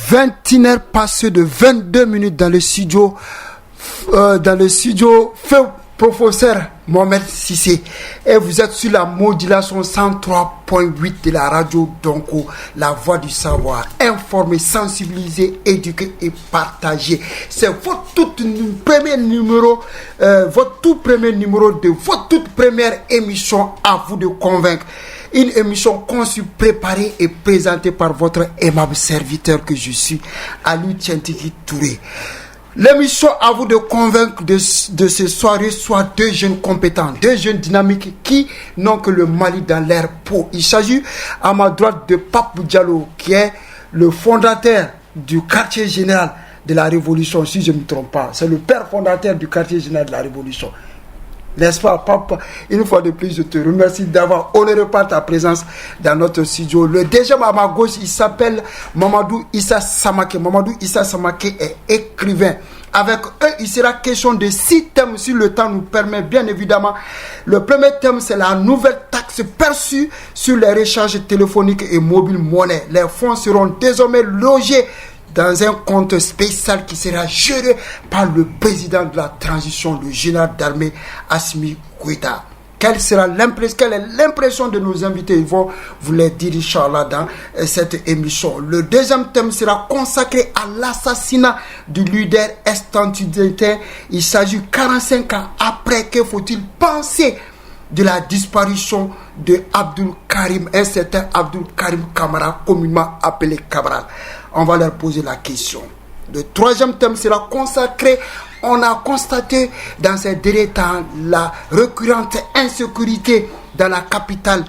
21h passées de 22 minutes dans le studio feu professeur Mohamed Sissé, et vous êtes sur la modulation 103.8 de la radio Donko, la voix du savoir, informer, sensibiliser, éduquer et partager. C'est votre tout premier numéro de votre toute première émission À vous de convaincre. Une émission conçue, préparée et présentée par votre aimable serviteur que je suis, Ali Tchentiki Touré. L'émission À vous de convaincre de ce soir soit deux jeunes compétents, deux jeunes dynamiques qui n'ont que le Mali dans leur peau. Il s'agit à ma droite de Pape Diallo, qui est le fondateur du quartier général de la Révolution, si je ne me trompe pas. C'est le père fondateur du quartier général de la Révolution. N'est-ce pas, Papa? Une fois de plus, je te remercie d'avoir honoré par ta présence dans notre studio. Le deuxième à ma gauche, il s'appelle Mamadou Issa Samake. Mamadou Issa Samake est écrivain. Avec eux, il sera question de 6 thèmes si le temps nous permet, bien évidemment. Le premier thème, c'est la nouvelle taxe perçue sur les recharges téléphoniques et mobiles monnaie. Les fonds seront désormais logés dans un compte spécial qui sera géré par le président de la transition, le général d'armée Assimi Goïta. Quelle est l'impression de nos invités? Ils vont vous les dire, Inch'Allah, dans cette émission. Le deuxième thème sera consacré à l'assassinat du leader estatunitain. Il s'agit 45 ans après. Que faut-il penser de la disparition de Abdul Karim, un certain Abdul Karim Kamara, communément appelé Cabral? On va leur poser la question. Le troisième thème sera consacré. On a constaté dans ces derniers temps la récurrente insécurité dans la capitale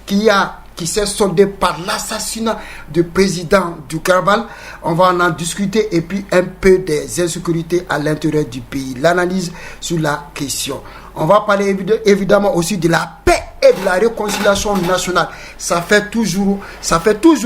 qui s'est soldée par l'assassinat du président du Cabral. On va en discuter et puis un peu des insécurités à l'intérieur du pays. L'analyse sur la question. On va parler évidemment aussi de la paix et de la réconciliation nationale. Ça fait toujours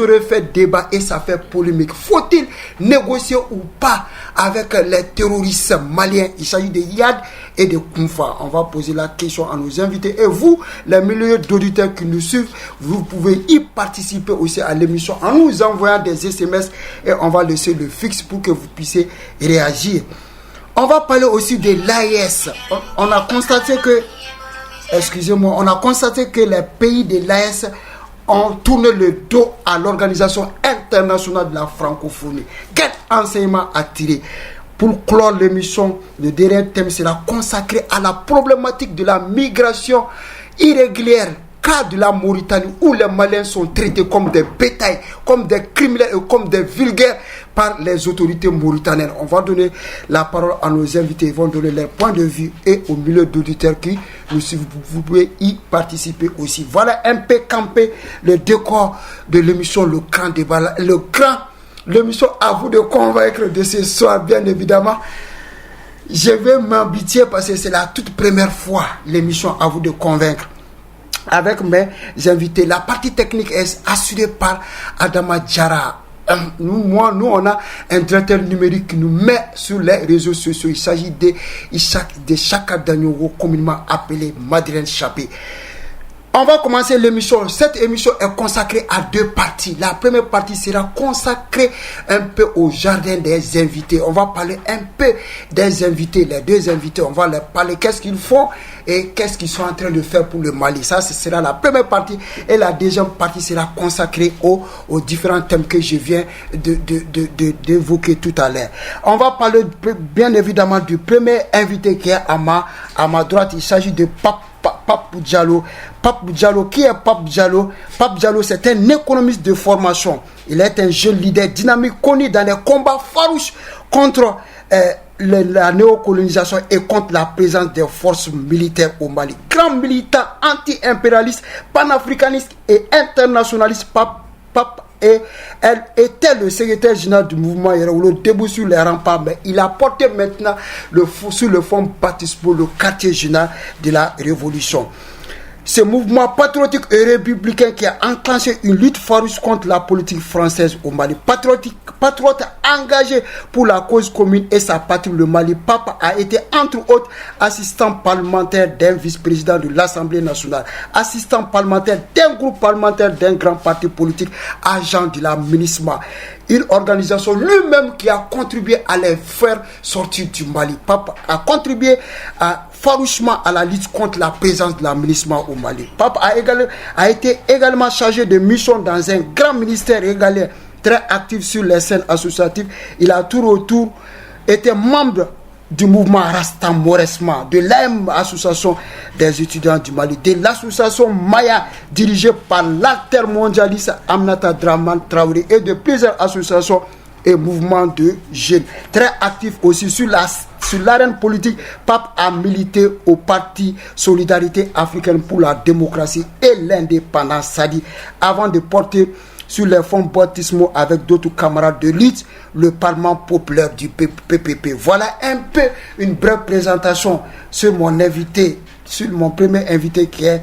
effet débat et ça fait polémique. Faut-il négocier ou pas avec les terroristes maliens? Il s'agit de Yad et de Koumfa. On va poser la question à nos invités. Et vous, les milliers d'auditeurs qui nous suivent, vous pouvez y participer aussi à l'émission en nous envoyant des SMS et on va laisser le fixe pour que vous puissiez réagir. On va parler aussi de l'AES. On a constaté que les pays de l'AES ont tourné le dos à l'Organisation internationale de la francophonie. Quel enseignement à tirer? Pour clore l'émission, le dernier thème sera consacré à la problématique de la migration irrégulière, cas de la Mauritanie, où les Maliens sont traités comme des bétails, comme des criminels et comme des vulgaires par les autorités mauritaniennes. On va donner la parole à nos invités, ils vont donner leur point de vue et au milieu d'auditeurs qui nous suivent. Vous pouvez y participer aussi. Voilà un peu campé le décor de l'émission Le Grand Débat. L'émission À vous de convaincre de ce soir, bien évidemment. Je vais m'habituer parce que c'est la toute première fois l'émission À vous de convaincre. Avec mes invités, la partie technique est assurée par Adama Diarra. Nous, on a un directeur numérique qui nous met sur les réseaux sociaux. Il s'agit de Chaka Danyoro, communément appelé Madeleine Chapé. On va commencer l'émission. Cette émission est consacrée à 2 parties. La première partie sera consacrée un peu au jardin des invités. On va parler un peu des invités, les 2 invités. On va leur parler qu'est-ce qu'ils font et qu'est-ce qu'ils sont en train de faire pour le Mali. Ça, ce sera la première partie. Et la deuxième partie sera consacrée aux différents thèmes que je viens d'évoquer tout à l'heure. On va parler bien évidemment du premier invité qui est à ma droite. Il s'agit de Pape Diallo. Pape Diallo, qui est Pape Diallo? Pape Diallo, c'est un économiste de formation. Il est un jeune leader dynamique connu dans les combats farouches contre la néocolonisation et contre la présence des forces militaires au Mali. Grand militant anti-impérialiste, panafricaniste et internationaliste, Pape elle était le secrétaire général du mouvement Yerawolo debout sur les remparts, mais il a porté maintenant sur le fond baptisé pour le quartier général de la Révolution. Ce mouvement patriotique et républicain qui a enclenché une lutte farouche contre la politique française au Mali. patriote engagé pour la cause commune et sa patrie, le Mali. Pape a été, entre autres, assistant parlementaire d'un vice-président de l'Assemblée nationale, assistant parlementaire d'un groupe parlementaire d'un grand parti politique, agent de la MINUSMA, une organisation lui-même qui a contribué à les faire sortir du Mali. Pape a contribué farouchement à la lutte contre la présence de la MINUSMA au Mali. Pape a été également chargé de mission dans un grand ministère égalien, très actif sur les scènes associatives. Il a tout autour été membre du mouvement Rasta Mauresma, de l'AM, association des étudiants du Mali, de l'association Maya, dirigée par l'altermondialiste Aminata Draman Traoré, et de plusieurs associations et mouvements de jeunes. Très actif aussi sur l'arène politique, Pape a milité au parti Solidarité africaine pour la démocratie et l'indépendance, SADI, avant de porter sur les fonds baptismaux avec d'autres camarades de lutte le Parlement populaire du PPP. Voilà un peu une brève présentation sur mon invité, sur mon premier invité qui est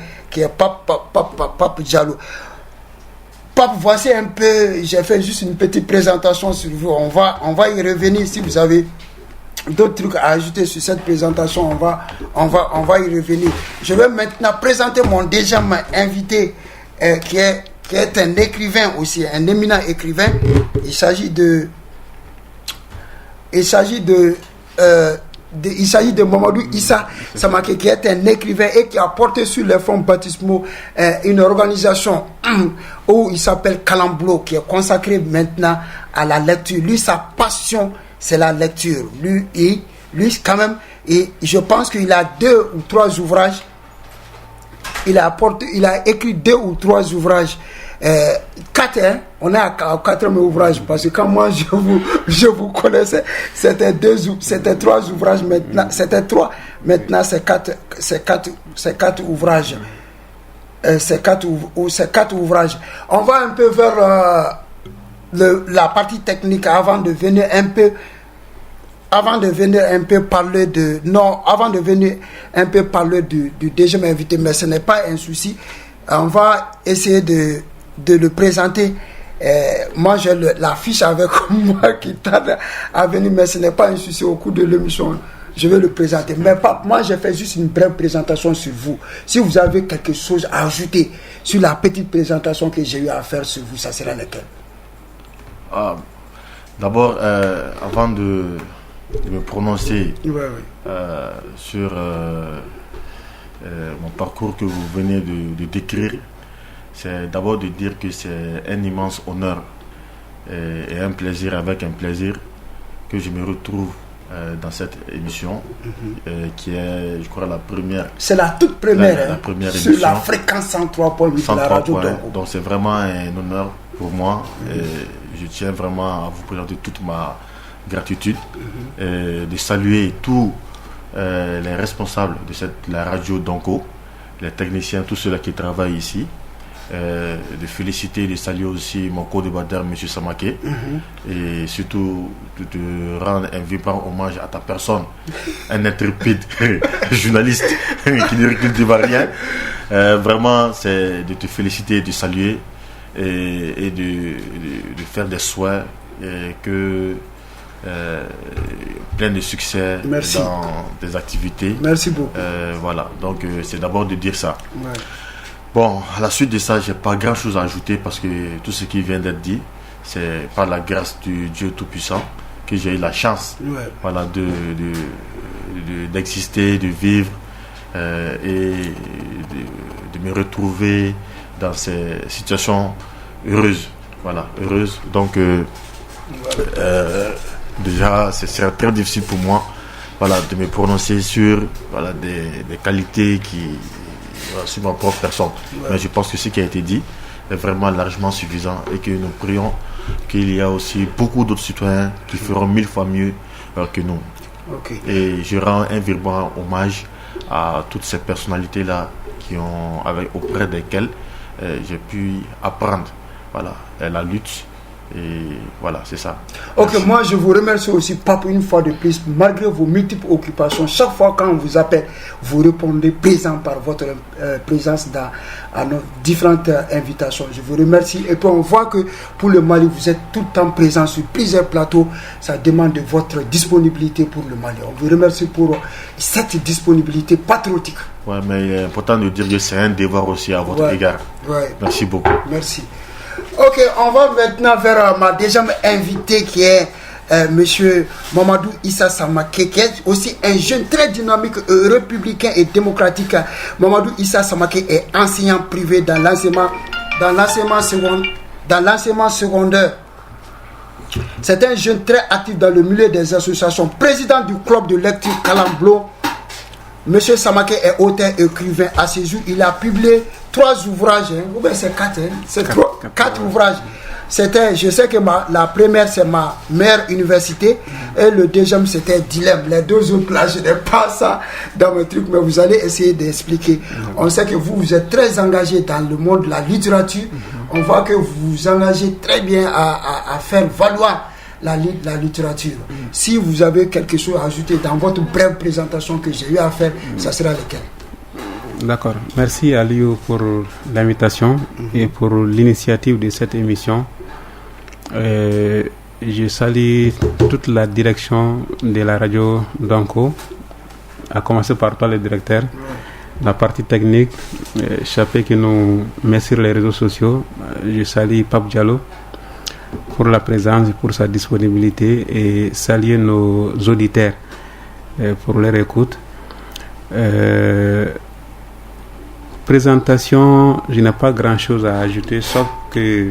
Pape Diallo. Pape, voici un peu, j'ai fait juste une petite présentation sur vous. On va y revenir si vous avez d'autres trucs à ajouter sur cette présentation. On va y revenir. Je vais maintenant présenter mon deuxième invité qui est un écrivain aussi, un éminent écrivain. Il s'agit de Mamadou Issa Samaké, qui est un écrivain et qui a porté sur les fonds baptismaux une organisation où il s'appelle Kalamblo, qui est consacrée maintenant à la lecture. Lui, sa passion, c'est la lecture. Lui quand même, et je pense qu'il a 2 ou 3 ouvrages. Il a écrit 2 ou 3 ouvrages. 4, hein? On est à 4e ouvrage, parce que quand moi je vous connaissais, c'était 3 ouvrages. Maintenant c'était 3, maintenant c'est 4 ouvrages. C'est 4 ouvrages. On va un peu vers la partie technique avant de venir un peu parler du deuxième invité, mais ce n'est pas un souci. On va essayer de le présenter. Moi j'ai la fiche avec moi qui tarde à venir, mais ce n'est pas un souci. Au cours de l'émission je vais le présenter, mais moi j'ai fait juste une brève présentation sur vous. Si vous avez quelque chose à ajouter sur la petite présentation que j'ai eu à faire sur vous, ça sera lequel? D'abord, avant de me prononcer sur mon parcours que vous venez de décrire, c'est d'abord de dire que c'est un immense honneur et un plaisir que je me retrouve dans cette émission qui est, je crois, la première. C'est la toute première, la première sur émission, la fréquence 103.8 de la radio Dongo. Donc c'est vraiment un honneur pour moi et je tiens vraiment à vous présenter toute ma gratitude et de saluer tous les responsables de la radio Dongo, les techniciens, tous ceux-là qui travaillent ici. De féliciter et de saluer aussi mon co-débatteur M. Samaké et surtout de te rendre un vibrant hommage à ta personne, un intrépide journaliste qui ne recule devant rien. Vraiment, c'est de te féliciter, de saluer et de faire des souhaits et que plein de succès. Merci. Dans tes activités. Merci beaucoup. Voilà, donc c'est d'abord de dire ça. Ouais. Bon, à la suite de ça, j'ai pas grand chose à ajouter parce que tout ce qui vient d'être dit, c'est par la grâce du Dieu Tout-Puissant que j'ai eu la chance voilà, d'exister, de vivre et de me retrouver dans ces situations heureuses. Voilà, heureuses. Donc, déjà, ce serait très difficile pour moi voilà, de me prononcer sur voilà, des qualités sur ma propre personne. Mais je pense que ce qui a été dit est vraiment largement suffisant et que nous prions qu'il y a aussi beaucoup d'autres citoyens qui feront 1000 fois mieux que nous. Et je rends un vibrant hommage à toutes ces personnalités-là auprès desquelles j'ai pu apprendre voilà, la lutte Et voilà, c'est ça. Ok, Merci. moi je vous remercie aussi, Pape, une fois de plus, malgré vos multiples occupations. Chaque fois quand on vous appelle, vous répondez présent par votre présence à nos différentes invitations. Je vous remercie. Et puis on voit que pour le Mali, vous êtes tout le temps présent sur plusieurs plateaux. Ça demande de votre disponibilité pour le Mali. On vous remercie pour cette disponibilité patriotique. Ouais, mais il est important de dire que c'est un devoir aussi à votre égard. Ouais. Merci beaucoup. Merci. Ok, on va maintenant vers ma deuxième invité qui est Monsieur Mamadou Issa Samaké, qui est aussi un jeune très dynamique, républicain et démocratique. Mamadou Issa Samaké est enseignant privé dans l'enseignement secondaire. C'est un jeune très actif dans le milieu des associations, président du club de lecture Kalamblo. Monsieur Samaké est auteur et écrivain. À ses jours, il a publié 3 ouvrages. Ou bien c'est 4. C'est 4 ouvrages. Je sais que la première, c'est ma meilleure université. Et le deuxième, c'était Dilemme. Les 2 autres là, je n'ai pas ça dans mes trucs, mais vous allez essayer d'expliquer. On sait que vous êtes très engagé dans le monde de la littérature. On voit que vous vous engagez très bien à faire valoir la littérature. Si vous avez quelque chose à ajouter dans votre brève présentation que j'ai eu à faire, ça sera lequel? D'accord. Merci Aliou pour l'invitation et pour l'initiative de cette émission. Je salue toute la direction de la radio Danko, à commencer par toi le directeur, la partie technique, Chapé qui nous met sur les réseaux sociaux. Je salue Pape Diallo pour la présence et pour sa disponibilité, et saluer nos auditeurs pour leur écoute. Présentation, je n'ai pas grand chose à ajouter, sauf que,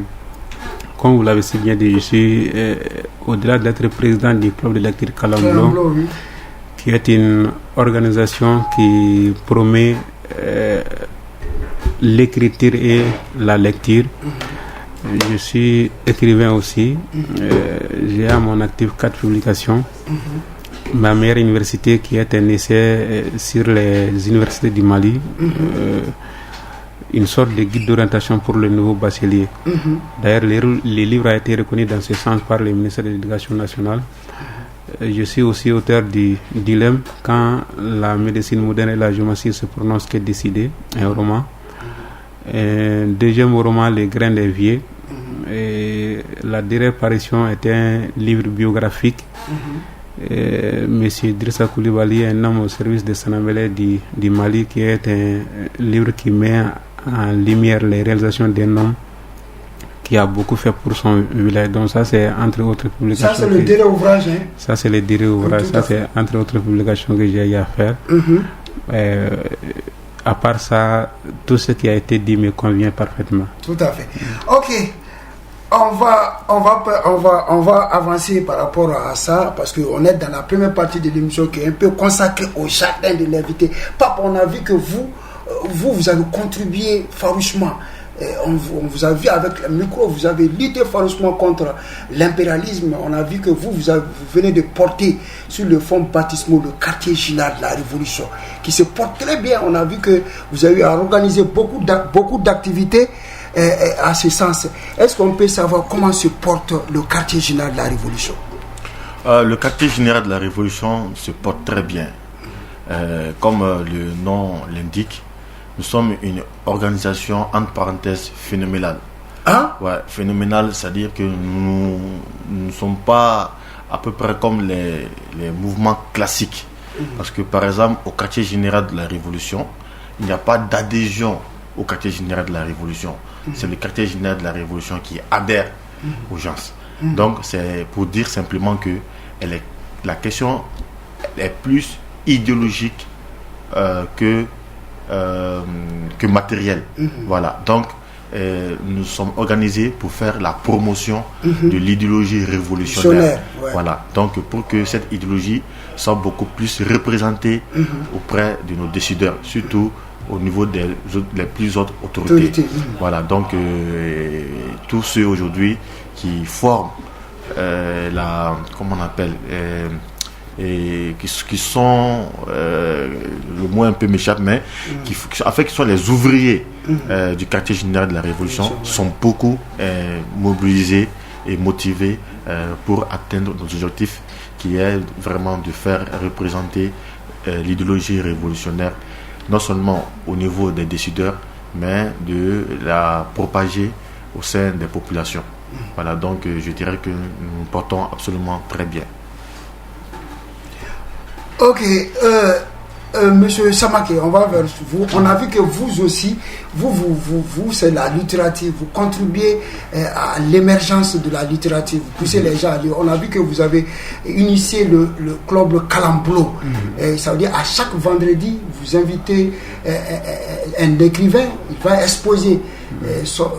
comme vous l'avez si bien dit, je suis au-delà d'être président du club de lecture Kalamblo, oui, qui est une organisation qui promet l'écriture et la lecture. Je suis écrivain aussi. J'ai à mon actif 4 publications. Ma meilleure université qui est un essai sur les universités du Mali, une sorte de guide d'orientation pour le nouveau bachelier. D'ailleurs, le livre a été reconnu dans ce sens par le ministère de l'Éducation nationale. Je suis aussi auteur du Dilemme, quand la médecine moderne et la géométrie se prononcent, qu'est décidé, un roman. Un deuxième roman, Les grains des vieux. Et la dernière parution était un livre biographique. Monsieur Idrissa Koulibaly, un homme au service de Sanabélé du Mali, qui est un livre qui met en lumière les réalisations d'un homme qui a beaucoup fait pour son village. Donc ça, c'est entre autres publications. Ça, c'est le dernier ouvrage. Ça, c'est le dernier ouvrage. Ça, c'est entre autres publications que j'ai eu à faire. À part ça, tout ce qui a été dit me convient parfaitement. Tout à fait. Ok. On va avancer par rapport à ça, parce qu'on est dans la première partie de l'émission qui est un peu consacrée au jardin de l'invité. Pape, on a vu que vous avez contribué farouchement. On vous a vu avec le micro, vous avez lutté farouchement contre l'impérialisme. On a vu que vous venez de porter sur le fonds baptismaux le quartier général de la Révolution, qui se porte très bien. On a vu que vous avez organisé beaucoup d'activités à ce sens. Est-ce qu'on peut savoir comment se porte le quartier général de la Révolution? Le quartier général de la Révolution se porte très bien. Comme le nom l'indique, nous sommes une organisation, entre parenthèses, phénoménale. Hein? Ouais, phénoménale, c'est-à-dire que nous ne sommes pas à peu près comme les mouvements classiques. Parce que, par exemple, au quartier général de la Révolution, il n'y a pas d'adhésion au quartier général de la Révolution. C'est le quartier général de la Révolution qui adhère aux gens. Donc, c'est pour dire simplement que la question est plus idéologique que matérielle. Voilà. Donc, nous sommes organisés pour faire la promotion de l'idéologie révolutionnaire. Ouais. Voilà. Donc, pour que cette idéologie soit beaucoup plus représentée auprès de nos décideurs, surtout au niveau des plus hautes autorités. Voilà, donc tous ceux aujourd'hui qui forment comment on appelle, et qui sont, le mot un peu m'échappe, mais afin qu'ils soient les ouvriers du quartier général de la Révolution, sont beaucoup mobilisés et motivés pour atteindre nos objectifs, qui est vraiment de faire représenter l'idéologie révolutionnaire, non seulement au niveau des décideurs, mais de la propager au sein des populations. Voilà, donc je dirais que nous portons absolument très bien. Ok, Monsieur Samake, on va vers vous. On a vu que vous aussi, vous c'est la littérature, vous contribuez à l'émergence de la littérature, vous poussez les gens à lire. On a vu que vous avez initié le club Kalamblo. Ça veut dire à chaque vendredi, vous invitez un écrivain, il va exposer son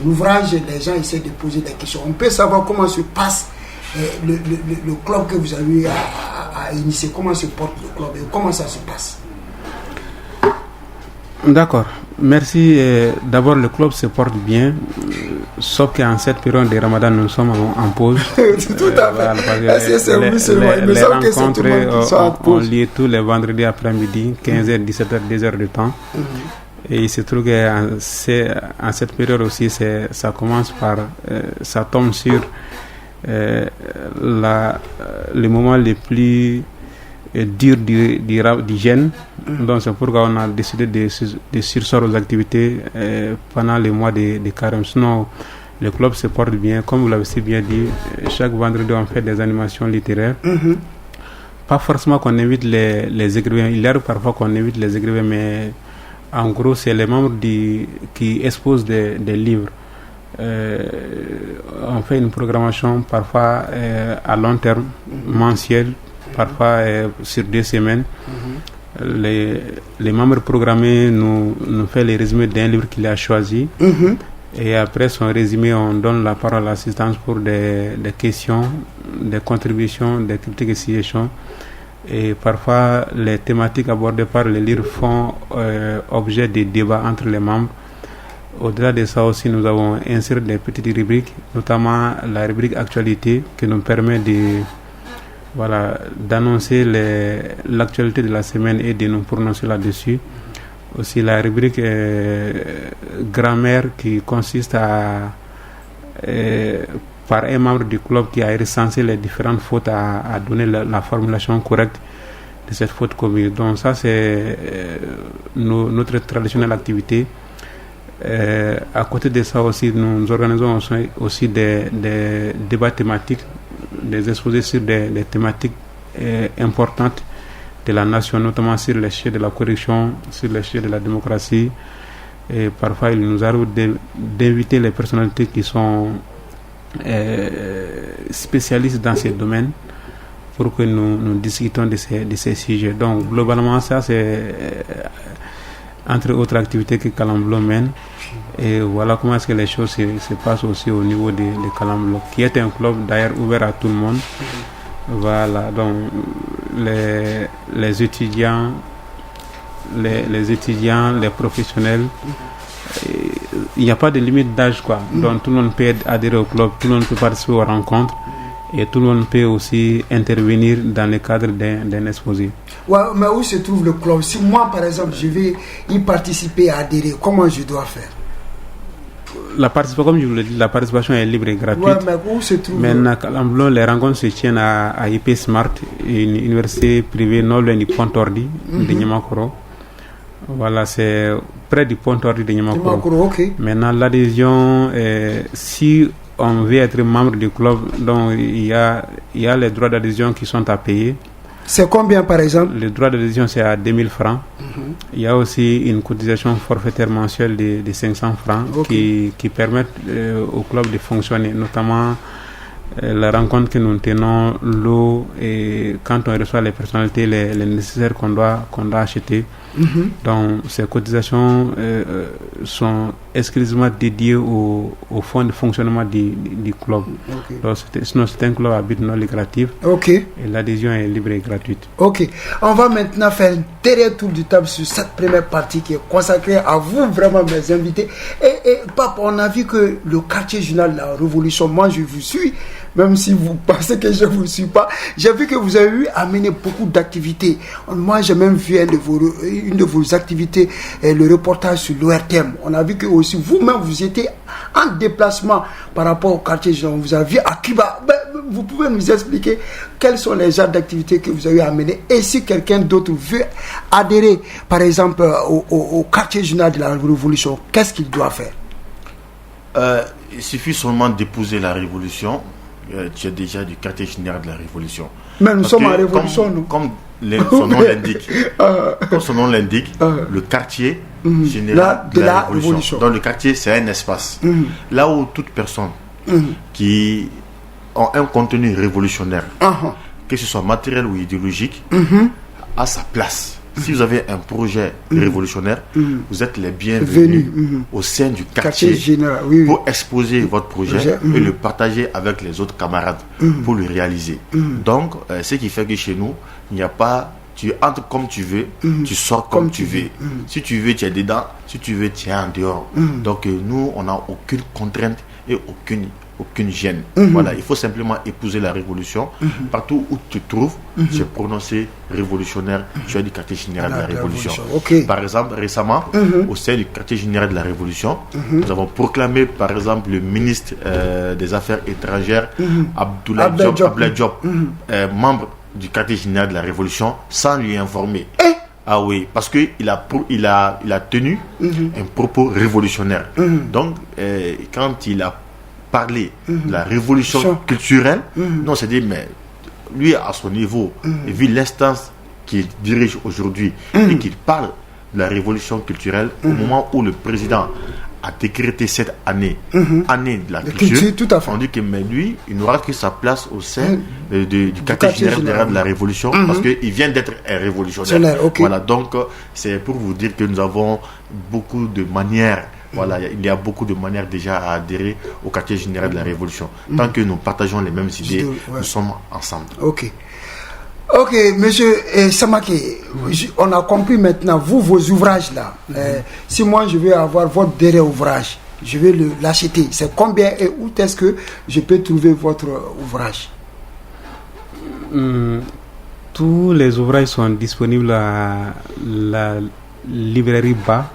ouvrage, et les gens essaient de poser des questions. On peut savoir comment se passe le club que vous avez à initier, comment se porte le club et comment ça se passe? D'accord, merci. D'abord, le club se porte bien, sauf qu'en cette période de Ramadan, nous sommes en pause. Tout à fait. Les rencontres, on lit tous les vendredis après-midi, 15h, 17h, 2 heures de temps. Et il se trouve qu'en cette période aussi, ça commence par, ça tombe sur les moments les plus durs du jeûne. Donc c'est pourquoi on a décidé de surseoir aux activités pendant les mois de carême. Sinon, le club se porte bien. Comme vous l'avez si bien dit, chaque vendredi on fait des animations littéraires. Pas forcément qu'on invite les écrivains. Il y a parfois qu'on invite les écrivains, mais en gros c'est les membres qui exposent des livres. On fait une programmation parfois à long terme, mensuelle, parfois sur 2 semaines. Les membres programmés nous font les résumés d'un livre qu'il a choisi. Et après son résumé, on donne la parole à l'assistance pour des questions, des contributions, des critiques et suggestions. Et parfois, les thématiques abordées par les livres font objet de débats entre les membres. Au-delà de ça aussi, nous avons inséré des petites rubriques, notamment la rubrique actualité qui nous permet d'annoncer l'actualité de la semaine et de nous prononcer là-dessus. Aussi la rubrique grammaire qui consiste par un membre du club qui a recensé les différentes fautes à donner la formulation correcte de cette faute commise. Donc ça c'est notre traditionnelle activité. À côté de ça aussi, nous organisons aussi des débats thématiques, des exposés sur des thématiques importantes de la nation, notamment sur les sujets de la corruption, sur les sujets de la démocratie. Et parfois, il nous arrive d'inviter les personnalités qui sont spécialistes dans ces domaines pour que nous discutons de ces sujets. Donc, globalement, ça, c'est entre autres activités que Kalamblo mène. Et voilà comment est-ce que les choses se passent aussi au niveau de Kalamblo, qui est un club d'ailleurs ouvert à tout le monde. Voilà, donc les étudiants, les professionnels, il n'y a pas de limite d'âge, quoi. Donc tout le monde peut adhérer au club, tout le monde peut participer aux rencontres. Et tout le monde peut aussi intervenir dans le cadre d'un exposé. Ouais, mais où se trouve le club? Si moi, par exemple, je vais y participer, adhérer, comment je dois faire? La participation, comme je vous l'ai dit, la participation est libre et gratuite. Ouais, mais où se trouve? Maintenant, Kalamblo, les rencontres se tiennent à IP Smart, une université privée non loin du Pont Ordi de Niamakoro. Voilà, c'est près du Pont Ordi de Niamakoro. Okay. Maintenant, l'adhésion, si on veut être membre du club, donc il y a les droits d'adhésion qui sont à payer. C'est combien par exemple? Le droit d'adhésion c'est à 2000 francs. Il y a aussi une cotisation forfaitaire mensuelle de 500 francs qui permettent au club de fonctionner, notamment la rencontre que nous tenons, l'eau, et quand on reçoit les personnalités, les nécessaires qu'on doit acheter. Donc ces cotisations sont exclusivement dédiées au fonds de fonctionnement du club. Donc sinon c'est un club à but non lucratif. Et l'adhésion est libre et gratuite. On va maintenant faire un dernier tour du table sur cette première partie qui est consacrée à vous, vraiment mes invités. Et Pape, on a vu que le quartier journal La Révolution, moi je vous suis, même si vous pensez que je ne vous suis pas, j'ai vu que vous avez eu amené beaucoup d'activités. Moi j'ai même vu une de vos activités, le reportage sur l'ORTM. On a vu que aussi aussi. Vous-même, vous étiez en déplacement par rapport au quartier général. Vous avez vu à Cuba. Vous pouvez nous expliquer quels sont les genres d'activités que vous avez amenés et si quelqu'un d'autre veut adhérer, par exemple, au quartier général de la Révolution, qu'est-ce qu'il doit faire? Il suffit seulement d'épouser la Révolution. Tu es déjà du quartier général de la Révolution. Mais nous sommes en Révolution, nous. Comme son nom l'indique, le quartier général de la Révolution. Donc le quartier, c'est un espace. Là où toute personne qui a un contenu révolutionnaire, que ce soit matériel ou idéologique, a sa place. Si vous avez un projet révolutionnaire, vous êtes les bienvenus au sein du quartier général, pour exposer votre projet et le partager avec les autres camarades pour le réaliser. Donc, ce qui fait que chez nous, il n'y a pas... Tu entres comme tu veux, tu sors comme tu veux. Si tu veux, tu es dedans. Si tu veux, tu es en dehors. Donc, nous, on n'a aucune contrainte et aucune gêne. Voilà, il faut simplement épouser la révolution. Partout où tu te trouves, tu es prononcé révolutionnaire, tu es du quartier général de la Révolution. Par exemple, récemment, au sein du quartier général de la Révolution, nous avons proclamé, par exemple, le ministre des Affaires étrangères, Abdoulaye Diop, membre du quartier général de la Révolution, sans lui informer. Ah oui, parce qu'il a tenu un propos révolutionnaire. Donc, quand il a parler de la révolution culturelle, non, c'est dit, mais lui, à son niveau, et vu l'instance qu'il dirige aujourd'hui, et qu'il parle de la révolution culturelle, au moment où le président a décrété cette année de la culture, tout à fait. On dit que mais lui, il n'aura que sa place au sein du quartier général de la révolution, parce qu'il vient d'être un révolutionnaire. Voilà, donc c'est pour vous dire que nous avons beaucoup de manières. Voilà, il y a beaucoup de manières déjà à adhérer au quartier général de la Révolution. Tant que nous partageons les mêmes idées, nous sommes ensemble. Ok, monsieur Samake, on a compris maintenant, vos ouvrages là. Si moi je veux avoir votre dernier ouvrage, je vais l'acheter. C'est combien et où est-ce que je peux trouver votre ouvrage? Tous les ouvrages sont disponibles à la librairie Bas.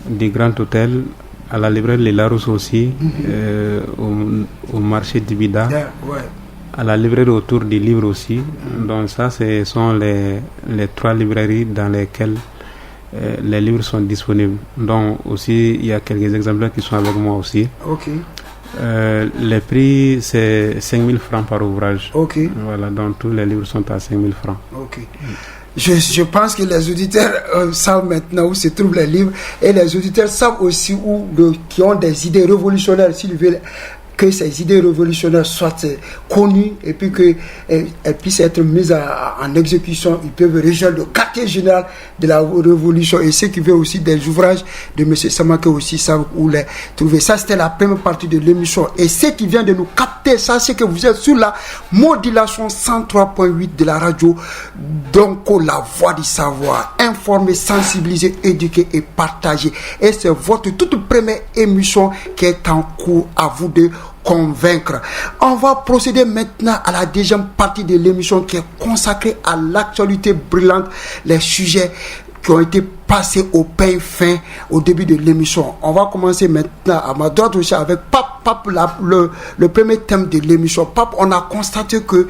Des grands hôtels, à la librairie Les Larousse aussi, au marché d'Ibida, à la librairie autour des livres aussi. Donc ça, ce sont les 3 librairies dans lesquelles les livres sont disponibles. Donc aussi, il y a quelques exemplaires qui sont avec moi aussi. Les prix, c'est 5 000 francs par ouvrage. Voilà, donc tous les livres sont à 5 000 francs. Je pense que les auditeurs savent maintenant où se trouvent les livres et les auditeurs savent aussi qui ont des idées révolutionnaires, s'ils veulent que ces idées révolutionnaires soient connues et puis qu'elles puissent être mises en exécution. Ils peuvent rejoindre le quartier général de la Révolution et ceux qui veulent aussi des ouvrages de M. Samake aussi savent où les trouver. Ça, c'était la première partie de l'émission. Et ceux qui viennent de nous capter, sachez que vous êtes sur la modulation 103.8 de la radio, donc la voix du savoir, informer, sensibiliser, éduquer et partager. Et c'est votre toute première émission qui est en cours, à vous de convaincre. On va procéder maintenant à la deuxième partie de l'émission qui est consacrée à l'actualité brûlante, les sujets qui ont été passés au pain fin au début de l'émission. On va commencer maintenant à ma droite aussi avec Pape, le premier thème de l'émission. Pape, on a constaté que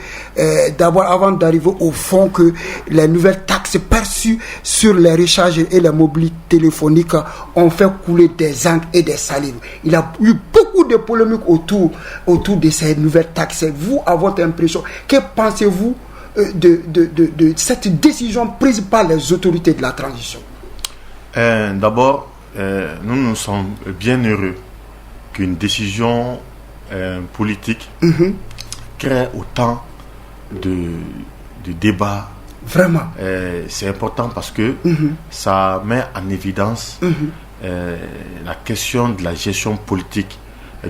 d'abord, avant d'arriver au fond, que les nouvelles taxes perçues sur les recharges et les mobilités téléphoniques ont fait couler des encres et des salives. Il y a eu beaucoup de polémiques autour de ces nouvelles taxes. Vous, à votre impression, que pensez-vous de cette décision prise par les autorités de la transition? D'abord, nous sommes bien heureux qu'une décision politique crée autant de débats. Vraiment. C'est important parce que ça met en évidence la question de la gestion politique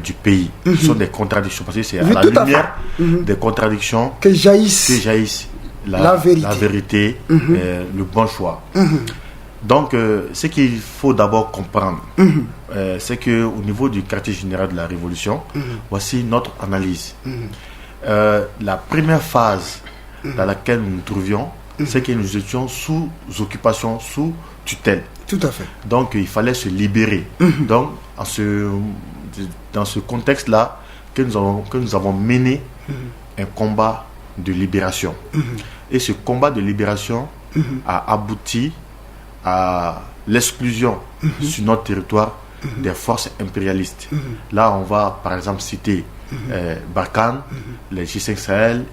du pays. Ce sont des contradictions, parce que c'est à la lumière des contradictions que jaillissent la vérité, le bon choix. Donc, ce qu'il faut d'abord comprendre, c'est qu'au niveau du quartier général de la Révolution, voici notre analyse. La première phase dans laquelle nous nous trouvions, c'est que nous étions sous occupation, sous tutelle. Tout à fait. Donc il fallait se libérer. Donc dans ce contexte-là que nous avons mené un combat de libération. Et ce combat de libération a abouti à l'exclusion sur notre territoire des forces impérialistes. Là, on va par exemple citer Barkhane, les G5 Sahel,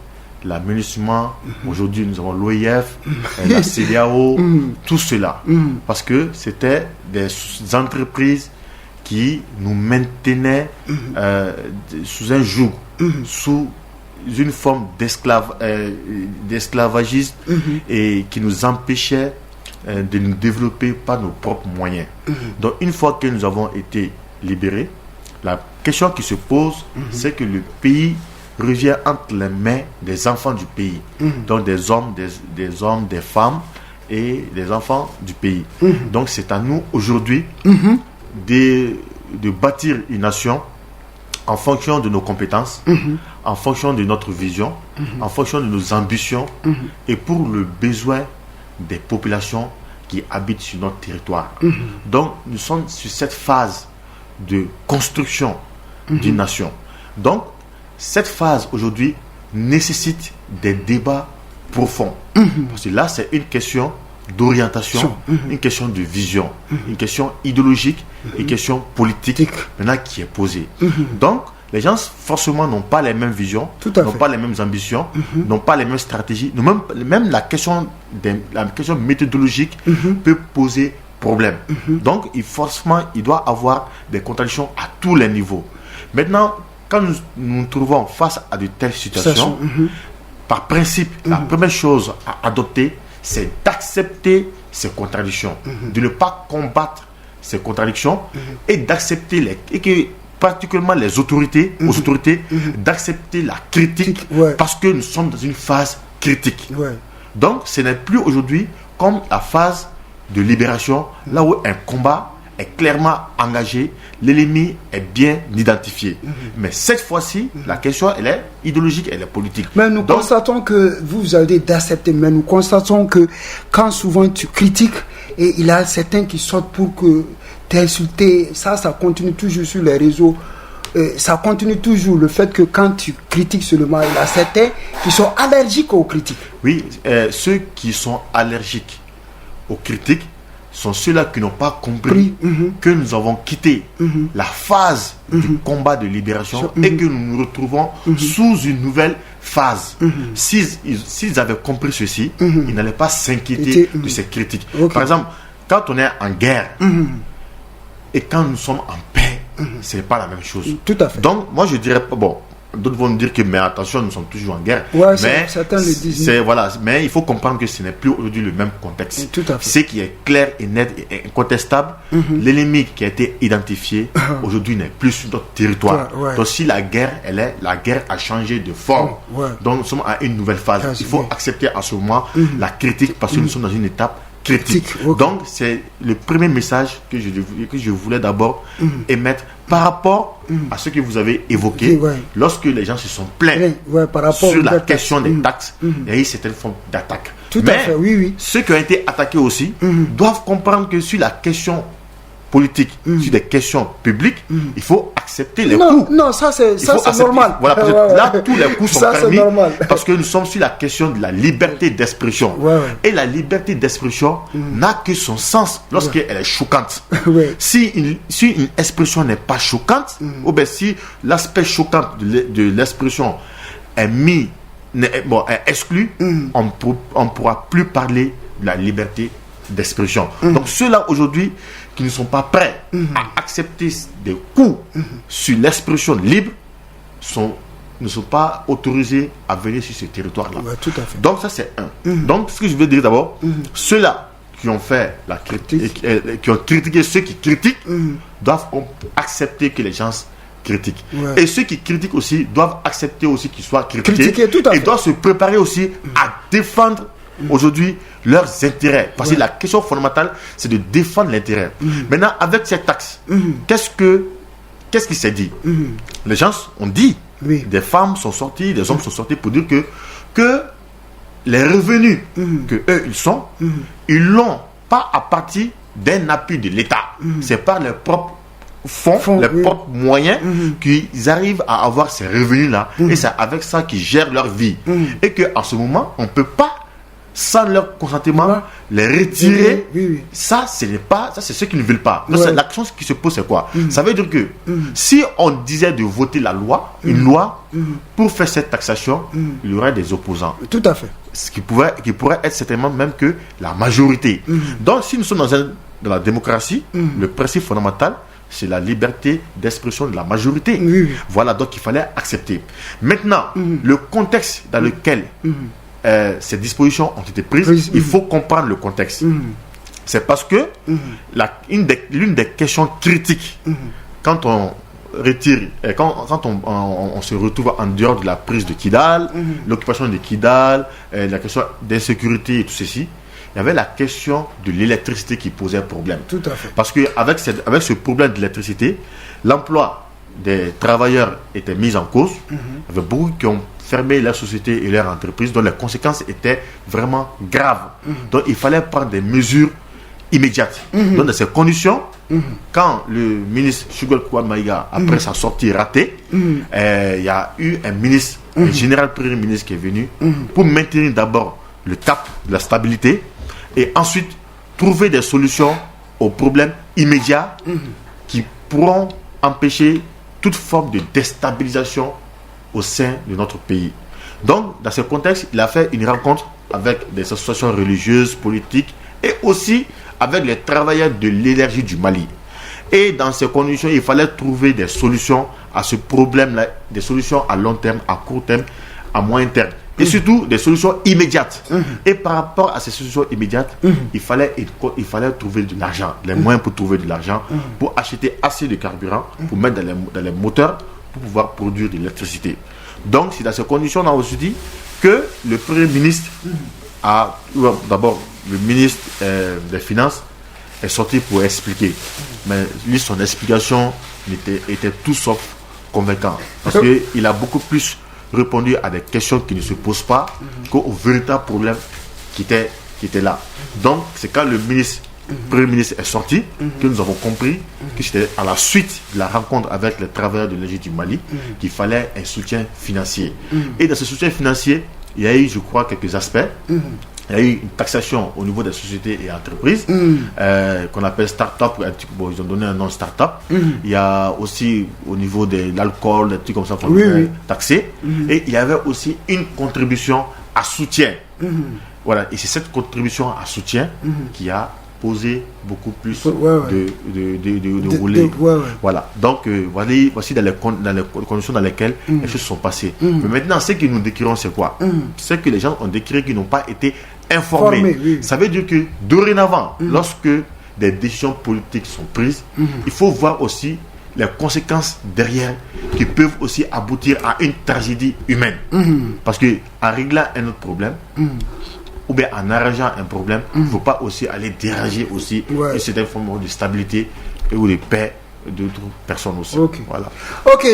la MINUSMA, aujourd'hui nous avons l'OIF, la CEDEAO, tout cela. Parce que c'était des entreprises qui nous maintenaient sous un joug, sous une forme d'esclavagisme et qui nous empêchait de nous développer par nos propres moyens. Donc une fois que nous avons été libérés, la question qui se pose, c'est que le pays revient entre les mains des enfants du pays. Donc des hommes, des femmes et des enfants du pays. Donc c'est à nous aujourd'hui de bâtir une nation en fonction de nos compétences, en fonction de notre vision, en fonction de nos ambitions et pour le besoin des populations qui habitent sur notre territoire. Donc nous sommes sur cette phase de construction d'une nation. Donc cette phase aujourd'hui nécessite des débats profonds. Parce que là c'est une question d'orientation, une question de vision, une question idéologique, une question politique maintenant qui est posée. Donc les gens forcément n'ont pas les mêmes visions, n'ont pas les mêmes ambitions, n'ont pas les mêmes stratégies. Même la question méthodologique peut poser problème. Donc il doit avoir des contradictions à tous les niveaux. Maintenant, quand nous nous trouvons face à de telles situations, par principe, la première chose à adopter, c'est d'accepter ces contradictions, de ne pas combattre ces contradictions et d'accepter et que particulièrement les autorités, d'accepter la critique parce que nous sommes dans une phase critique. Donc ce n'est plus aujourd'hui comme la phase de libération, là où un combat est clairement engagé, l'ennemi est bien identifié. Mais cette fois-ci, la question, elle est idéologique, elle est politique. Mais nous constatons que vous avez d'accepter, mais nous constatons que quand souvent tu critiques, et il y a certains qui sortent pour que t'insulter, ça continue toujours sur les réseaux. Ça continue toujours le fait que quand tu critiques seulement, il y a certains qui sont allergiques aux critiques. Oui, ceux qui sont allergiques aux critiques sont ceux-là qui n'ont pas compris que nous avons quitté la phase du combat de libération et que nous nous retrouvons sous une nouvelle phase. S'ils avaient compris ceci, ils n'allaient pas s'inquiéter de ces critiques. Par exemple, quand on est en guerre et quand nous sommes en paix, ce n'est pas la même chose. Tout à fait. Donc, moi je dirais pas, bon, d'autres vont nous dire que, mais attention, nous sommes toujours en guerre. Ouais, mais certains le disent. Voilà, mais il faut comprendre que ce n'est plus aujourd'hui le même contexte. Tout à fait. Ce qui est clair et net et incontestable, l'ennemi qui a été identifié aujourd'hui n'est plus sur notre territoire. Donc si la guerre, la guerre a changé de forme. Donc nous sommes à une nouvelle phase. Il faut accepter à ce moment la critique parce que nous sommes dans une étape critique. Donc c'est le premier message que je voulais d'abord émettre par rapport à ce que vous avez évoqué. Lorsque les gens se sont plaints sur la question des taxes, il y a eu certaines formes d'attaque. Mais ceux qui ont été attaqués aussi doivent comprendre que sur la question politique, sur des questions publiques, il faut accepter les coups. Non, ça c'est normal. Voilà, là, tous les coups sont permis parce que nous sommes sur la question de la liberté d'expression. Et la liberté d'expression n'a que son sens lorsqu'elle est choquante. Si une expression n'est pas choquante, ou bien si l'aspect choquant de l'expression est exclu, on ne pourra plus parler de la liberté d'expression. Donc ceux-là aujourd'hui qui ne sont pas prêts à accepter des coups sur l'expression libre ne sont pas autorisés à venir sur ce territoire-là. Donc ça c'est un. Donc ce que je veux dire d'abord, ceux-là qui ont fait la critique, qui ont critiqué ceux qui critiquent, doivent accepter que les gens critiquent. Et ceux qui critiquent aussi doivent accepter aussi qu'ils soient critiqués et doivent se préparer aussi à défendre aujourd'hui leurs intérêts. Parce que la question fondamentale, c'est de défendre l'intérêt. Maintenant, avec cette taxe, qu'est-ce qui s'est dit? Les gens ont dit, des femmes sont sorties, des hommes sont sortis pour dire que les revenus que eux ils sont, ils l'ont pas à partir d'un appui de l'État. C'est par leurs propres fonds, les propres moyens qu'ils arrivent à avoir ces revenus-là. Et c'est avec ça qu'ils gèrent leur vie. Et qu'en ce moment, on ne peut pas, sans leur consentement, les retirer. Ça, ce n'est pas, ça, c'est ce qu'ils ne veulent pas. Donc, la question qui se pose, c'est quoi? Ça veut dire que si on disait de voter la loi, une loi, pour faire cette taxation, il y aurait des opposants. Tout à fait. Ce qui pourrait être certainement même que la majorité. Donc, si nous sommes dans la démocratie, le principe fondamental, c'est la liberté d'expression de la majorité. Voilà, donc il fallait accepter. Maintenant, le contexte dans lequel ces dispositions ont été prises, il faut comprendre le contexte. C'est parce que l'une des questions critiques, quand on retire, quand on se retrouve en dehors de la prise de Kidal, l'occupation de Kidal, la question d'insécurité et tout ceci, il y avait la question de l'électricité qui posait problème. Tout à fait. Parce qu'avec ce problème d'électricité, l'emploi des travailleurs était mis en cause. Il y avait beaucoup qui ont fermé leur société et leur entreprise, dont les conséquences étaient vraiment graves. Donc il fallait prendre des mesures immédiates. Donc dans ces conditions, quand le ministre Shugol Kouad Maïga, après sa sortie ratée, il y a eu un ministre, un général premier ministre qui est venu pour maintenir d'abord le cap de la stabilité et ensuite trouver des solutions aux problèmes immédiats qui pourront empêcher toute forme de déstabilisation au sein de notre pays. Donc, dans ce contexte, il a fait une rencontre avec des associations religieuses, politiques et aussi avec les travailleurs de l'énergie du Mali. Et dans ces conditions, il fallait trouver des solutions à ce problème-là, des solutions à long terme, à court terme, à moyen terme. Et surtout des solutions immédiates. Et par rapport à ces solutions immédiates, il fallait trouver de l'argent, les moyens pour trouver de l'argent, pour acheter assez de carburant, pour mettre dans les moteurs, pour pouvoir produire de l'électricité. Donc, c'est dans ces conditions, on a aussi dit que le Premier ministre d'abord, le ministre des Finances est sorti pour expliquer. Mais lui, son explication était tout sauf convaincant. Parce qu'il a beaucoup plus répondu à des questions qui ne se posent pas qu'au véritable problème qui était là. Donc, c'est quand le Premier ministre est sorti que nous avons compris que c'était à la suite de la rencontre avec les travailleurs de l'énergie du Mali qu'il fallait un soutien financier. Et dans ce soutien financier, il y a eu, je crois, quelques aspects. Il y a eu une taxation au niveau des sociétés et entreprises qu'on appelle start-up. Bon, ils ont donné un nom start-up. Il y a aussi au niveau de l'alcool, des trucs comme ça qu'on peut taxer. Et il y avait aussi une contribution à soutien. Voilà. Et c'est cette contribution à soutien qui a posé beaucoup plus de rouler. Voilà. Donc, voici dans les conditions dans lesquelles les choses sont passées. Mais maintenant, ce que nous décrivons, c'est quoi? C'est que les gens ont décrit qu'ils n'ont pas été informés. Ça veut dire que dorénavant, lorsque des décisions politiques sont prises, il faut voir aussi les conséquences derrière qui peuvent aussi aboutir à une tragédie humaine. Parce que en réglant un autre problème, ou bien en arrangeant un problème, il ne faut pas aussi aller déranger aussi une certaine forme de stabilité ou de paix d'autres personnes aussi. Voilà. Ok,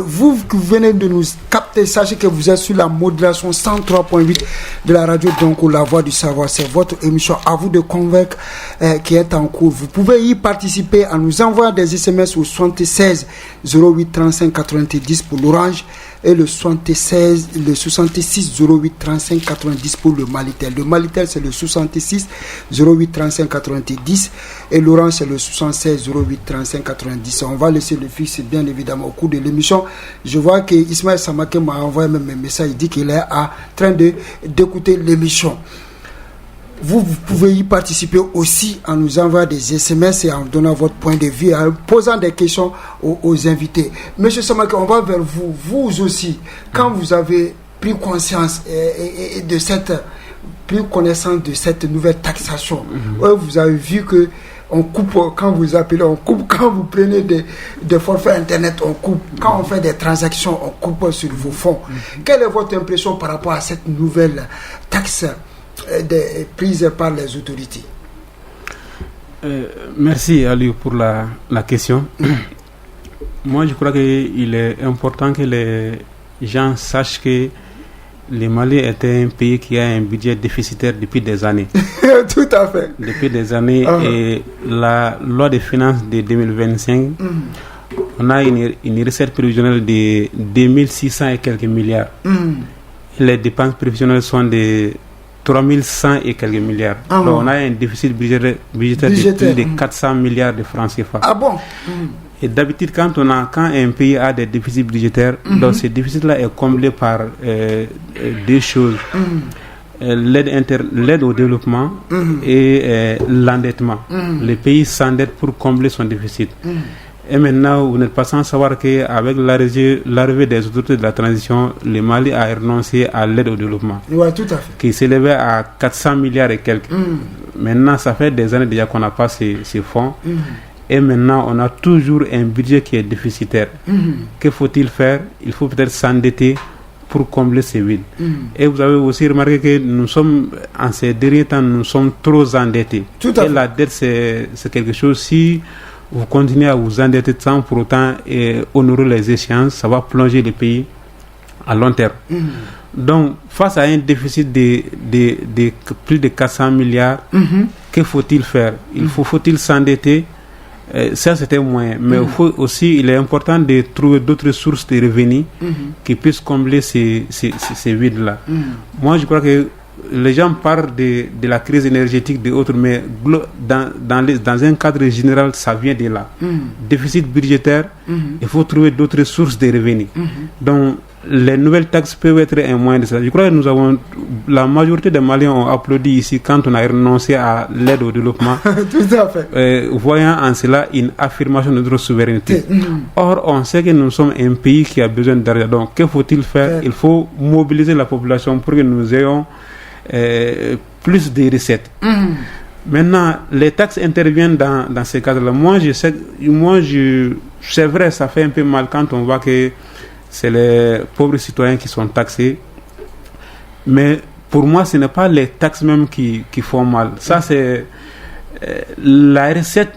vous qui venez de nous capter, sachez que vous êtes sur la modulation 103.8 de la radio, donc la voix du savoir. C'est votre émission À vous de convaincre qui est en cours. Vous pouvez y participer en nous envoyant des SMS au 76 08 35 90 pour l'Orange et le 66 08 35 90 pour le Malitel. Le Malitel, c'est le 66 08 35 90 et l'Orange, c'est le 76 08 35 90. On va laisser le fixe, bien évidemment, au cours de l'émission. Je vois que Ismaël Samake m'a envoyé même un message. Il dit qu'il est en train d'écouter l'émission. Vous pouvez y participer aussi en nous envoyant des SMS et en donnant votre point de vue, en posant des questions aux invités. Monsieur Samake, on va vers vous. Vous aussi, quand vous avez pris conscience et de pris connaissance de cette nouvelle taxation, vous avez vu que on coupe quand vous appelez, on coupe quand vous prenez des forfaits internet, on coupe quand on fait des transactions, on coupe sur vos fonds. Quelle est votre impression par rapport à cette nouvelle taxe prise par les autorités? Merci Ali pour la question. Moi je crois qu'il est important que les gens sachent que le Mali était un pays qui a un budget déficitaire depuis des années. Tout à fait. Depuis des années. Et la loi de finances de 2025, on a une recette prévisionnelle de 2600 et quelques milliards. Les dépenses prévisionnelles sont de 3100 et quelques milliards. Donc on a un déficit budgétaire de plus de 400 milliards de francs CFA. Ah bon? Et d'habitude, quand un pays a des déficits budgétaires, donc ce déficit-là est comblé par deux choses. L'aide au développement et l'endettement. Le pays s'endette pour combler son déficit. Et maintenant, vous n'êtes pas sans savoir qu'avec l'arrivée des autorités de la transition, le Mali a renoncé à l'aide au développement. Oui, tout à fait. Qui s'élevait à 400 milliards et quelques. Maintenant, ça fait des années déjà qu'on n'a pas ces fonds. Et maintenant, on a toujours un budget qui est déficitaire. Que faut-il faire? Il faut peut-être s'endetter pour combler ces vides. Et vous avez aussi remarqué que nous sommes, en ces derniers temps, nous sommes trop endettés. Tout à fait. Et la dette, c'est quelque chose, si vous continuez à vous endetter sans pour autant honorer les échéances, ça va plonger le pays à long terme. Donc, face à un déficit de plus de 400 milliards, que faut-il faire? Faut-il s'endetter? Ça, c'était un moyen. Mais il est important de trouver d'autres sources de revenus qui puissent combler ces vides-là. Moi, je crois que les gens parlent de la crise énergétique de autres, mais dans un cadre général, ça vient de là. Déficit budgétaire, il faut trouver d'autres sources de revenus. Donc, les nouvelles taxes peuvent être un moyen de ça. Je crois que la majorité des Maliens ont applaudi ici quand on a renoncé à l'aide au développement. Tout à fait. Voyant en cela une affirmation de notre souveraineté. Or, on sait que nous sommes un pays qui a besoin d'argent. Donc, que faut-il faire? Il faut mobiliser la population pour que nous ayons plus de recettes. Maintenant, les taxes interviennent dans ces cadres-là. Moi, c'est vrai, ça fait un peu mal quand on voit que c'est les pauvres citoyens qui sont taxés. Mais pour moi, ce n'est pas les taxes même qui font mal. Ça, c'est la recette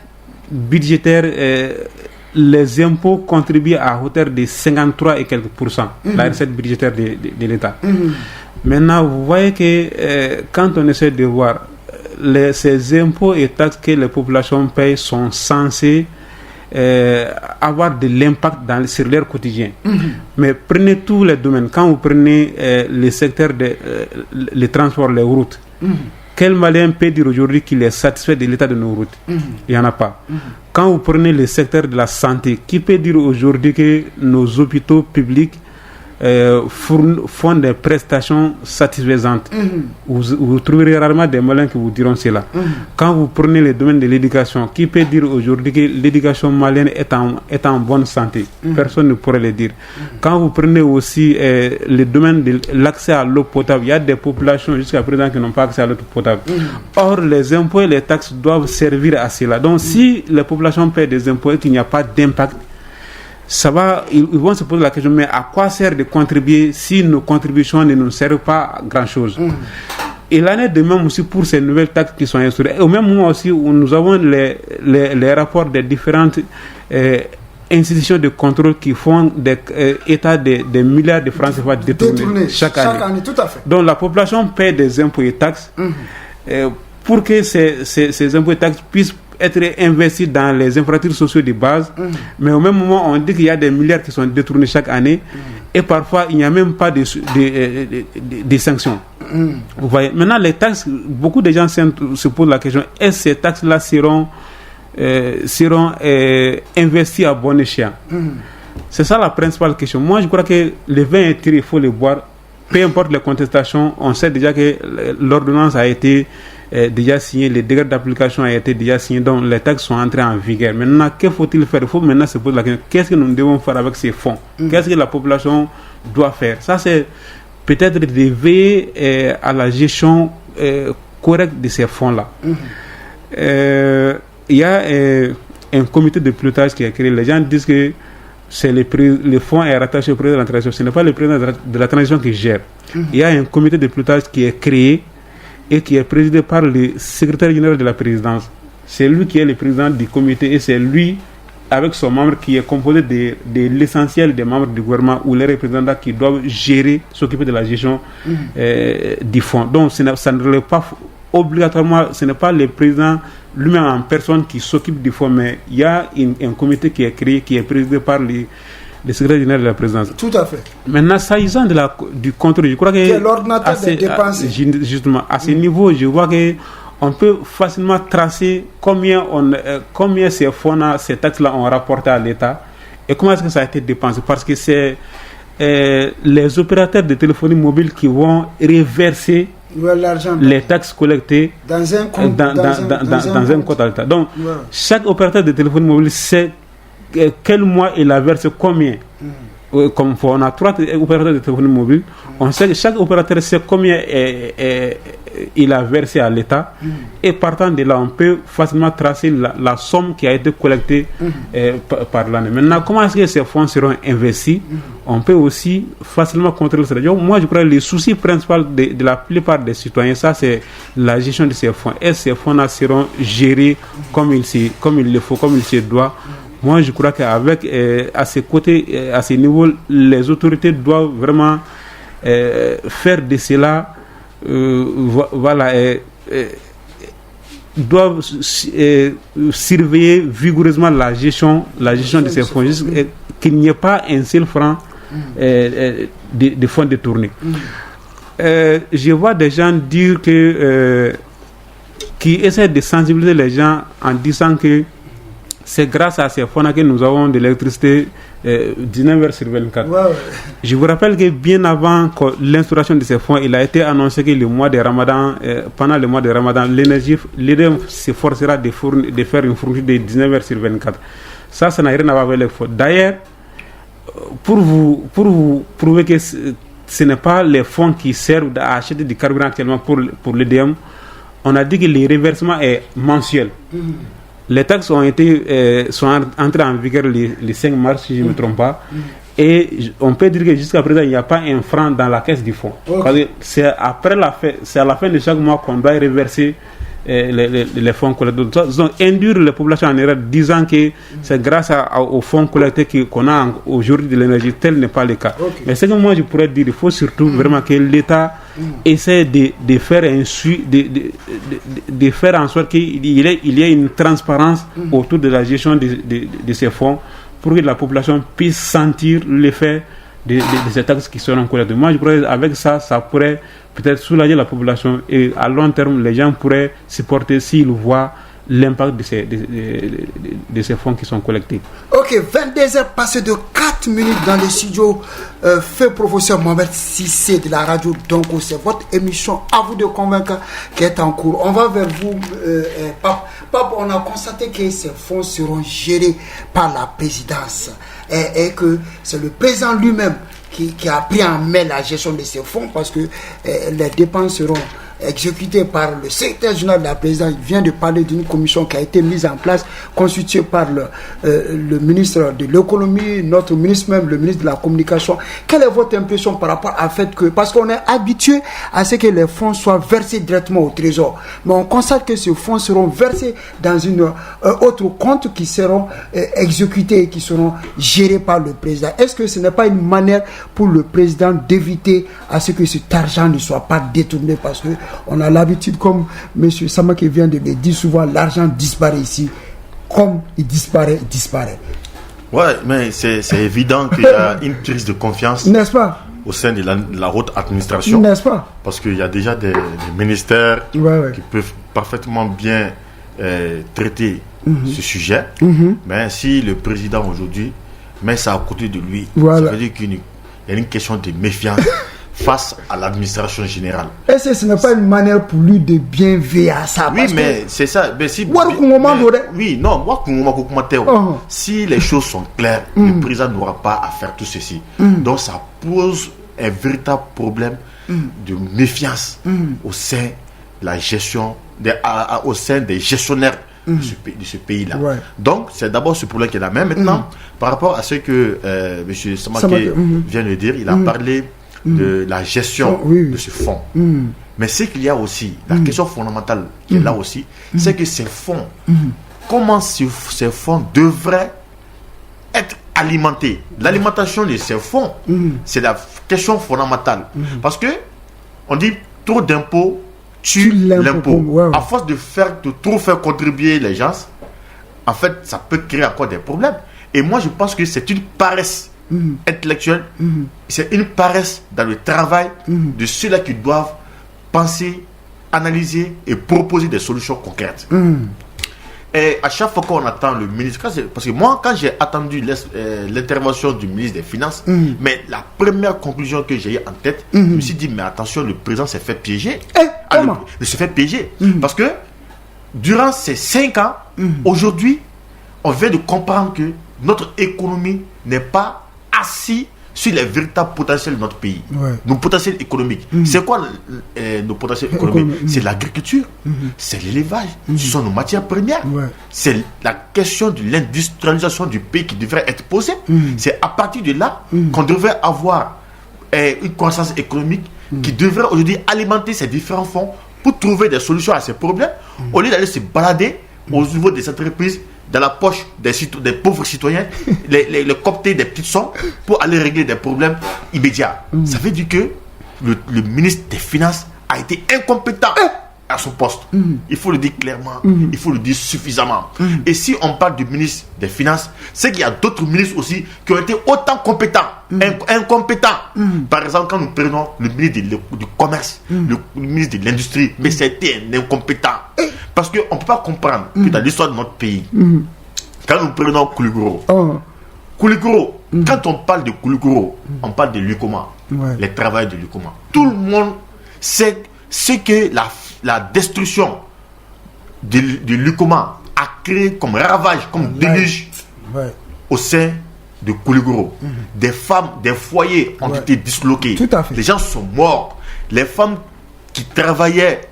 budgétaire. Les impôts contribuent à hauteur de 53 et quelques %. La recette budgétaire de l'État. Maintenant, vous voyez que quand on essaie de voir ces impôts et taxes que les populations payent sont censés avoir de l'impact sur leur quotidien. Mais prenez tous les domaines. Quand vous prenez le secteur les transports, les routes, quel Malien peut dire aujourd'hui qu'il est satisfait de l'état de nos routes? Il n'y en a pas. Quand vous prenez le secteur de la santé, qui peut dire aujourd'hui que nos hôpitaux publics font des prestations satisfaisantes? Vous trouverez rarement des Maliens qui vous diront cela. Quand vous prenez le domaine de l'éducation, qui peut dire aujourd'hui que l'éducation malienne est en bonne santé? Personne ne pourrait le dire. Quand vous prenez aussi le domaine de l'accès à l'eau potable, il y a des populations jusqu'à présent qui n'ont pas accès à l'eau potable. Or, les impôts et les taxes doivent servir à cela. Donc, si les populations paient des impôts et qu'il n'y a pas d'impact, ils vont se poser la question, mais à quoi sert de contribuer si nos contributions ne nous servent pas à grand-chose? Et l'année de même aussi pour ces nouvelles taxes qui sont instaurées. Et au même moment aussi où nous avons les rapports des différentes institutions de contrôle qui font des états des milliards de francs CFA détournés chaque année. Tout à fait. Donc la population paie des impôts et taxes pour que ces impôts et taxes puissent être investis dans les infrastructures sociales de base, mais au même moment on dit qu'il y a des milliards qui sont détournés chaque année et parfois il n'y a même pas de sanctions. Vous voyez, maintenant les taxes, beaucoup de gens se posent la question, est-ce que ces taxes-là seront investis à bon escient? C'est ça la principale question. Moi je crois que le vin est tiré, il faut le boire, peu importe les contestations. On sait déjà que l'ordonnance a été déjà signé, les décrets d'application a été déjà signé, donc les taxes sont entrées en vigueur. Maintenant, que faut-il faire? Il faut maintenant se poser la question, qu'est-ce que nous devons faire avec ces fonds? Qu'est-ce que la population doit faire? Ça, c'est peut-être de veiller à la gestion correcte de ces fonds-là. Il y a un comité de pilotage qui est créé. Les gens disent que le fonds est rattaché au président de la transition. Ce n'est pas le président de la transition qui gère. Il y a un comité de pilotage qui est créé et qui est présidé par le secrétaire général de la présidence. C'est lui qui est le président du comité et c'est lui avec son membre qui est composé de l'essentiel des membres du gouvernement ou les représentants qui doivent gérer, s'occuper de la gestion du fonds. Donc ça ne relève pas obligatoirement, ce n'est pas le président lui-même en personne qui s'occupe du fonds, mais il y a un comité qui est créé, qui est présidé par le secrétaire général de la présidence. Tout à fait. Maintenant, s'agissant du contrôle, je crois que... C'est l'ordinateur des dépenses. Justement, à ce niveau, je vois que on peut facilement tracer combien ces fonds-là, ces taxes-là ont rapporté à l'État et comment est-ce que ça a été dépensé. Parce que c'est les opérateurs de téléphonie mobile qui vont reverser les taxes collectées dans un compte à l'État. Donc, chaque opérateur de téléphonie mobile sait quel mois il a versé combien. Comme on a 3 opérateurs de téléphonie mobile, on sait que chaque opérateur sait combien il a versé à l'État, et partant de là, on peut facilement tracer la somme qui a été collectée par l'année. Maintenant, comment est-ce que ces fonds seront investis? On peut aussi facilement contrôler ça. Moi, je crois que le souci principal de la plupart des citoyens, ça, c'est la gestion de ces fonds. Et ces fonds-là seront gérés comme il le faut, comme il se doit. Moi, je crois qu'avec, à ces côtés, à ces niveaux, les autorités doivent vraiment faire de cela, doivent surveiller vigoureusement la gestion de ces fonds, qu'il n'y ait pas un seul franc de fonds détournés. Je vois des gens dire qui essaient de sensibiliser les gens en disant que c'est grâce à ces fonds que nous avons de l'électricité 19h/24. Je vous rappelle que bien avant l'instauration de ces fonds, il a été annoncé que pendant le mois de Ramadan, l'EDEM s'efforcera de faire une fourniture de 19h/24. Ça n'a rien à voir avec les fonds. D'ailleurs, pour vous prouver que ce n'est pas les fonds qui servent à acheter du carburant actuellement pour l'EDEM, on a dit que le reversement est mensuel. Les taxes sont entrées en vigueur le 5 mars, si je ne me trompe pas. Et on peut dire que jusqu'à présent, il n'y a pas un franc dans la caisse du fonds. Parce que c'est à la fin de chaque mois qu'on doit reverser les fonds collectés. Donc, induire les populations en erreur disant que c'est grâce aux fonds collectés qu'on a aujourd'hui de l'énergie, tel n'est pas le cas. Mais ce que moi je pourrais dire, il faut surtout vraiment que l'État essaie de faire de faire en sorte qu'il y ait une transparence autour de la gestion de ces fonds pour que la population puisse sentir l'effet de ces taxes qui seront collectées. Moi, je crois qu'avec ça pourrait peut-être soulager la population et à long terme, les gens pourraient supporter s'ils voient l'impact de ces fonds qui sont collectés. Ok, 22h passées de 4 minutes dans le studio fait professeur Mohamed Cissé de la radio Donko. C'est votre émission À vous de convaincre qui est en cours. On va vers vous, Pape, on a constaté que ces fonds seront gérés par la présidence et que c'est le président lui-même qui a pris en main la gestion de ces fonds parce que les dépenses seront exécuté par le secrétaire général de la présidence. Il vient de parler d'une commission qui a été mise en place, constituée par le ministre de l'économie, notre ministre même, le ministre de la communication. Quelle est votre impression par rapport à fait que, parce qu'on est habitué à ce que les fonds soient versés directement au trésor, mais on constate que ces fonds seront versés dans une autre compte qui seront exécutés et qui seront gérés par le président. Est-ce que ce n'est pas une manière pour le président d'éviter à ce que cet argent ne soit pas détourné, parce que on a l'habitude, comme M. Samake vient de le dire souvent, l'argent disparaît ici. Comme il disparaît. Ouais, mais c'est évident qu'il y a une crise de confiance, n'est-ce pas, au sein de la haute administration, n'est-ce pas, parce qu'il y a déjà des ministères qui peuvent parfaitement bien traiter ce sujet, mais si le président aujourd'hui met ça à côté de lui, ça veut dire qu'il y a une question de méfiance face à l'administration générale. Est-ce que ce n'est pas une manière pour lui de bien veiller à ça? Oui, mais c'est ça. Mais si, si les choses sont claires, le président n'aura pas à faire tout ceci. Donc ça pose un véritable problème de méfiance au sein de la gestion, au sein des gestionnaires de ce pays-là. Donc c'est d'abord ce problème qu'il y a là. Mais maintenant, par rapport à ce que M. Samake vient de dire, il a parlé de la gestion de ce fonds. Mais ce qu'il y a aussi, la question fondamentale qui est là aussi, c'est que ces fonds, comment ces fonds devraient être alimenté. L'alimentation de ces fonds, c'est la question fondamentale. Parce que on dit trop d'impôts tue l'impôt. Ouais. À force de trop faire contribuer les gens, en fait, ça peut créer encore des problèmes. Et moi, je pense que c'est une paresse intellectuelle, c'est une paresse dans le travail de ceux-là qui doivent penser, analyser et proposer des solutions concrètes. Et à chaque fois qu'on attend le ministre, parce que moi, quand j'ai attendu l'intervention du ministre des Finances, mais la première conclusion que j'ai eue en tête, je me suis dit, mais attention, le président s'est fait piéger. Comment? Il s'est fait piéger. Parce que durant ces 5 ans, aujourd'hui, on vient de comprendre que notre économie n'est pas assise sur les véritables potentiels de notre pays. Nos potentiels économiques. C'est quoi nos potentiels économiques? C'est l'agriculture, c'est l'élevage, ce sont nos matières premières. C'est la question de l'industrialisation du pays qui devrait être posée. C'est à partir de là qu'on devrait avoir une croissance économique qui devrait aujourd'hui alimenter ces différents fonds pour trouver des solutions à ces problèmes, au lieu d'aller se balader au niveau des entreprises, dans la poche des pauvres citoyens, les coopter des petites sommes pour aller régler des problèmes immédiats. Ça veut dire que le ministre des Finances a été incompétent à son poste. Il faut le dire clairement, il faut le dire suffisamment. Et si on parle du ministre des Finances, c'est qu'il y a d'autres ministres aussi qui ont été autant compétents, incompétents. Par exemple, quand nous prenons le ministre du Commerce, le ministre de l'Industrie, mais c'était un incompétent. Parce qu'on ne peut pas comprendre que dans l'histoire de notre pays, quand nous prenons Kouligoro, quand on parle de Kouligoro, on parle de Lukoma, les travailleurs de Lukoma. Tout le monde sait ce que la destruction de Lukoma a créé comme ravage, comme déluge au sein de Kouligoro. Des femmes, des foyers ont été disloqués. Tout à fait. Les gens sont morts. Les femmes qui travaillaient,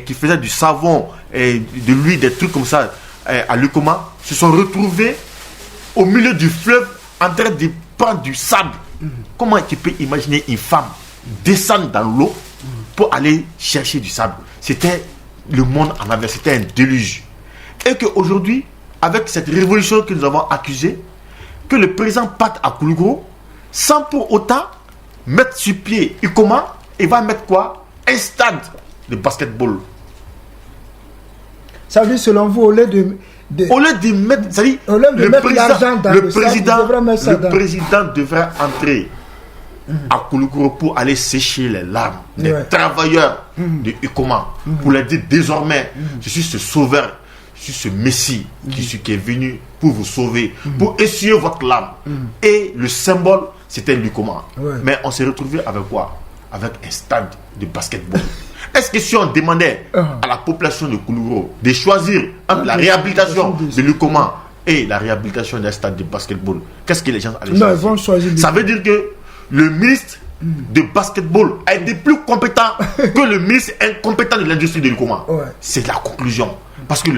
qui faisaient du savon, de l'huile, des trucs comme ça à Lukoma, se sont retrouvées au milieu du fleuve en train de prendre du sable. Comment tu peux imaginer une femme descendre dans l'eau pour aller chercher du sable? C'était le monde en avait, c'était un déluge. Et qu'aujourd'hui, avec cette révolution que nous avons accusée, que le président parte à Kouligoro sans pour autant mettre sur pied Lukoma, il va mettre quoi? Un stade de basketball. Ça veut dire, selon vous, au lieu de mettre, c'est-à-dire, le président devrait entrer à Kouligoro pour aller sécher les larmes des travailleurs de Lukoma, pour leur dire désormais, je suis ce sauveur, je suis ce messie qui est venu pour vous sauver, pour essuyer votre larme. Et le symbole, c'était Lukoma. Mais on s'est retrouvé avec quoi? Avec un stade de basketball. Est-ce que si on demandait à la population de Kouligoro de choisir entre la réhabilitation de Lukoma et la réhabilitation d'un stade de basketball, qu'est-ce que les gens allaient choisir? Ils vont choisir. Ça veut dire que le ministre de basketball a été plus compétent que le ministre incompétent de l'industrie de Lukoma. C'est la conclusion. Parce que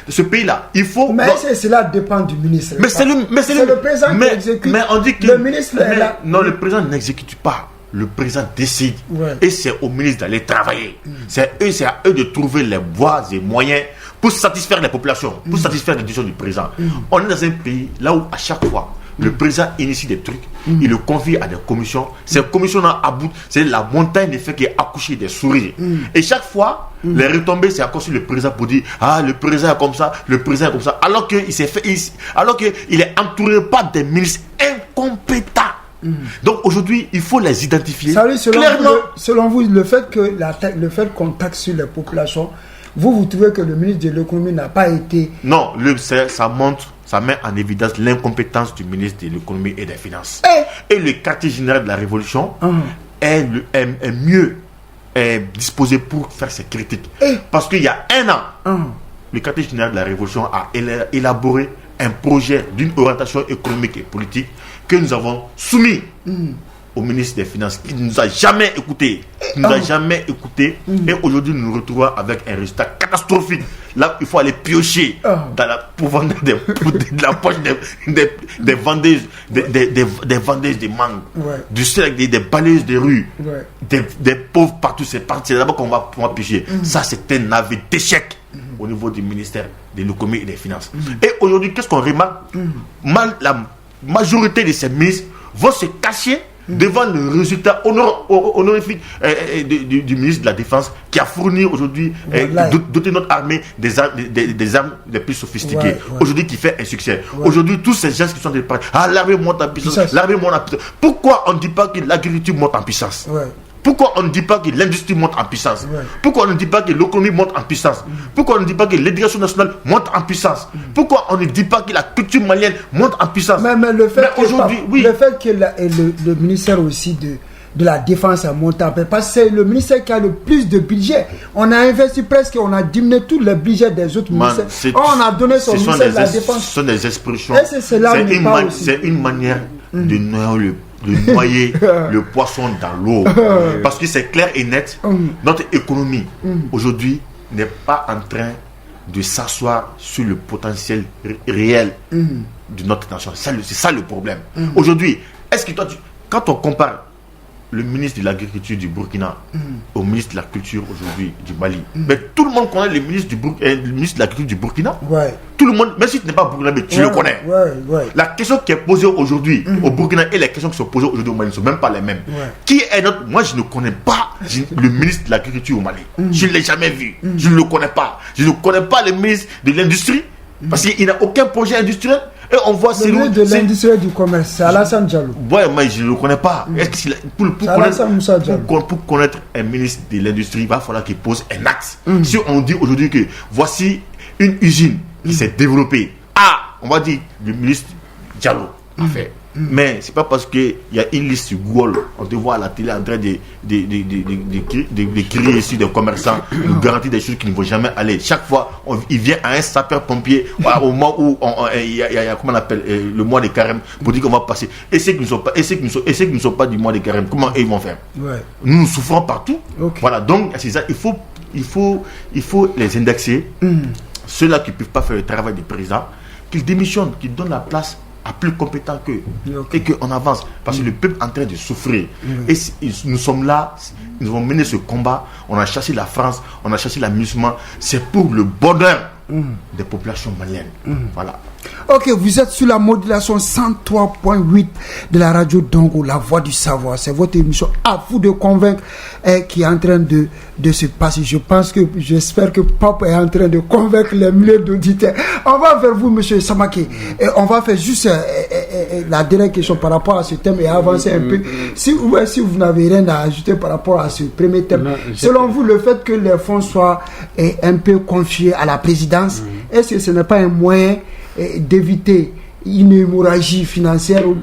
ce pays-là, il faut... Mais cela dépend du ministre. Mais c'est le président qui exécute. Mais on dit que... Le ministre est là. Non, le président n'exécute pas. Le président décide. Et c'est au ministre d'aller travailler. C'est à eux de trouver les voies et moyens pour satisfaire les populations, pour satisfaire les décisions du président. On est dans un pays là où à chaque fois, le président initie des trucs, il le confie à des commissions. Ces commissions-là aboutent, c'est la montagne de fait qui est accouchée des sourires. Et chaque fois, les retombées, c'est encore sur le président pour dire le président est comme ça, le président est comme ça. Alors qu'il est entouré par des ministres incompétents. Donc aujourd'hui, il faut les identifier clairement. Selon vous, le fait qu'on taxe sur les populations, vous trouvez que le ministre de l'économie n'a pas été... Non, ça met en évidence l'incompétence du ministre de l'économie et des finances. Et le quartier général de la révolution est mieux disposé pour faire ses critiques. Parce qu'il y a un an, le quartier général de la révolution a élaboré un projet d'une orientation économique et politique que nous avons soumis au ministre des Finances, qui ne nous a jamais écoutés. Et aujourd'hui, nous nous retrouvons avec un résultat catastrophique. Là, il faut aller piocher pour vendre de la poche des vendeuses, des vendeuses de mangue, des balayeuses de rue, des pauvres partout. C'est là-bas qu'on va piocher. Ça, c'est un avis d'échec au niveau du ministère de l'économie et des finances. Et aujourd'hui, qu'est-ce qu'on remarque? La majorité de ces ministres vont se cacher devant le résultat honorifique du ministre de la Défense qui a fourni aujourd'hui, doté notre armée des armes les plus sophistiquées. Aujourd'hui, qui fait un succès. Aujourd'hui, tous ces gens qui sont des l'armée monte en puissance, l'armée monte en puissance. Pourquoi on ne dit pas que l'agriculture monte en puissance? Pourquoi on ne dit pas que l'industrie monte en puissance? Pourquoi on ne dit pas que l'économie monte en puissance? Pourquoi on ne dit pas que l'éducation nationale monte en puissance? Pourquoi on ne dit pas que la culture malienne monte en puissance? Mais le fait que le ministère aussi de la Défense a monté en puissance, parce que c'est le ministère qui a le plus de budget. On a investi presque, on a diminué tout le budget des autres ministères. On a donné son ministère de la Défense. Ce sont des expressions. C'est une manière de noyer le poisson dans l'eau. Parce que c'est clair et net, notre économie aujourd'hui n'est pas en train de s'asseoir sur le potentiel réel de notre nation. C'est ça le problème. Aujourd'hui, est-ce que quand on compare le ministre de l'Agriculture du Burkina au ministre de la Culture aujourd'hui du Mali, mais tout le monde connaît le ministre de l'Agriculture du Burkina. Tout le monde, même si tu n'es pas burkinabé, tu le connais. La question qui est posée aujourd'hui au Burkina et les questions qui sont posées aujourd'hui au Mali ne sont même pas les mêmes. Qui est notre... Moi, je ne connais pas le ministre de l'Agriculture au Mali. Je ne l'ai jamais vu. Je ne le connais pas. Je ne connais pas le ministre de l'Industrie parce qu'il n'a aucun projet industriel. Et on voit le ministre de l'Industrie et du Commerce, c'est Alassane Diallo. Ouais, mais je ne le connais pas. Est-ce que pour connaître un ministre de l'Industrie, il va falloir qu'il pose un axe. Si on dit aujourd'hui que voici une usine qui s'est développée, on va dire le ministre Diallo a fait. Mais c'est pas parce qu'il y a une liste sur Google, on te voit à la télé en train de crier ici des commerçants, nous garantir des choses qui ne vont jamais aller. Chaque fois, il vient à un sapeur-pompier au moment où il y a comment on appelle le mois de carême pour dire qu'on va passer. Et ceux qui ne sont pas du mois de carême, comment ils vont faire? Nous souffrons partout. Voilà, donc c'est ça. Il faut les indexer. Ceux-là qui ne peuvent pas faire le travail du président, qu'ils démissionnent, qu'ils donnent la place à plus compétent qu'eux et qu'on avance parce que le peuple est en train de souffrir et nous sommes là, nous avons mené ce combat, on a chassé la France, on a chassé l'amusement, c'est pour le bonheur des populations maliennes. Voilà. Ok, vous êtes sur la modulation 103.8 de la radio Dongo, la voix du savoir. C'est votre émission à vous de convaincre qui est en train de se passer. J'espère que Pape est en train de convaincre les milliers d'auditeurs. On va vers vous, monsieur Samake. Et on va faire juste la dernière question par rapport à ce thème et avancer un peu. Si vous n'avez rien à ajouter par rapport à ce premier thème, selon vous, le fait que les fonds soient un peu confiés à la présidence, est-ce que ce n'est pas un moyen d'éviter une hémorragie financière ou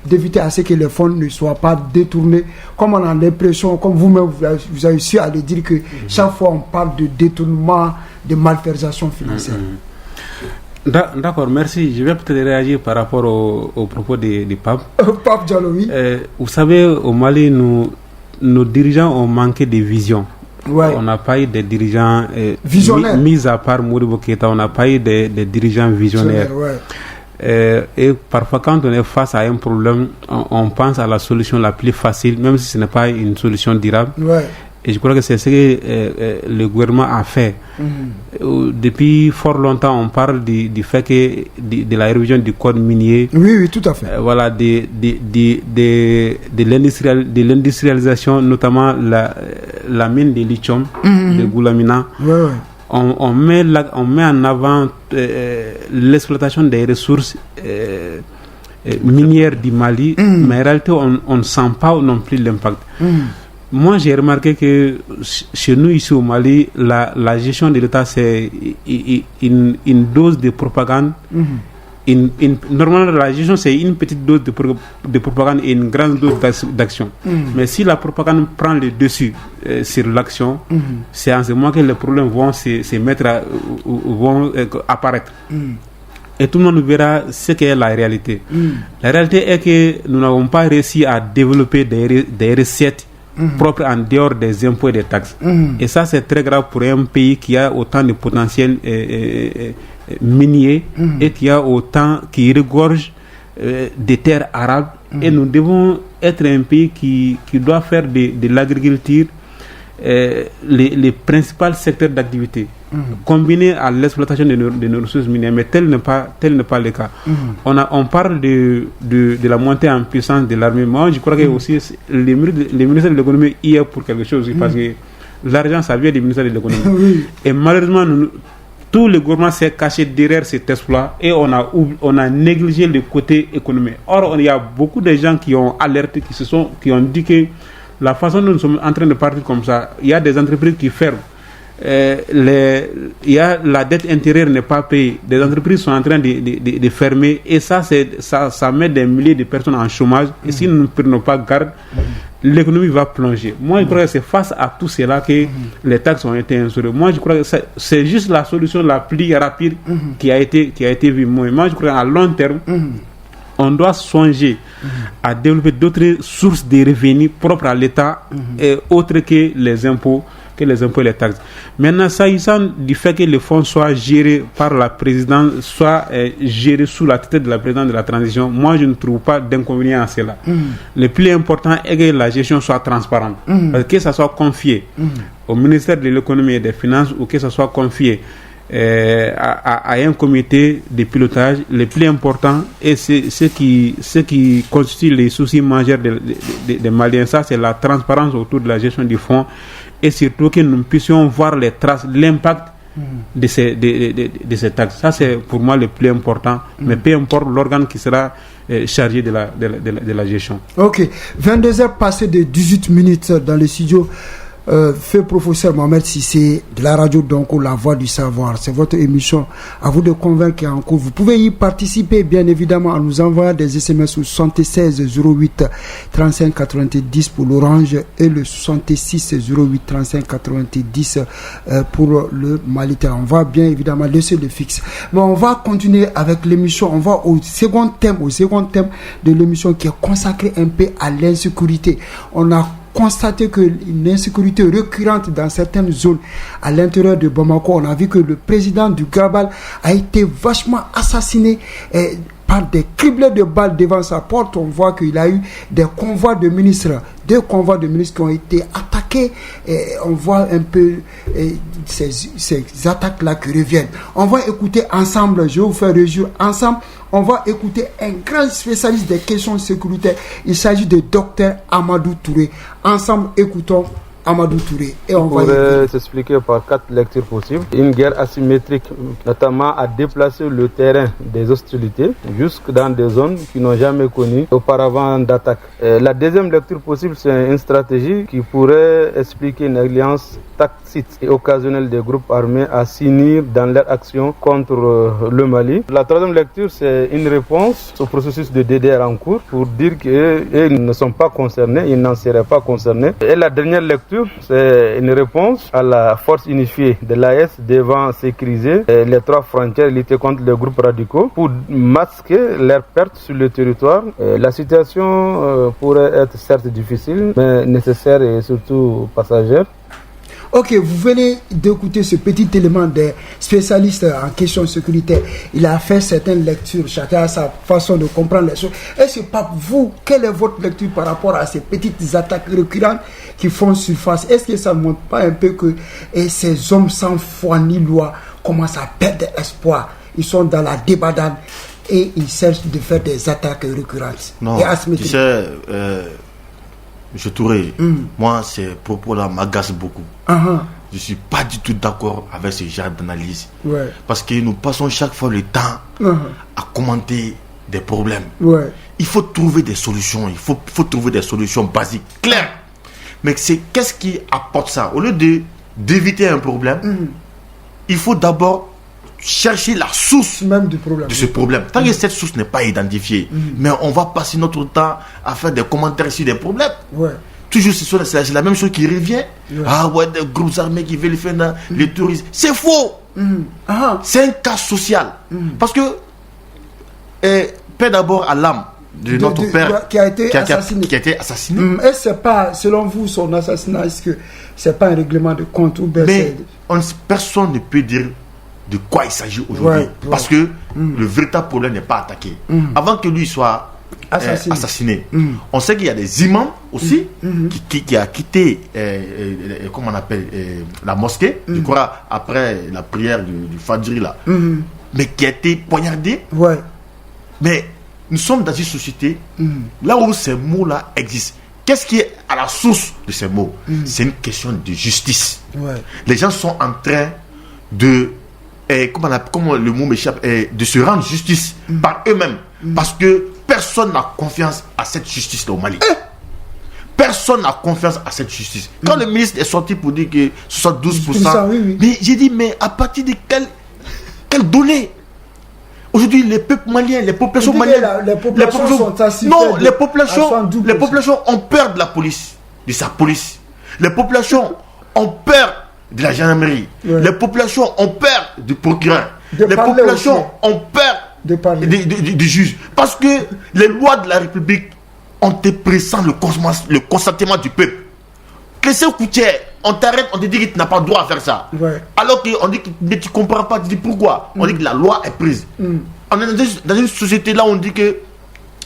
d'éviter à ce que les fonds ne soient pas détournés, comme on a l'impression, comme vous-même vous avez su à le dire que chaque fois on parle de détournement, de malversation financière. D'accord, merci. Je vais peut-être réagir par rapport au propos de Pape. Pape Diallo, oui. Vous savez, au Mali, nos dirigeants ont manqué de vision. On n'a pas eu des dirigeants visionnaires. Mis à part Modibo Keïta, on n'a pas eu des dirigeants visionnaires. Et parfois, quand on est face à un problème, on pense à la solution la plus facile, même si ce n'est pas une solution durable. Et je crois que c'est ce que le gouvernement a fait. Depuis fort longtemps, on parle du fait que de la révision du code minier. Oui, tout à fait. Voilà, de l'industrialisation, notamment la mine de lithium, de Goulamina. On met en avant l'exploitation des ressources minières du Mali, mais en réalité, on ne sent pas non plus l'impact. Moi, j'ai remarqué que chez nous, ici au Mali, la gestion de l'État, c'est une dose de propagande. Normalement, la gestion, c'est une petite dose de propagande et une grande dose d'action. Mais si la propagande prend le dessus sur l'action, c'est en ce moment que les problèmes vont vont apparaître. Et tout le monde verra ce qu'est la réalité. La réalité est que nous n'avons pas réussi à développer des recettes propres en dehors des impôts et des taxes. Et ça, c'est très grave pour un pays qui a autant de potentiel minier et qui regorge des terres arables. Et nous devons être un pays qui doit faire de l'agriculture les principaux secteurs d'activité, combinés à l'exploitation de nos ressources minières, mais tel n'est pas le cas. On parle de la montée en puissance de l'armée. Moi, je crois que aussi les ministères de l'économie y est pour quelque chose, parce que l'argent, ça vient des ministères de l'économie. Et malheureusement, tout le gouvernement s'est caché derrière cet exploit et on a négligé le côté économique. Or, il y a beaucoup de gens qui ont alerté, qui ont dit que la façon dont nous sommes en train de partir comme ça, il y a des entreprises qui ferment. La dette intérieure n'est pas payée. Des entreprises sont en train de fermer et ça met des milliers de personnes en chômage. Et si nous ne prenons pas garde, l'économie va plonger. Moi, je crois que c'est face à tout cela que les taxes ont été instaurées. Moi, je crois que c'est juste la solution la plus rapide qui a été vue. Moi, je crois qu'à long terme, on doit songer à développer d'autres sources de revenus propres à l'État et autres que les impôts et les taxes. Maintenant, s'agissant du fait que les fonds soient gérés par la présidente, soit gérés sous la tête de la présidente de la transition, moi je ne trouve pas d'inconvénient à cela. Le plus important est que la gestion soit transparente. Parce que ça soit confié au ministère de l'économie et des finances ou que ça soit confié à un comité de pilotage. Le plus important et ce qui constitue les soucis majeurs des Maliens, ça c'est la transparence autour de la gestion du fonds et surtout que nous puissions voir les traces, l'impact de ces taxes. Ça c'est pour moi le plus important, mais peu importe l'organe qui sera chargé de la gestion. Ok, 22h passées de 18 minutes dans le studio. Fait professeur Mohamed Cissé de la radio Donko, la voix du savoir. C'est votre émission. À vous de convaincre en cours. Vous pouvez y participer, bien évidemment, en nous envoyant des SMS au 76 08 35 90 pour l'Orange et le 66 08 35 90 pour le Malitaire. On va bien évidemment laisser le fixe. Mais on va continuer avec l'émission. On va au second thème de l'émission qui est consacré un peu à l'insécurité. On a constaté qu'une insécurité récurrente dans certaines zones à l'intérieur de Bamako. On a vu que le président du Gabal a été vachement assassiné par des criblets de balles devant sa porte. On voit qu'il a eu deux convois de ministres qui ont été attaqués. On voit un peu ces attaques-là qui reviennent. On va écouter ensemble, je vais vous faire réagir ensemble. On va écouter un grand spécialiste des questions sécuritaires. Il s'agit de Dr Amadou Touré. Ensemble, écoutons Amadou Touré. Et on pourrait s'expliquer par 4 lectures possibles. Une guerre asymétrique, notamment à déplacer le terrain des hostilités jusque dans des zones qui n'ont jamais connu auparavant d'attaque. La deuxième lecture possible, c'est une stratégie qui pourrait expliquer une alliance tactique et occasionnelle des groupes armés à s'unir dans leur action contre le Mali. La troisième lecture, c'est une réponse au processus de DDR en cours pour dire qu'ils ne sont pas concernés, ils n'en seraient pas concernés. Et la dernière lecture, c'est une réponse à la force unifiée de l'AES devant sécuriser les 3 frontières et lutter contre les groupes radicaux pour masquer leurs pertes sur le territoire. La situation pourrait être certes difficile, mais nécessaire et surtout passagère. Ok, vous venez d'écouter ce petit élément des spécialistes en questions sécuritaires. Il a fait certaines lectures, chacun a sa façon de comprendre les choses. Est-ce que pas vous, quelle est votre lecture par rapport à ces petites attaques récurrentes qui font surface? Est-ce que ça ne montre pas un peu que ces hommes sans foi ni loi commencent à perdre espoir? Ils sont dans la débandade et ils cherchent de faire des attaques récurrentes. Non, tu sais... Monsieur Touré, moi, ces propos-là m'agacent beaucoup. Je ne suis pas du tout d'accord avec ce genre d'analyse. Parce que nous passons chaque fois le temps à commenter des problèmes. Il faut trouver des solutions. Il faut trouver des solutions basiques, claires. Mais qu'est-ce qui apporte ça? Au lieu d'éviter un problème, il faut d'abord chercher la source même du problème. De ce problème. Tant que cette source n'est pas identifiée, mais on va passer notre temps à faire des commentaires sur des problèmes. Toujours c'est la même chose qui revient. Ah ouais, des groupes armés qui veulent faire les touristes. C'est faux. C'est un cas social. Parce que paix d'abord à l'âme de notre père qui a été assassiné. Et c'est pas, selon vous, son assassinat, est-ce que c'est pas un règlement de compte ou bien mais personne ne peut dire de quoi il s'agit aujourd'hui. Parce que le véritable problème n'est pas attaqué. Avant que lui soit assassinés. On sait qu'il y a des imams aussi qui a quitté, comment on appelle, la mosquée, je crois, après la prière du Fajri là, mais qui a été poignardé. Ouais. Mais nous sommes dans une société là où ces mots-là existent. Qu'est-ce qui est à la source de ces mots? C'est une question de justice. Ouais. Les gens sont en train de, comment le mot m'échappe, de se rendre justice par eux-mêmes. Parce que personne n'a confiance à cette justice-là au Mali. Personne n'a confiance à cette justice. Quand le ministre est sorti pour dire que 72%, oui. mais j'ai dit, mais à partir de quelles données? Aujourd'hui, les peuples maliens, les populations maliennes, les populations sont assis. Non, les populations ont peur de la police, de sa police. Les populations ont peur de la gendarmerie. Ouais. Les populations ont peur du procureur. Les populations ont peur du juge. Parce que les lois de la République ont été prises sans le consentement du peuple. Clé Coutier, on t'arrête, on te dit que tu n'as pas le droit à faire ça. Ouais. Alors qu'on dit que mais tu ne comprends pas, tu dis pourquoi. On dit que la loi est prise. On est dans une société là où on dit que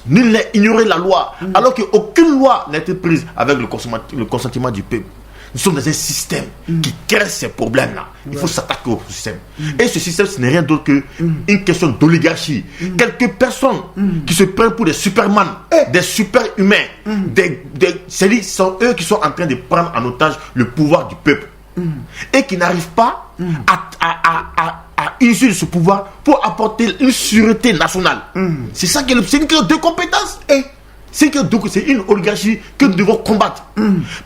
nul n'est ignoré la loi. Alors qu'aucune loi n'a été prise avec le consentement du peuple. Nous sommes dans un système qui crée ces problèmes-là. Il faut s'attaquer au système. Et ce système, ce n'est rien d'autre qu'une question d'oligarchie. Quelques personnes qui se prennent pour des superman, des super-humains, sont eux qui sont en train de prendre en otage le pouvoir du peuple. Et qui n'arrivent pas à user de ce pouvoir pour apporter une sûreté nationale. C'est ça qui est c'est une question de compétence. C'est une oligarchie que nous devons combattre.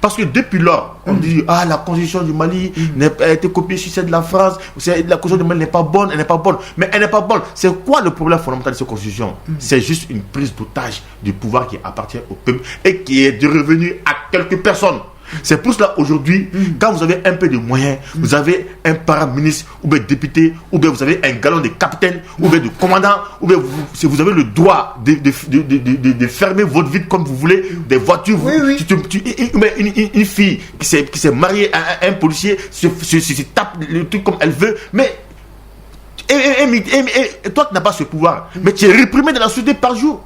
Parce que depuis lors, on dit la constitution du Mali a été copiée sur celle de la France, la constitution du Mali n'est pas bonne, elle n'est pas bonne. Mais elle n'est pas bonne. C'est quoi le problème fondamental de cette constitution? C'est juste une prise d'otage du pouvoir qui appartient au peuple et qui est revenu à quelques personnes. C'est pour cela aujourd'hui, quand vous avez un peu de moyens, vous avez un paraministre ou bien député, ou bien vous avez un galon de capitaine, ou bien de commandant, ou bien vous avez le droit de fermer votre vie comme vous voulez, des voitures, une fille qui s'est mariée à un policier se tape le truc comme elle veut, mais et toi qui n'as pas ce pouvoir, mais tu es réprimé dans la société par jour.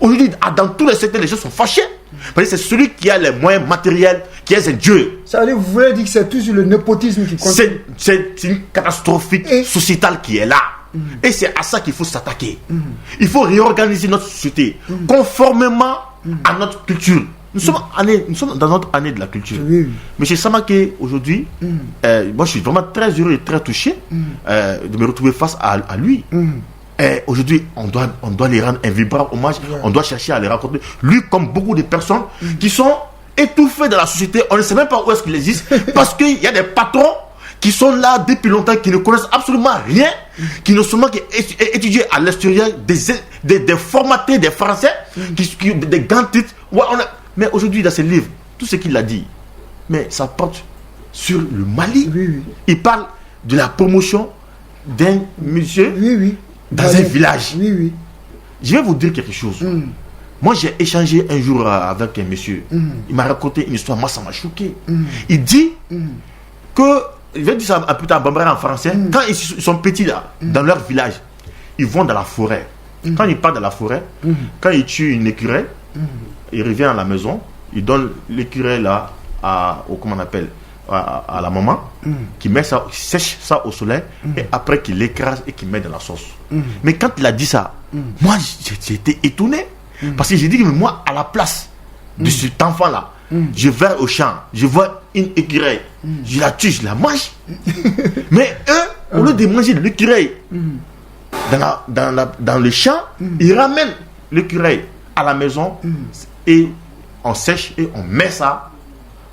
Aujourd'hui, dans tous les secteurs, les gens sont fâchés. Parce que c'est celui qui a les moyens matériels, qui est un dieu. Ça veut dire, vous voulez dire que c'est toujours le népotisme qui compte. C'est une catastrophe sociétale qui est là. Et c'est à ça qu'il faut s'attaquer. Il faut réorganiser notre société conformément à notre culture. Nous sommes dans notre année de la culture. Monsieur Samake, aujourd'hui, moi je suis vraiment très heureux et très touché de me retrouver face à lui. Et aujourd'hui, on doit les rendre un vibrant hommage. On doit chercher à les rencontrer. Lui, comme beaucoup de personnes qui sont étouffées dans la société, on ne sait même pas où est-ce qu'ils existent. Parce qu'il y a des patrons qui sont là depuis longtemps, qui ne connaissent absolument rien, qui ne sont pas étudiés à l'extérieur, des formatés, des Français, des grands titres. Mais aujourd'hui, dans ses livres, tout ce qu'il a dit, mais ça porte sur le Mali. Il parle de la promotion d'un monsieur dans un village. Je vais vous dire quelque chose. Moi, j'ai échangé un jour avec un monsieur. Il m'a raconté une histoire. Moi, ça m'a choqué. Il dit que, je vais dire ça un peu en français, quand ils sont petits là, dans leur village, ils vont dans la forêt. Quand ils partent dans la forêt, quand ils tuent une écureuil, il revient à la maison, il donne l'écureuil là à la maman, qui met ça, qui sèche ça au soleil, et après qu'il l'écrase et qu'il met dans la sauce. Mais quand il a dit ça, moi j'ai été étonné, parce que j'ai dit que moi, à la place de cet enfant là, je vais au champ, je vois une écureuil, je la tue, je la mange. Mais eux, au lieu de manger l'écureuil dans le champ, ils ramènent l'écureuil à la maison et on sèche et on met ça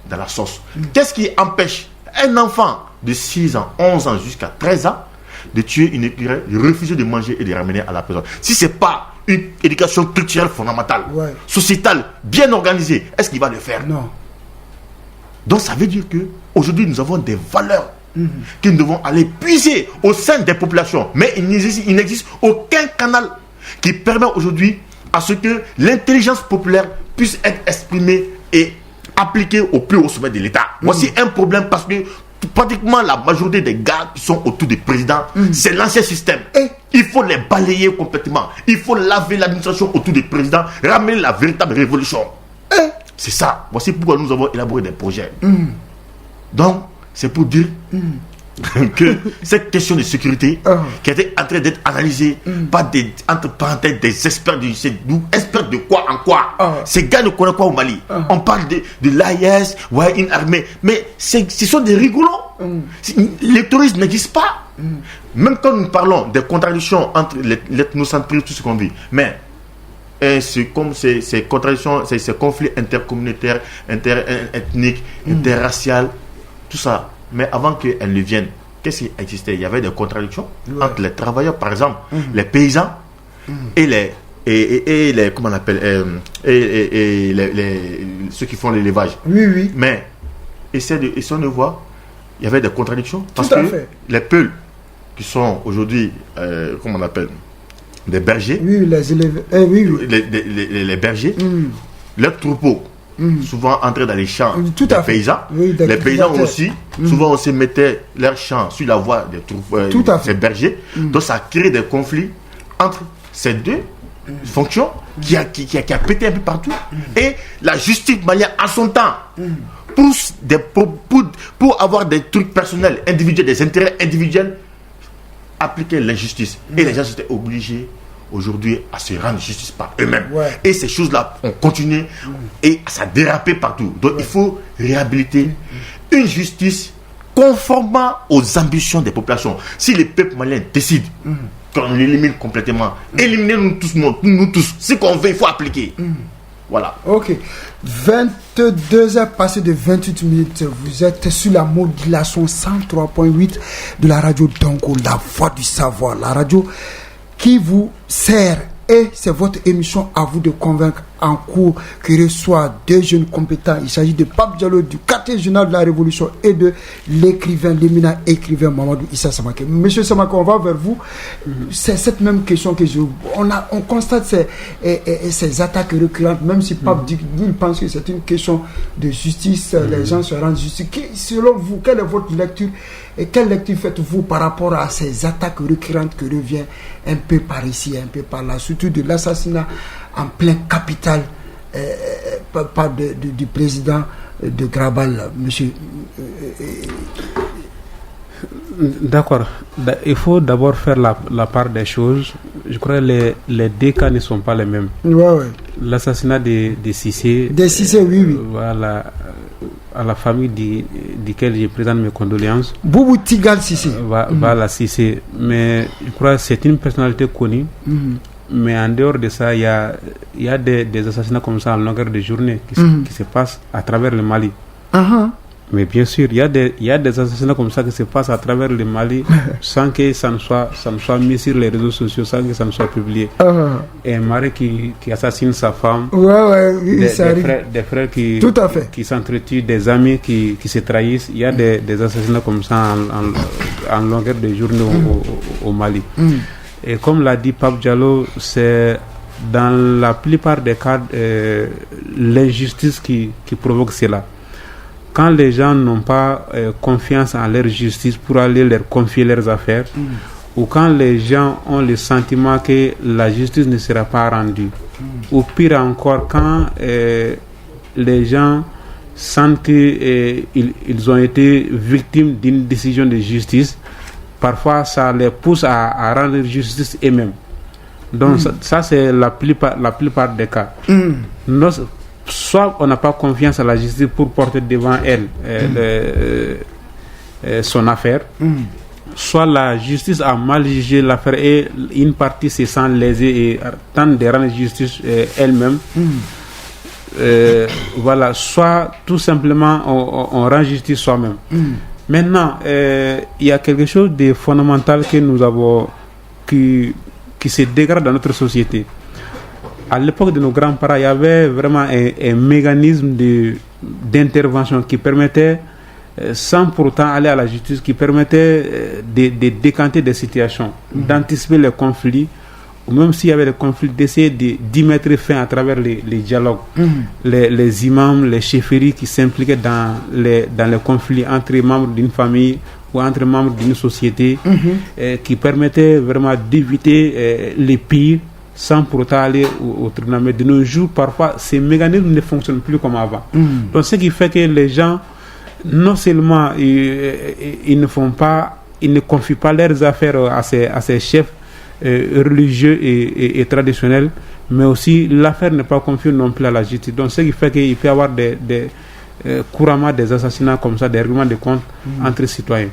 dans la sauce. Qu'est-ce qui empêche un enfant de 6 ans, 11 ans jusqu'à 13 ans de tuer une écureuil, de refuser de manger et de ramener à la maison? Si ce n'est pas une éducation culturelle fondamentale, sociétale, bien organisée, est-ce qu'il va le faire? Non. Donc ça veut dire qu'aujourd'hui nous avons des valeurs que nous devons aller puiser au sein des populations. Mais il n'existe aucun canal qui permet aujourd'hui à ce que l'intelligence populaire puisse être exprimée et appliquée au plus haut sommet de l'État. Voici un problème, parce que pratiquement la majorité des gars qui sont autour du président, c'est l'ancien système. Il faut les balayer complètement. Il faut laver l'administration autour du président, ramener la véritable révolution. C'est ça. Voici pourquoi nous avons élaboré des projets. Donc, c'est pour dire que cette question de sécurité qui a été en train d'être analysée par des, entre parenthèses, des experts experts de quoi en quoi. Ces gars ne connaissent pas au Mali. On parle de l'AIS, une armée, mais ce sont des rigolos. Les terroristes n'existent pas. Même quand nous parlons des contradictions entre l'ethnocentrisme, tout ce qu'on dit, mais c'est comme ces contradictions, ces conflits intercommunautaires, interethniques, interraciales, tout ça. Mais avant qu'elles ne viennent, qu'est-ce qui existait? Il y avait des contradictions entre les travailleurs, par exemple, les paysans et les comment on appelle ceux qui font l'élevage. Oui. Mais essayons de voir, il y avait des contradictions parce que les Peuls qui sont aujourd'hui, comment on appelle, des bergers, les bergers, leurs troupeaux. Souvent entrés dans les champs des paysans. Les paysans aussi, souvent aussi mettaient leurs champs sur la voie des ces bergers. Donc ça crée des conflits entre ces deux fonctions qui a pété un peu partout. Et la justice malienne en son temps, pour avoir des trucs personnels, individuels, des intérêts individuels, appliquer l'injustice. Et les gens étaient obligés aujourd'hui à se rendre justice par eux-mêmes. Et ces choses-là ont continué et ça a dérapé partout. Donc il faut réhabiliter une justice conformément aux ambitions des populations. Si les peuples maliens décident qu'on l'élimine complètement, éliminez-nous tous. Ce qu'on veut, il faut appliquer. Voilà. Ok. 22h passées de 28 minutes. Vous êtes sur la modulation 103.8 de la radio Dongo, la voix du savoir. La radio qui vous sert, et c'est votre émission À vous de convaincre en cours qui reçoit deux jeunes compétents. Il s'agit de Pape Diallo du quartier général de la Révolution et de l'éminent écrivain Mamadou Issa Samake. Monsieur Samake, on va vers vous. C'est cette même question que on constate ces attaques récurrentes, même si Pape dit, il pense que c'est une question de justice, les gens se rendent justice. Selon vous, quelle est votre lecture et quelle lecture faites-vous par rapport à ces attaques récurrentes qui reviennent un peu par ici, un peu par là, surtout de l'assassinat en plein capital du président de Grabal, monsieur. D'accord. Il faut d'abord faire la part des choses. Je crois que les deux cas ne sont pas les mêmes. L'assassinat de Cissé. De Cissé, oui. Voilà. À la famille duquel je présente mes condoléances. Boubou Tigal Cissé. Voilà, Cissé. Mais je crois que c'est une personnalité connue. Mais en dehors de ça, il y a des assassinats comme ça en longueur de journée qui se passent à travers le Mali. Mais bien sûr, il y a des assassinats comme ça qui se passent à travers le Mali sans que ça ne soit mis sur les réseaux sociaux, sans que ça ne soit publié. Et un mari qui assassine sa femme, des frères qui s'entretuent, des amis qui se trahissent. Il y a des assassinats comme ça en longueur de journée au Mali. Et comme l'a dit Pape Diallo, c'est dans la plupart des cas l'injustice qui provoque cela. Quand les gens n'ont pas confiance en leur justice pour aller leur confier leurs affaires, ou quand les gens ont le sentiment que la justice ne sera pas rendue, ou pire encore, quand les gens sentent qu'ils ont été victimes d'une décision de justice, parfois ça les pousse à rendre justice eux-mêmes. Donc ça c'est la plupart des cas. Soit on n'a pas confiance à la justice pour porter devant elle son affaire, soit la justice a mal jugé l'affaire et une partie se sent lésée et tente de rendre justice elle-même. Voilà, soit tout simplement on rend justice soi-même. Maintenant, il y a quelque chose de fondamental que nous avons qui se dégrade dans notre société. À l'époque de nos grands-parents, il y avait vraiment un mécanisme d'intervention qui permettait, sans pourtant aller à la justice, qui permettait de décanter des situations, d'anticiper les conflits ou même s'il y avait des conflits, d'essayer d'y mettre fin à travers les dialogues. Les imams, les chefferies qui s'impliquaient dans les conflits entre membres d'une famille ou entre membres d'une société, qui permettaient vraiment d'éviter les pires sans pour autant aller au tribunal. Mais de nos jours, parfois, ces mécanismes ne fonctionnent plus comme avant. Donc, ce qui fait que les gens, non seulement ils ne confient pas leurs affaires à ces chefs religieux et traditionnels, mais aussi l'affaire n'est pas confiée non plus à la justice. Donc, ce qui fait qu'il peut y avoir couramment des assassinats comme ça, des règlements de compte entre citoyens.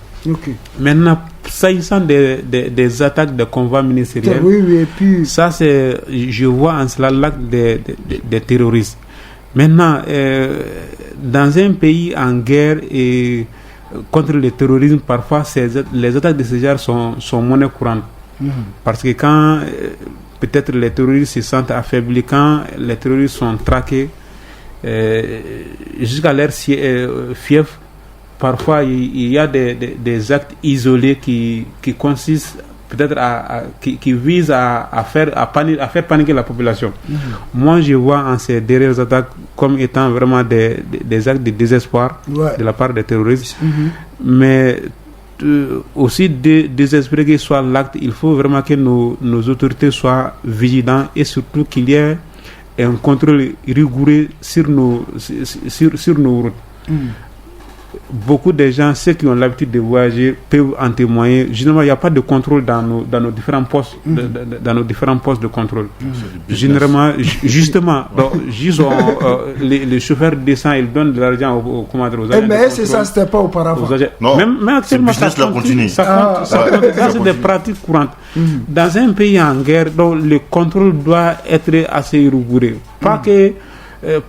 Maintenant, s'agissant des attaques de convois ministériels, et puis... ça c'est, je vois en cela l'acte des terroristes. Maintenant, dans un pays en guerre et contre le terrorisme, parfois les attaques de ce genre sont monnaie courante. Parce que quand peut-être les terroristes se sentent affaiblis, quand les terroristes sont traqués jusqu'à leur fief, parfois il y a des actes isolés qui consistent peut-être qui visent à faire paniquer la population. Moi je vois en ces dernières attaques comme étant vraiment des actes de désespoir de la part des terroristes, mais aussi désespéré que soit l'acte, il faut vraiment que nos autorités soient vigilants et surtout qu'il y ait un contrôle rigoureux sur nos routes. Beaucoup de gens, ceux qui ont l'habitude de voyager, peuvent en témoigner. Généralement, il n'y a pas de contrôle dans nos différents postes, dans nos différents postes de contrôle. Généralement, justement, les chauffeurs descendent, ils donnent de l'argent aux commandants, aux agents. Mais c'est ça, c'était pas auparavant. Non, mais actuellement, ça continue. Ça c'est des pratiques courantes. Dans un pays en guerre, donc, le contrôle doit être assez rigoureux.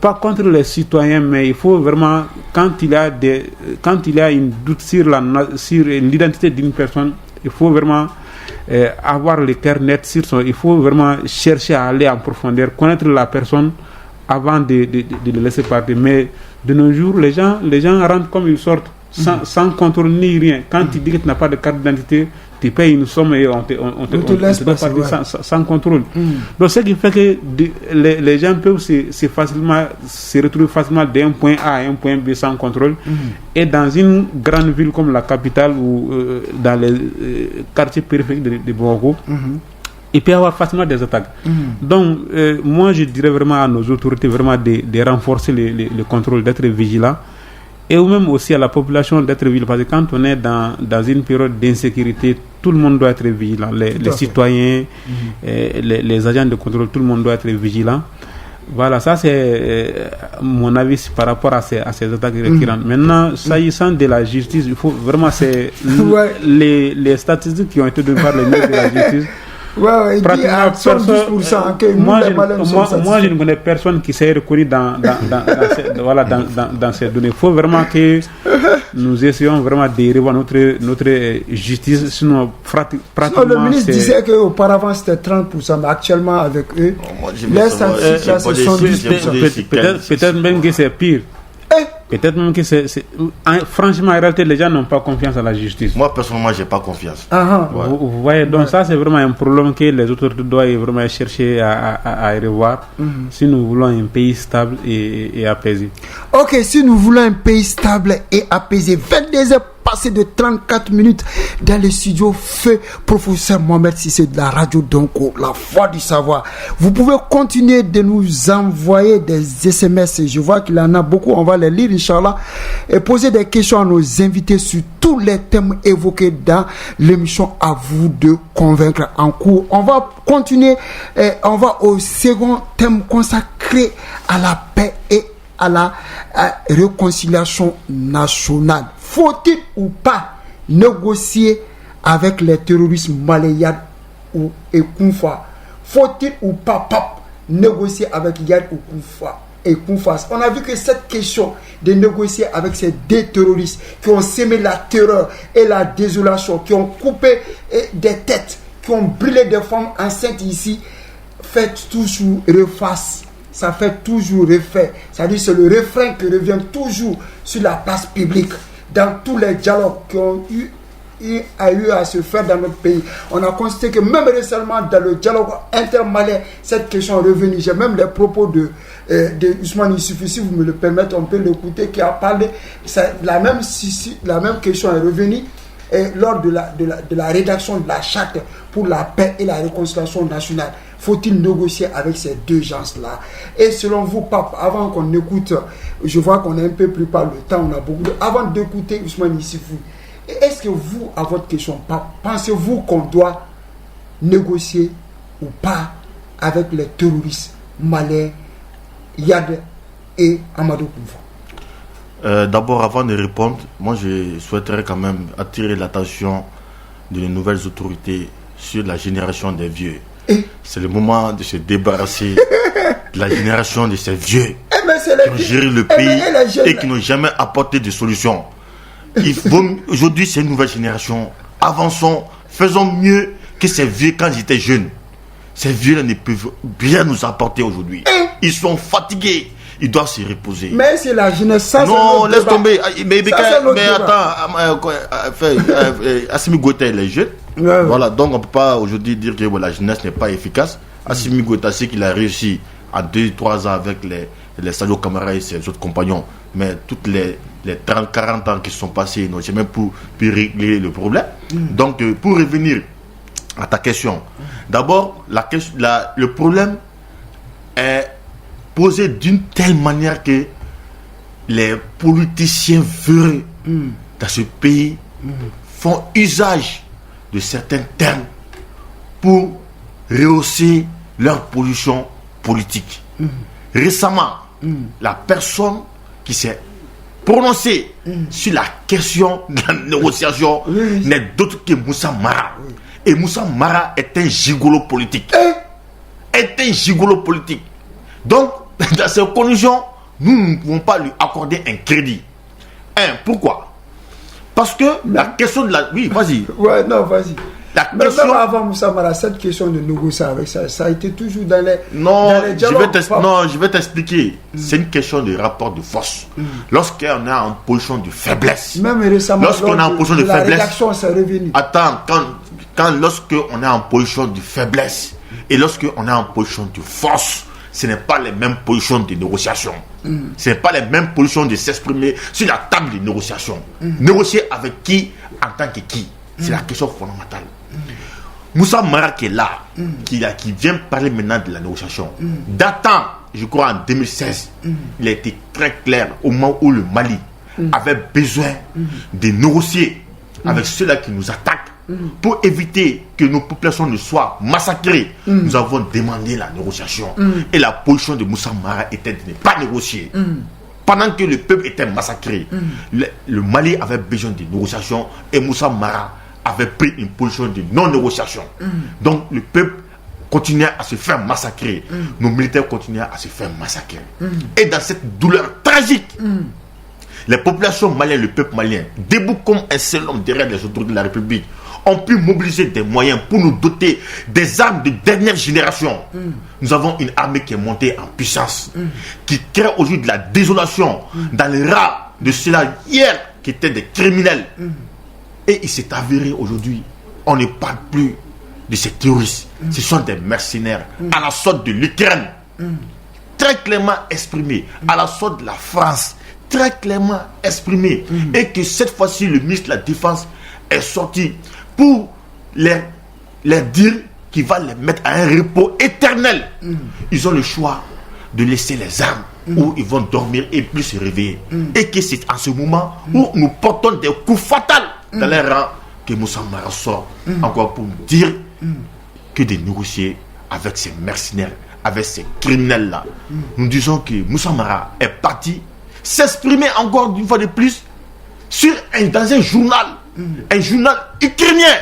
Pas contre les citoyens, mais il faut vraiment, quand il y a une doute sur l'identité d'une personne, il faut vraiment avoir le cœur net sur il faut vraiment chercher à aller en profondeur, connaître la personne avant de le laisser partir. Mais de nos jours, les gens rentrent comme ils sortent, sans contrôle ni rien. Quand tu dis que tu n'as pas de carte d'identité, tu payes une somme et on te laisse partir sans contrôle. Donc ce qui fait que les gens peuvent se retrouver facilement d'un point A à un point B sans contrôle. Et dans une grande ville comme la capitale ou dans les quartiers périphériques de Bamako, il peut y avoir facilement des attaques. Donc moi je dirais vraiment à nos autorités vraiment de renforcer le contrôle, d'être vigilants. Et même aussi à la population d'être vigilante, parce que quand on est dans une période d'insécurité, tout le monde doit être vigilant. Les citoyens, les agents de contrôle, tout le monde doit être vigilant. Voilà, ça c'est mon avis par rapport à ces attaques récurrentes. Maintenant, s'agissant de la justice, il faut vraiment, les statistiques qui ont été données par les ministres de la justice. Il dit à 110% que moi je ne connais personne qui s'est reconnu dans ces données. Il faut vraiment que nous essayons vraiment de revoir notre justice, sinon pratiquement... Le ministre disait qu'auparavant c'était 30%, mais actuellement avec eux, les statistiques là c'est 110%. Peut-être même que c'est pire. Peut-être même que franchement, en réalité, les gens n'ont pas confiance à la justice. Moi, personnellement, j'ai pas confiance. Vous voyez, donc ça, c'est vraiment un problème que les autorités doivent vraiment chercher à revoir si nous voulons un pays stable et apaisé. Ok, si nous voulons un pays stable et apaisé, 22 heures passé de 34 minutes dans le studio Feu Professeur Mohamed Cissé de la radio Donko, la voix du savoir. Vous pouvez continuer de nous envoyer des SMS. Je vois qu'il y en a beaucoup. On va les lire, Inch'Allah, et poser des questions à nos invités sur tous les thèmes évoqués dans l'émission À vous de convaincre en cours. On va continuer. On va au second thème consacré à la paix et à la réconciliation nationale. Faut-il ou pas négocier avec les terroristes Malayad et Kounfa? Faut-il ou pas négocier avec Yad et Kounfa? On a vu que cette question de négocier avec ces deux terroristes qui ont sémé la terreur et la désolation, qui ont coupé des têtes, qui ont brûlé des femmes enceintes ici, fait toujours reface. Ça fait toujours refait. C'est-à-dire c'est le refrain qui revient toujours sur la place publique. Dans tous les dialogues qui ont eu a eu à se faire dans notre pays. On a constaté que même récemment dans le dialogue intermalais, cette question est revenue. J'ai même les propos de Ousmane Issoufou, si vous me le permettez, on peut l'écouter, qui a parlé, la même question est revenue lors de la rédaction de la charte pour la paix et la réconciliation nationale. Faut-il négocier avec ces deux gens-là? Et selon vous, Pape, avant qu'on écoute, je vois qu'on est un peu plus par le temps, on a beaucoup avant d'écouter Ousmane Issoufou, est-ce que vous, à votre question, Pape, pensez-vous qu'on doit négocier ou pas avec les terroristes malais, Yad et Amadou Koufa? D'abord, avant de répondre, moi je souhaiterais quand même attirer l'attention de les nouvelles autorités sur la génération des vieux. C'est le moment de se débarrasser de la génération de ces vieux qui ont géré le pays et qui n'ont jamais apporté de solution. Aujourd'hui, c'est une nouvelle génération. Avançons, faisons mieux que ces vieux quand ils étaient jeunes. Ces vieux ne peuvent rien nous apporter aujourd'hui. Ils sont fatigués. Ils doivent se reposer. Mais c'est la jeunesse. Ça, non, laisse tomber. Mais attends, Assimi Goïta, il est jeune. Ouais. Voilà, donc on ne peut pas aujourd'hui dire que la jeunesse n'est pas efficace. Assimi Goïta, c'est qu'il a réussi à 2-3 ans avec les Sadio Camara et ses autres compagnons. Mais toutes les 30-40 ans qui sont passés, ils n'ont jamais pu régler le problème. Donc, pour revenir à ta question, d'abord, le problème est posé d'une telle manière que les politiciens véreux dans ce pays font usage de certains termes pour rehausser leur position politique. Récemment, la personne qui s'est prononcée sur la question de la négociation n'est d'autre que Moussa Mara. Et Moussa Mara est un gigolo politique. Donc, dans ces conditions, nous ne pouvons pas lui accorder un crédit. Pourquoi? Parce que la question de la... Oui, vas-y. Ouais, non, vas-y. Même avant Moussa Mara, cette question de négocier avec ça a été toujours dans les... je vais t'expliquer. C'est une question de rapport de force. Lorsqu'on est en position de faiblesse... Même récemment, lorsqu'on est en position de faiblesse... rédaction, c'est revenu. Attends, lorsqu'on est en position de faiblesse et lorsqu'on est en position de force, ce n'est pas les mêmes positions de négociation. Ce n'est pas les mêmes positions de s'exprimer sur la table de négociation. Négocier avec qui, en tant que qui? C'est la question fondamentale. Moussa Mara qui est là, qui vient parler maintenant de la négociation. Datant, je crois en 2016, il a été très clair au moment où le Mali avait besoin de négocier avec ceux-là qui nous attaquent pour éviter que nos populations ne soient massacrées. Nous avons demandé la négociation. Et la position de Moussa Mara était de ne pas négocier. Pendant que le peuple était massacré, le Mali avait besoin de négociations et Moussa Mara avait pris une position de non-négociation. Donc le peuple continuait à se faire massacrer. Nos militaires continuaient à se faire massacrer. Et dans cette douleur tragique, les populations maliennes, le peuple malien, debout comme un seul homme derrière les autorités de la République, ont pu mobiliser des moyens pour nous doter des armes de dernière génération. Nous avons une armée qui est montée en puissance, qui crée aujourd'hui de la désolation dans les rangs de ceux-là hier qui étaient des criminels. Et il s'est avéré aujourd'hui, on ne parle plus de ces terroristes. Ce sont des mercenaires à la sorte de l'Ukraine, très clairement exprimé, à la sorte de la France, très clairement exprimé. Et que cette fois-ci, le ministre de la Défense est sorti pour les dire qu'il va les mettre à un repos éternel. Ils ont le choix de laisser les armes où ils vont dormir et plus se réveiller. Et que c'est en ce moment où nous portons des coups fatals dans les rangs que Moussa Mara sort encore pour nous dire que de négocier avec ces mercenaires, avec ces criminels-là. Nous disons que Moussa Mara est parti s'exprimer encore une fois de plus dans un journal ukrainien.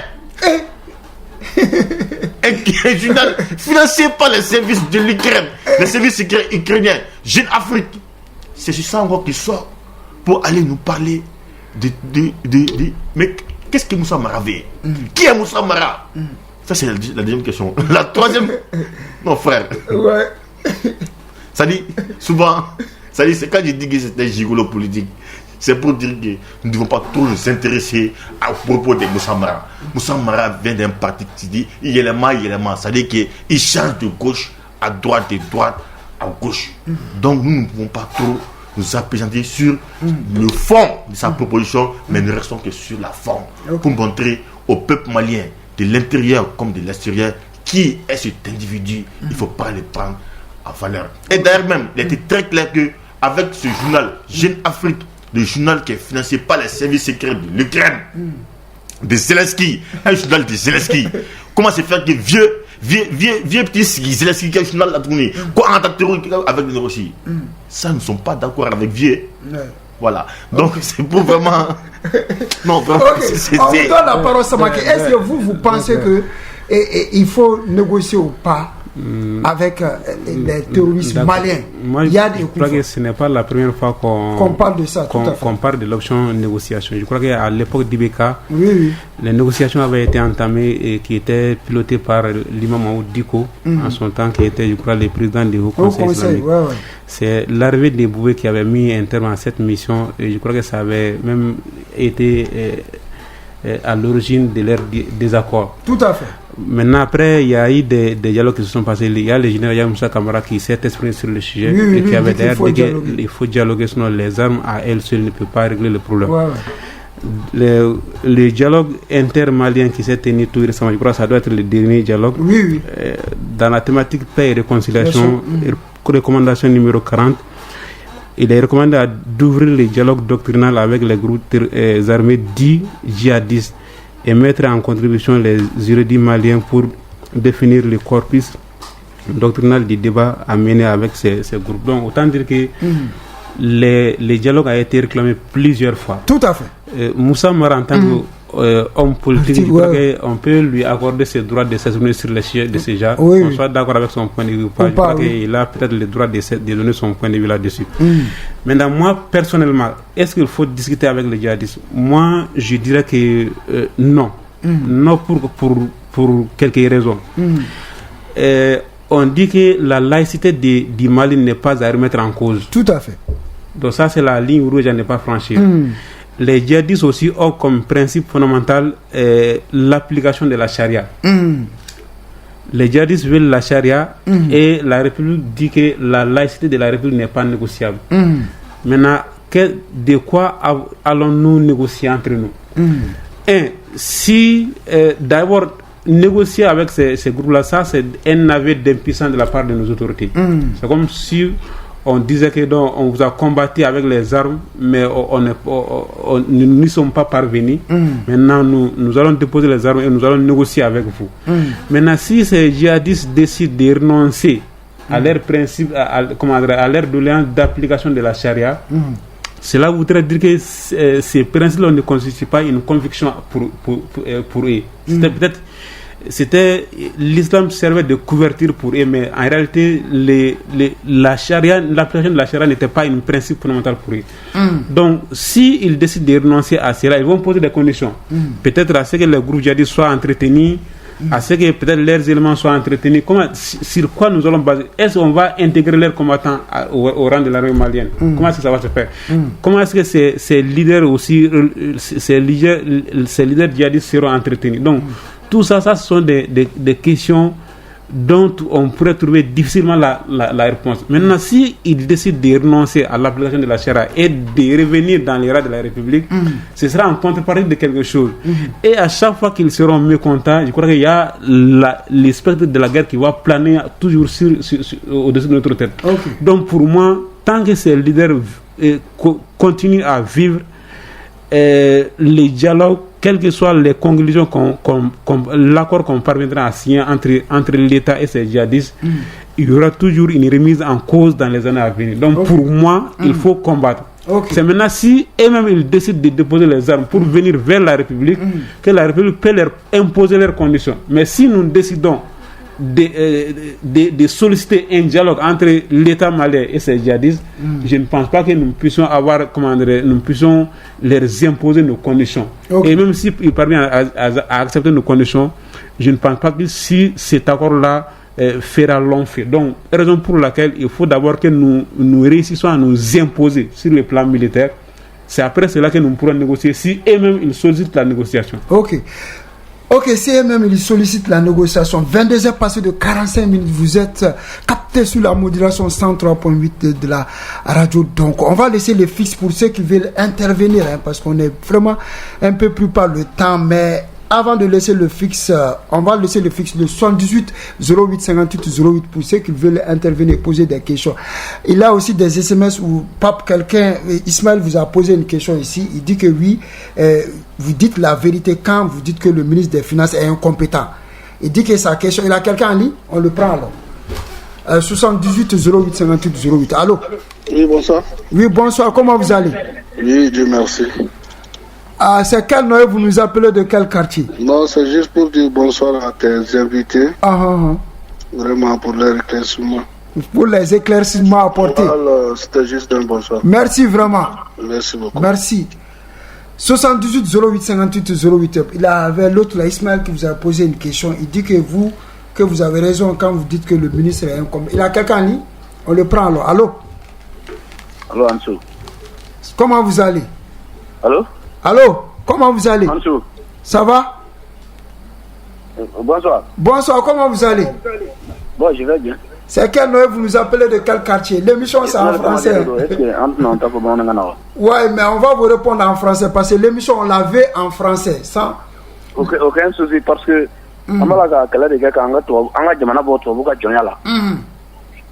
Un journal financé par les services de l'Ukraine, les services ukrainiens, Jeune Afrique. C'est sur ça encore qu'il sort pour aller nous parler mais qu'est-ce que Moussa Mara veut? Qui est Moussa Mara? Ça, c'est la deuxième question. La troisième, non, frère. Ouais. Ça dit, souvent, c'est quand je dis que c'est un gigolo politique, C'est pour dire que nous ne devons pas trop nous intéresser à propos de Moussa Mara. Moussa Mara vient d'un parti qui dit Yelema. C'est-à-dire qu'il change de gauche à droite, de droite à gauche. Donc nous ne pouvons pas trop nous appesantir sur le fond de sa proposition, mais ne restons que sur la forme. Pour montrer au peuple malien, de l'intérieur comme de l'extérieur, qui est cet individu. Il ne faut pas le prendre en valeur. Et d'ailleurs même, il était très clair qu'avec ce journal Jeune Afrique, le journal qui est financé par les services secrets de l'Ukraine, de Zelensky, un journal de Zelensky, comment se faire que vieux petit Zelensky qui a un journal à tourner, quoi en terrorisme avec les Russes, ça ne sont pas d'accord avec vieux. Voilà. Donc c'est pour vraiment. Non, vraiment. On vous donne la parole, Samake. Est-ce que vous pensez que il faut négocier ou pas avec les terroristes maliens? Moi, je crois que ce n'est pas la première fois qu'on parle de ça, qu'on parle de l'option négociation. Je crois qu'à l'époque d'Ibeka, oui. Les négociations avaient été entamées et qui étaient pilotées par l'imam Mahmoud Diko, en son temps, qui était, je crois, le président du Haut Conseil islamique. Ouais. C'est l'arrivée des Boubé qui avait mis un terme à cette mission, et je crois que ça avait même été à l'origine de leur désaccord. Tout à fait. Maintenant, après, il y a eu des dialogues qui se sont passés. Il y a le général Yamoussa Kamara qui s'est exprimé sur le sujet et qui avait d'ailleurs dit qu'il faut dialoguer, sinon les armes à elles seules ne peuvent pas régler le problème. Le dialogue intermalien qui s'est tenu tout récemment, je crois que ça doit être le dernier dialogue. Dans la thématique paix et réconciliation, recommandation numéro 40, il est recommandé d'ouvrir le dialogue doctrinal avec les groupes armés dits djihadistes et mettre en contribution les érudits maliens pour définir le corpus doctrinal du débat à mener avec ces groupes. Donc, autant dire que le dialogue a été réclamé plusieurs fois. Tout à fait. Moussa Mara, en tant qu'homme politique, je crois qu'on peut lui accorder ce droit de s'exprimer sur les sujets de ce genre. On soit d'accord avec son point de vue ou pas. Je crois qu'il a peut-être le droit de donner son point de vue là-dessus. Maintenant, moi, personnellement, est-ce qu'il faut discuter avec les djihadistes? Moi, je dirais que non. Non pour quelques raisons. On dit que la laïcité du Mali n'est pas à remettre en cause. Tout à fait. Donc ça, c'est la ligne rouge à ne pas franchir. Les djihadistes aussi ont comme principe fondamental l'application de la charia. Les djihadistes veulent la charia et la République dit que la laïcité de la République n'est pas négociable. Maintenant, de quoi allons-nous négocier entre nous? Si d'abord négocier avec ces groupes-là, ça c'est un aveu d'impuissance de la part de nos autorités. C'est comme si on disait que donc, on vous a combattu avec les armes, mais nous n'y sommes pas parvenus. Maintenant, nous allons déposer les armes et nous allons négocier avec vous. Maintenant, si ces djihadistes décident de renoncer à leur principe, à leur doléance d'application de la charia, cela voudrait dire que ces principes-là ne constituent pas une conviction pour eux. C'était l'islam servait de couverture pour eux, mais en réalité l'application de la charia n'était pas un principe fondamental pour eux. Donc s'ils décident de renoncer à cela, ils vont poser des conditions, peut-être à ce que les groupes djihadistes soient entretenus, à ce que peut-être leurs éléments soient entretenus. Sur quoi nous allons baser? Est-ce qu'on va intégrer leurs combattants au rang de l'armée malienne? Comment est-ce que ça va se faire? Comment est-ce que ces leaders aussi, ces leaders djihadistes seront entretenus? Donc tout ça, ce sont des questions dont on pourrait trouver difficilement la réponse. Maintenant, s'ils décident de renoncer à l'application de la charia et de revenir dans les rangs de la République, ce sera en contrepartie de quelque chose. Et à chaque fois qu'ils seront mécontents, je crois qu'il y a le spectre de la guerre qui va planer toujours au-dessus de notre tête. Donc pour moi, tant que ces leaders continuent à vivre, les dialogues, quelles que soient les conclusions, l'accord qu'on parviendra à signer entre l'État et ses djihadistes, il y aura toujours une remise en cause dans les années à venir. Donc pour moi, il faut combattre. C'est maintenant si eux-mêmes ils décident de déposer les armes pour venir vers la République, que la République peut leur imposer leurs conditions. Mais si nous décidons de solliciter un dialogue entre l'État malien et ses djihadistes, je ne pense pas que nous puissions nous puissions leur imposer nos conditions. Et même s'ils parviennent à accepter nos conditions, je ne pense pas que si cet accord-là fera long feu. Donc, raison pour laquelle il faut d'abord que nous réussissions à nous imposer sur le plan militaire C'est après cela que nous pourrons négocier si eux-mêmes ils sollicitent la négociation. Ok, si eux-mêmes ils sollicitent la négociation. 22 heures passées de 45 minutes, vous êtes capté sur la modulation 103.8 de la radio. Donc on va laisser les fixes pour ceux qui veulent intervenir, parce qu'on est vraiment un peu plus par le temps, mais avant de laisser le fixe, on va laisser le fixe de 78 08 58 08 pour ceux qui veulent intervenir, poser des questions. Il y a aussi des SMS où Ismaël vous a posé une question ici. Il dit que oui, vous dites la vérité quand vous dites que le ministre des Finances est incompétent. Il dit que sa question, il a quelqu'un en ligne, on le prend alors. 78 08 58 08. Allô? Oui, bonsoir. Oui, bonsoir, comment vous allez? Oui, Dieu merci. Ah, c'est quel Noël, vous nous appelez de quel quartier? Non, c'est juste pour dire bonsoir à tes invités. Vraiment pour les éclaircissements. Pour les éclaircissements apportés. Voilà, c'était juste un bonsoir. Merci vraiment. Merci beaucoup. Merci. 78 08 58 08. Il y avait l'autre là, Ismaël, qui vous a posé une question. Il dit que vous avez raison quand vous dites que le ministre est incompétent. Il y a quelqu'un en ligne? On le prend alors. Allô? Allô, Ansou. Comment vous allez? Allô, comment vous allez? Ansou. Ça va? Bonsoir. Bonsoir, comment vous allez? Bon, je vais bien. C'est quel Noël, vous nous appelez de quel quartier? L'émission c'est en français. Ouais, mais on va vous répondre en français parce que l'émission on l'avait en français. Sans... Aucun souci parce que on va la kala de gars anga jamana bo to buka jonya la.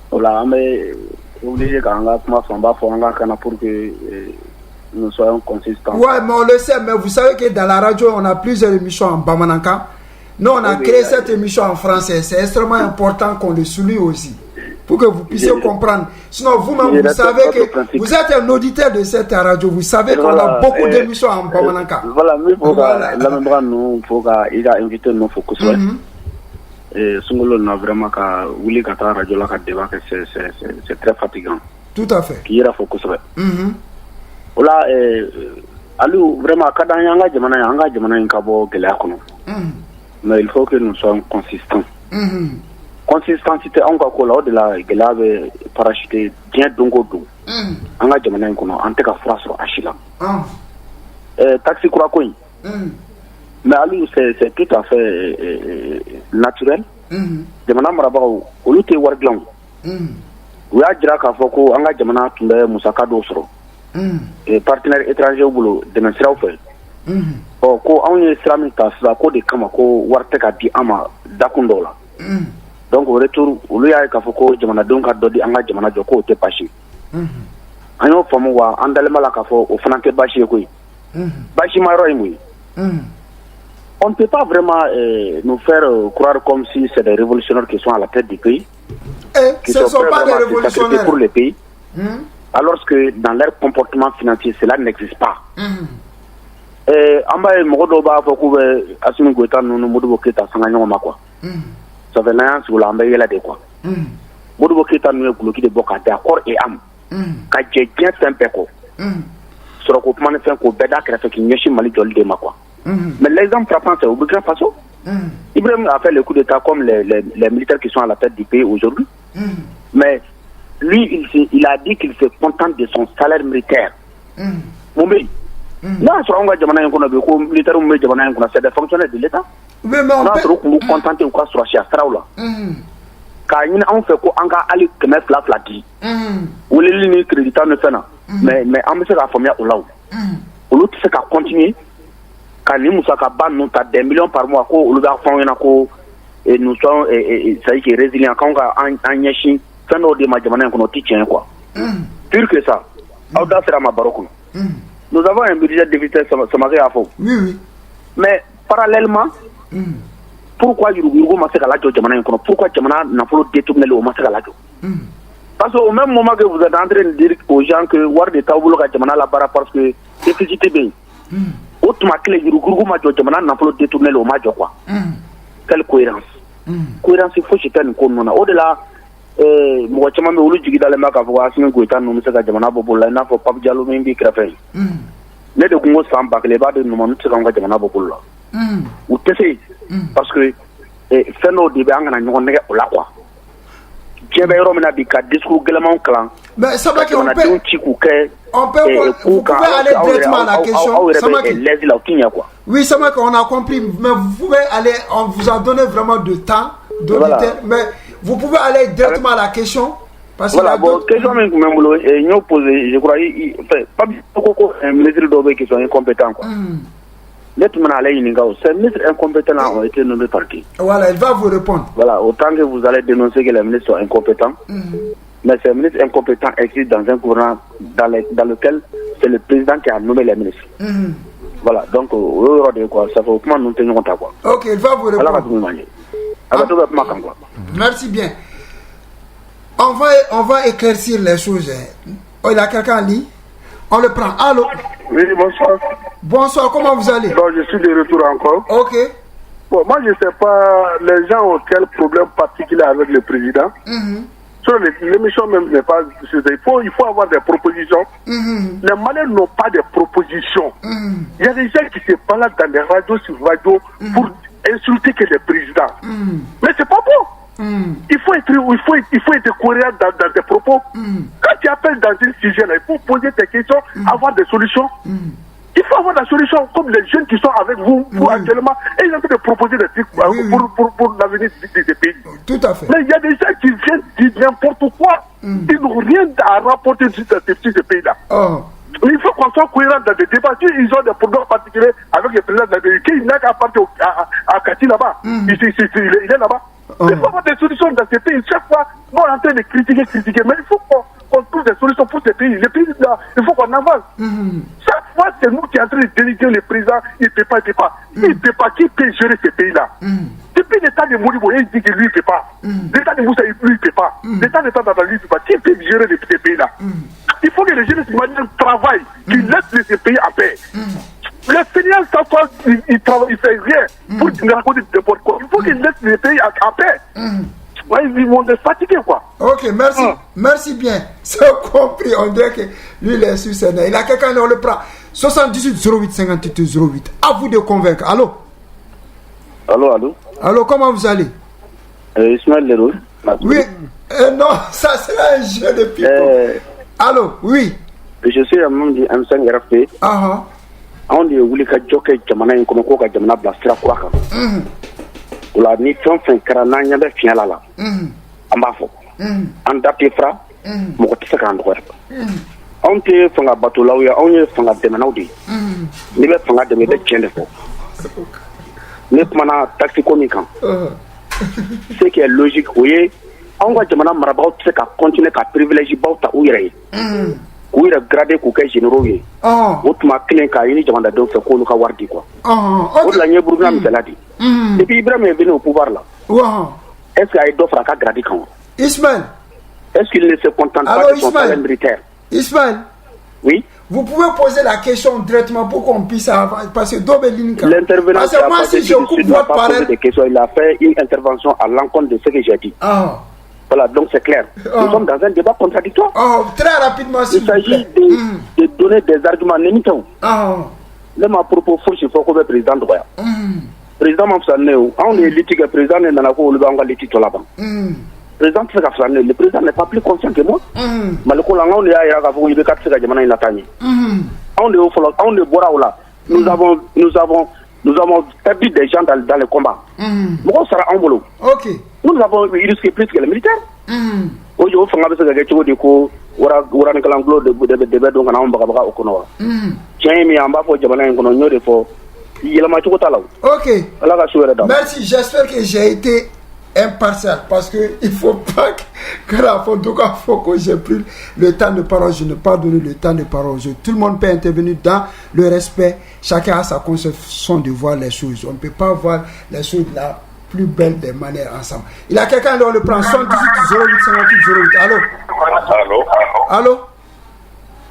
Voilà, mais obligé kanga kuma famba fo anga kana pour que nous soyons consistants. Ouais, mais on le sait, mais vous savez que dans la radio, on a plusieurs émissions en Bamananka. Nous, on a créé cette émission en français. C'est extrêmement important qu'on le souligne aussi. Pour que vous puissiez comprendre. Sinon, vous-même, vous savez que vous êtes un auditeur de cette radio. Vous savez qu'on a beaucoup d'émissions en Bamananka. Voilà, mais pour la même nous, il a invité nos focus. Et Sungolo n'a vraiment qu'à Willy Kata Radio la débat que c'est très fatigant. Tout à fait. Qui ira focus. Voilà, allô, vraiment, quand on a un cabo de la mais il faut que nous soyons consistants. Consistance, c'était un cas là de la gelave parachuté bien dongo do. On a jamais un kono, en tout cas phrase sur Achila. Taxi Kourakouin. Mais allô, c'est tout à fait naturel. De madame Rabao, au lieu de Warglan. Oui, à Djaka Foko, on a jamais un Moussaka d'Osro. Partenaire étranger au boulot, de notre fait. Ko on est islamique à ko de kama ko warte ka di ama dakundo la. Donc au retour au lieu ka foko jamana donc ka dodi anga jamana joko te pashi. Ayo famu wa andale mala ka fo o fanake bashi ko yi. Bashi maro yi. On ne peut pas vraiment nous faire croire comme si c'est des révolutionnaires qui sont à la tête du pays. Ce ne sont pas des révolutionnaires pour le pays. Alors que dans leur comportement financier, cela n'existe pas. Amba mogodo ba foko Assimi Goïta nous Modibo Keïta sanganyong ma quoi. Ça fait l'un sur l'amba yela de quoi. Modibo Keïta nous est bloqué de boka d'accord et am. Ka djé tempeko. Sur le coupement de fin ko beda créé qui nyeshi Mali joli de ma quoi. Mais l'exemple frappant c'est au Burkina Faso. Ibrahim a fait le coup d'état comme les militaires qui sont à la tête du pays aujourd'hui. Mais lui il a dit qu'il se contente de son salaire militaire. Moumé. Là, sur un jamana qu'on a vu, militaire ou jamana qu'on a c'est des fonctionnaires de l'État. Mais on peut nous contenter ou quoi sur la Straoula. Car on fait quoi en cas aller que mettre la flati. Ou les lignes créditants ne fait pas. Mais on me fait la famille au là. Au l'autre c'est qu'à continuer. Car nous sommes capables de nous faire des millions par mois. Au lieu de et nous sommes ça y est résilients quand on a un yéchi. Fin de ma jamana qu'on a tient quoi. Pire que ça. Audace à ma baroque. Nous avons un budget de vitesse à fond. Oui. Mais parallèlement, pourquoi Yurugo Masakalajo Jamana, pourquoi Jamana n'a pas détourné le Masakalajo? Parce qu'au même moment que vous êtes en train de dire aux gens que War de Taoulo Jamana la barra parce que déficit est bien. Autrement que Yurugo Majo Jamana n'a pas détourné le Majo quoi. Quelle cohérence? Cohérence, il faut jeter une conne. Au-delà, moi, je me suis dit que les mecs avaient Assimi Goïta nous sommes à Jamana Bobola, il n'a pas Diallo Mimbi Krafel. Les deux Congo sont pas que les bas de nous sommes à Jamana Bobola. Ou tu sais, parce que c'est nos débats en a quoi. Tiens, Romana Bika, discours Galamon Clan, Mais ça va qu'on peut... Vous pouvez aller directement à la question. Oui, ça va qu'on a compris. Mais vous pouvez aller... On vous a donné vraiment de temps. Mais vous pouvez aller directement à la question. Parce voilà, bon, question même nous poser, je crois, pas beaucoup de ministres qui sont incompétents. Les ministres incompétents ont été nommés par qui? Voilà, il va vous répondre. Voilà, autant que vous allez dénoncer que les ministres sont incompétents, mais ces ministres incompétents existent dans un courant dans lequel c'est le président qui a nommé les ministres. Voilà, donc, ça fait comment nous tenons compte à quoi? Ok, il va vous répondre. Merci bien. On va éclaircir les choses. Oh, il y a quelqu'un en ligne? On le prend. Allô? Oui, bonsoir. Bonsoir, comment vous allez? Donc, je suis de retour encore. Ok. Bon, moi, je ne sais pas, les gens ont quel problème particulier avec le président. Sur l'émission même n'est pas... Il faut avoir des propositions. Les Maliens n'ont pas de propositions. Il y a des gens qui se baladent dans les radios sur radio pour insulter que le président. Mais c'est pas bon. Il faut être cohérent dans tes propos. Quand tu appelles dans un sujet là, il faut poser tes questions, avoir des solutions. Il faut avoir des solutions comme les jeunes qui sont avec vous actuellement et ils ont de proposer des trucs pour l'avenir de ces pays. Tout à fait. Mais il y a des gens qui viennent dire n'importe quoi. Ils n'ont rien à rapporter sur ces pays-là. Il faut qu'on soit cohérent dans des débats. Ils ont des problèmes particuliers avec le président de l'Amérique. Il n'a qu'à partir à Kati là-bas. Il est là-bas. Il faut avoir des solutions dans ces pays. Chaque fois, on est en train de critiquer, mais il faut qu'on trouve des solutions pour ces pays. Les pays, là, il faut qu'on avance. Chaque fois, c'est nous qui sommes en train de dénigrer le président. Il ne peut pas, il ne peut pas. Il ne peut pas. Qui peut gérer ces pays-là? Depuis l'état de Modibo, il dit que lui, il ne peut pas. L'état de Moussa, lui, il ne peut pas. L'état de Tata, lui, il ne peut pas. Qui peut gérer ces pays-là? Il faut que les jeunes travaillent, qu'ils laissent ces pays en paix. Les Sénégal, il ne fait rien pour raconter n'importe quoi. Il faut qu'ils laissent les pays en paix. Ils vont être fatigués, quoi. Ok, merci. Merci bien. C'est compris. On dirait que lui, il est sur scène. Il a quelqu'un, on le prend. 78 08 58 08. À vous de convaincre. Allô? Allô? Allô, comment vous allez? Ismaël Leroux. Oui. Non, ça c'est un jeu de pipeau. Allô? Oui. Je suis un membre du M5 RFP. On dit que ka joke jamana in kono ko ka jamana bla sira kwa kan la ni fon karana nya be fiala la amba fo an date fra mo ko tsaka ndo ko on te fanga bato ya on ye fanga de manawdi ni be fanga de me de chende fo ne mana taxi komi kan c'est qui est logique oui on va jamana marabao tsaka continuer ka privilège bauta ou yere où il a gradé pour que généraux y autre ma clé car il demande donc c'est quoi le cas wardi quoi autre la Burkina me l'a dit depuis Ibrahim est venu au pouvoir là est-ce qu'il a d'offre à gradé quand Ismaël est-ce qu'il ne se contente pas de son salaire militaire? Ismaël, oui, vous pouvez poser la question directement pour qu'on puisse avancer parce que l'intervenant parce que moi si je coupe votre parole il a fait une intervention à l'encontre de ce que j'ai dit. Voilà, donc c'est clair. Nous sommes dans un débat contradictoire. Très rapidement, il s'agit de donner des arguments limitants. Même à propos, il faut que le président de Roya. Président Mamsané, on est litige, président n'est pas au Lubanga litige là-bas. Président le président n'est pas plus conscient que moi. Malko Langon, on est à Yagavo, il est 4 secondes, il est à Tani. On est au fond, on est Boraoula. Nous avons perdu des gens dans le combat. Pourquoi sera en boulot? Ok. Nous avons risqué plus que les militaires. Aujourd'hui, on fait un peu de coup, on a un calanglo de donc on a un bagaba au Konoa. Tiens, mais en bas pour Jamana, on a des fois. Il y a un talent. Ok. Merci, j'espère que j'ai été impartial parce qu'il ne faut pas que la fois, donc il faut que j'ai pris le temps de parole. Je n'ai pas donné le temps de parole. Tout le monde peut intervenir dans le respect. Chacun a sa conception de voir les choses. On ne peut pas voir les choses de la plus belle des manières ensemble. Il y a quelqu'un là, on le prend 78 08 58 08. Allô? Allô?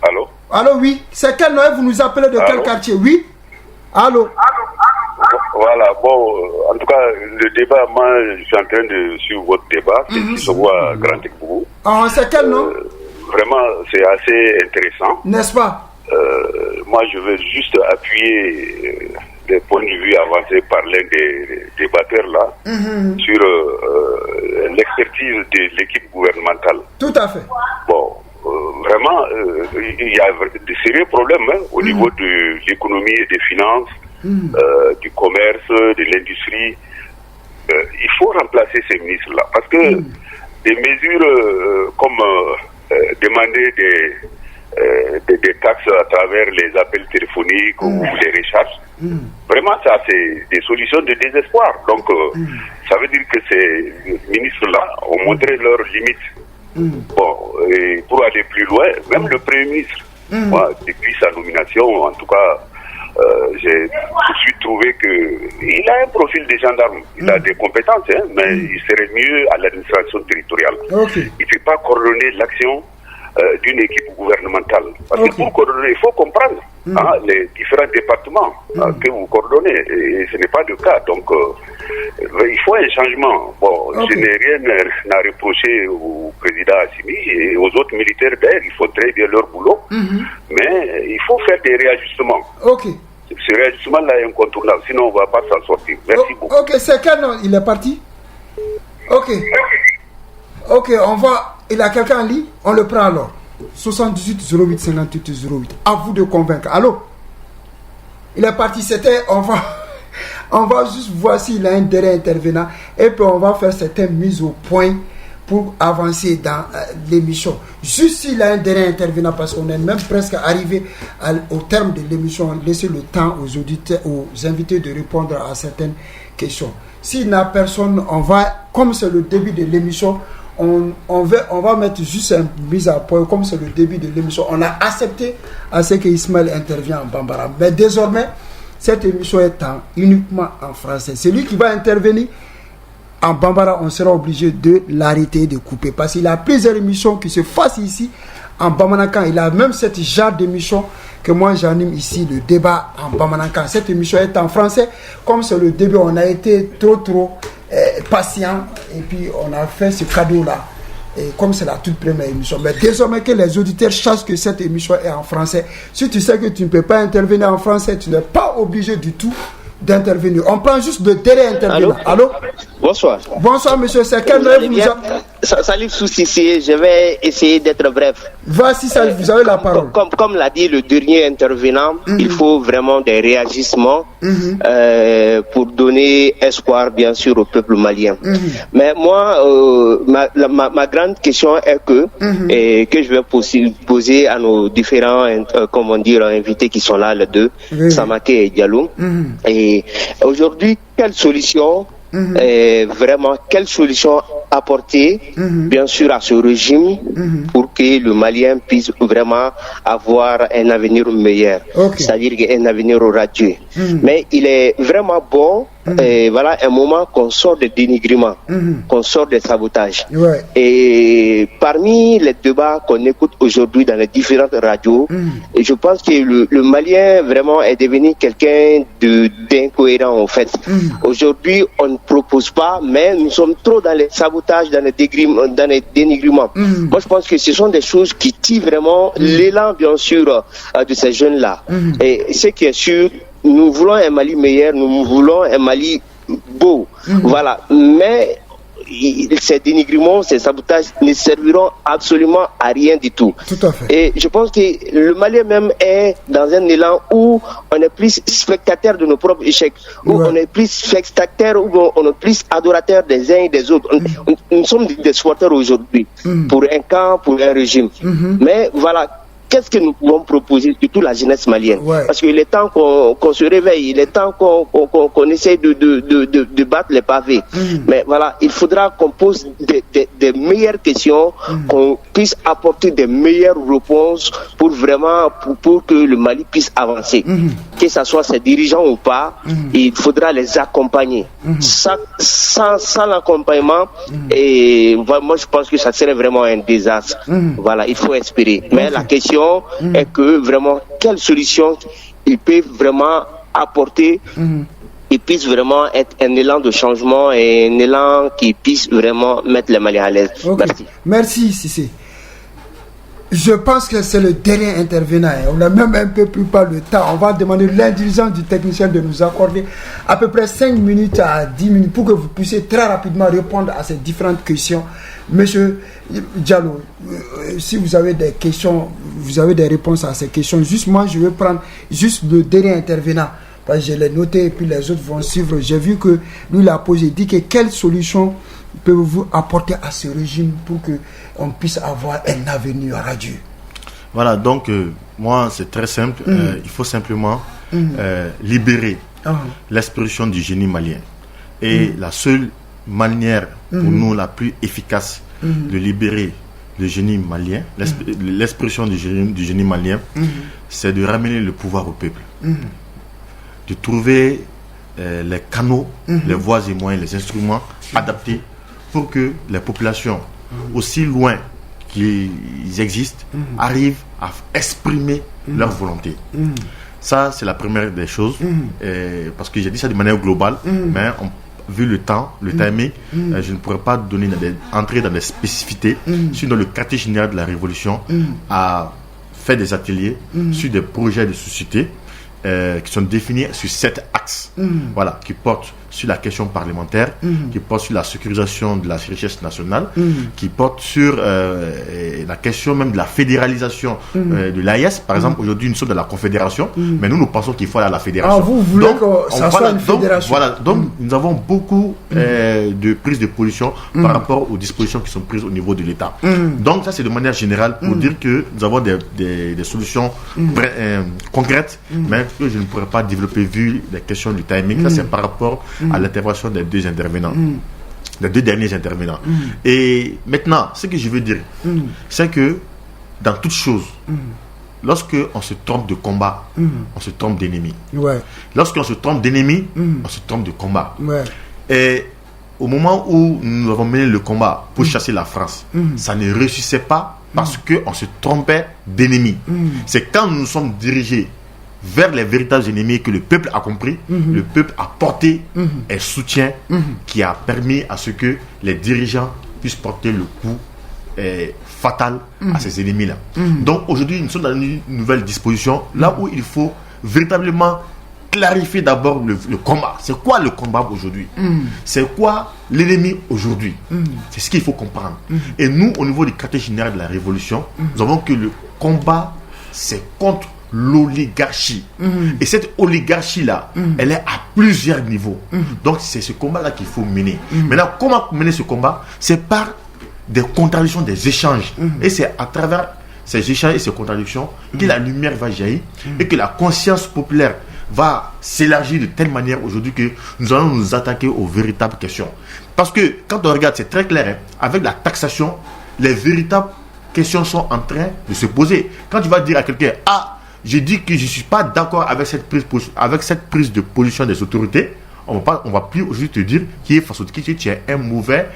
Allô? Allô, oui. C'est quel nom? Vous nous appelez de quel quartier? Oui? Allô? Voilà, bon, en tout cas, le débat, moi, je suis en train de suivre votre débat, qui se voit à Grand Técourou. C'est quel nom? Vraiment, c'est assez intéressant. N'est-ce pas? Moi, je veux juste appuyer les points de vue avancés par l'un des débatteurs là, sur l'expertise de l'équipe gouvernementale. Tout à fait. Bon, vraiment, il y a de sérieux problèmes au niveau de l'économie et des finances, du commerce, de l'industrie. Il faut remplacer ces ministres-là parce que des mesures comme demander des taxes à travers les appels téléphoniques ou les recharges, vraiment ça c'est des solutions de désespoir. Donc ça veut dire que ces ministres-là ont montré leurs limites. Bon, et pour aller plus loin, même le Premier ministre, moi, depuis sa nomination, en tout cas, j'ai tout de suite trouvé qu'il a un profil de gendarme, il a des compétences, mais il serait mieux à l'administration territoriale. Il ne peut pas coordonner l'action d'une équipe gouvernementale. Parce que pour coordonner, il faut comprendre les différents départements que vous coordonnez, et ce n'est pas le cas. Donc, il faut un changement. Bon, je n'ai rien à reprocher au président Assimi et aux autres militaires d'ailleurs, ils font très bien leur boulot, mais il faut faire des réajustements. Ce réajustement-là est incontournable, sinon on ne va pas s'en sortir. Merci beaucoup. C'est quel nom? Il est parti? On va... Il y a quelqu'un en ligne? On le prend alors. 78 08 58 08. À vous de convaincre. Allô? Il est parti. On va juste voir s'il a un dernier intervenant. Et puis on va faire certaines mises au point pour avancer dans l'émission. Juste s'il a un dernier intervenant, parce qu'on est même presque arrivé au terme de l'émission. Laissez le temps aux auditeurs, aux invités de répondre à certaines questions. S'il n'a personne, on va, comme c'est le début de l'émission, on va mettre juste une mise à point. Comme c'est le début de l'émission, on a accepté à ce que Ismaël intervienne en bambara. Mais désormais, cette émission est uniquement en français. Celui qui va intervenir en bambara, on sera obligé de l'arrêter, de couper. Parce qu'il y a plusieurs émissions qui se fassent ici en bamanakan. Il a même cette genre d'émission que moi j'anime ici, le débat en bamanakan. Cette émission est en français. Comme c'est le début, on a été trop patient et puis on a fait ce cadeau-là. Et comme c'est la toute première émission. Mais désormais que les auditeurs sachent que cette émission est en français. Si tu sais que tu ne peux pas intervenir en français, tu n'es pas obligé du tout d'intervenir. On prend juste le délai intervenant. Allô? Bonsoir. Bonsoir monsieur, c'est quel nom vous Salif Soucissier, je vais essayer d'être bref. Voici Salif, vous avez la parole. Comme l'a dit le dernier intervenant, il faut vraiment des réagissements pour donner espoir bien sûr au peuple malien. Mais moi, ma grande question est que je vais poser à nos différents invités qui sont là, les deux, Samaké et Diallo. Et aujourd'hui, quelle solution quelle solution apporter bien sûr à ce régime pour que le Malien puisse vraiment avoir un avenir meilleur, c'est-à-dire un avenir radieux. Mais il est vraiment bon voilà un moment qu'on sort de dénigrement, qu'on sort de sabotage. Et parmi les débats qu'on écoute aujourd'hui dans les différentes radios, et je pense que le Malien vraiment est devenu quelqu'un d'incohérent en fait. Aujourd'hui, on ne propose pas, mais nous sommes trop dans les sabotages, dans les dénigrements. Moi, je pense que ce sont des choses qui tirent vraiment l'élan, bien sûr, de ces jeunes-là. Et ce qui est sûr, nous voulons un Mali meilleur, nous voulons un Mali beau. Voilà. Mais ces dénigrements, ces sabotages ne serviront absolument à rien du tout. Tout à fait. Et je pense que le Mali même est dans un élan où on est plus spectateur de nos propres échecs, où on est plus spectateur, où on est plus adorateur des uns et des autres. Nous sommes des supporters aujourd'hui pour un camp, pour un régime. Mais voilà. Qu'est-ce que nous pouvons proposer, surtout la jeunesse malienne? Parce qu'il est temps qu'on se réveille, il est temps qu'on essaye de battre les pavés. Mais voilà, il faudra qu'on pose des meilleures questions, qu'on puisse apporter des meilleures réponses pour vraiment, pour que le Mali puisse avancer. Que ce soit ses dirigeants ou pas, il faudra les accompagner. Sans l'accompagnement, et moi je pense que ça serait vraiment un désastre. Voilà, il faut espérer. Mais la question est que vraiment quelle solution ils peuvent vraiment apporter et puisse vraiment être un élan de changement et un élan qui puisse vraiment mettre les Maliens à l'aise. Merci. Merci Cissé. Je pense que c'est le dernier intervenant. On n'a même un peu plus pas le temps. On va demander l'intelligence du technicien de nous accorder à peu près 5 minutes à 10 minutes pour que vous puissiez très rapidement répondre à ces différentes questions. Monsieur Diallo, si vous avez des questions, vous avez des réponses à ces questions, juste moi je vais prendre juste le dernier intervenant. Parce que je l'ai noté et puis les autres vont suivre. J'ai vu que lui il a posé, dit que quelle solution pouvez-vous apporter à ce régime pour qu'on puisse avoir un avenir radieux? Voilà, donc moi c'est très simple. Il faut simplement libérer l'expression du génie malien. Et la seule manière pour nous la plus efficace de libérer le génie malien, l'expression du génie malien, c'est de ramener le pouvoir au peuple. De trouver les canaux, les voies et moyens, les instruments adaptés pour que les populations, aussi loin qu'ils existent, arrivent à exprimer leur volonté. Ça, c'est la première des choses, parce que j'ai dit ça de manière globale, mais vu le temps, le timing, je ne pourrais pas entrer dans des spécificités. Sinon, le quartier général de la Révolution a fait des ateliers sur des projets de société qui sont définis sur 7 axes, voilà, qui portent sur la question parlementaire, qui portent sur la sécurisation de la richesse nationale, qui portent sur la question même de la fédéralisation de l'AES. Par exemple, aujourd'hui, nous sommes dans la confédération, mais nous pensons qu'il faut aller à la fédération. Ah, vous voulez que ça soit une fédération? Donc, nous avons beaucoup de prises de position par rapport aux dispositions qui sont prises au niveau de l'État. Donc, ça, c'est de manière générale pour dire que nous avons des solutions concrètes, mais que je ne pourrais pas développer vu les questions du timing. Ça, c'est par rapport à l'intervention des deux intervenants, des deux derniers intervenants. Et maintenant, ce que je veux dire, c'est que dans toute chose, lorsque on se trompe de combat, on se trompe d'ennemi. Lorsqu'on se trompe d'ennemi, on se trompe de combat. Et au moment où nous avons mené le combat pour chasser la France, ça ne réussissait pas parce qu'on se trompait d'ennemi. C'est quand nous nous sommes dirigés vers les véritables ennemis que le peuple a compris, le peuple a porté un soutien qui a permis à ce que les dirigeants puissent porter le coup fatal à ces ennemis-là. Donc aujourd'hui, nous sommes dans une nouvelle disposition, là où il faut véritablement clarifier d'abord le combat. C'est quoi le combat aujourd'hui? C'est quoi l'ennemi aujourd'hui? C'est ce qu'il faut comprendre. Et nous, au niveau du quartier général de la Révolution, nous avons que le combat, c'est contre l'oligarchie. Et cette oligarchie-là, elle est à plusieurs niveaux. Donc c'est ce combat-là qu'il faut mener. Maintenant, comment mener ce combat? C'est par des contradictions, des échanges. Et c'est à travers ces échanges et ces contradictions que la lumière va jaillir et que la conscience populaire va s'élargir de telle manière aujourd'hui que nous allons nous attaquer aux véritables questions. Parce que quand on regarde, c'est très clair, avec la taxation, les véritables questions sont en train de se poser. Quand tu vas dire à quelqu'un, je dis que je ne suis pas d'accord avec cette prise de position des autorités, on va plus aujourd'hui te dire qui est face au qui tu es un mauvais,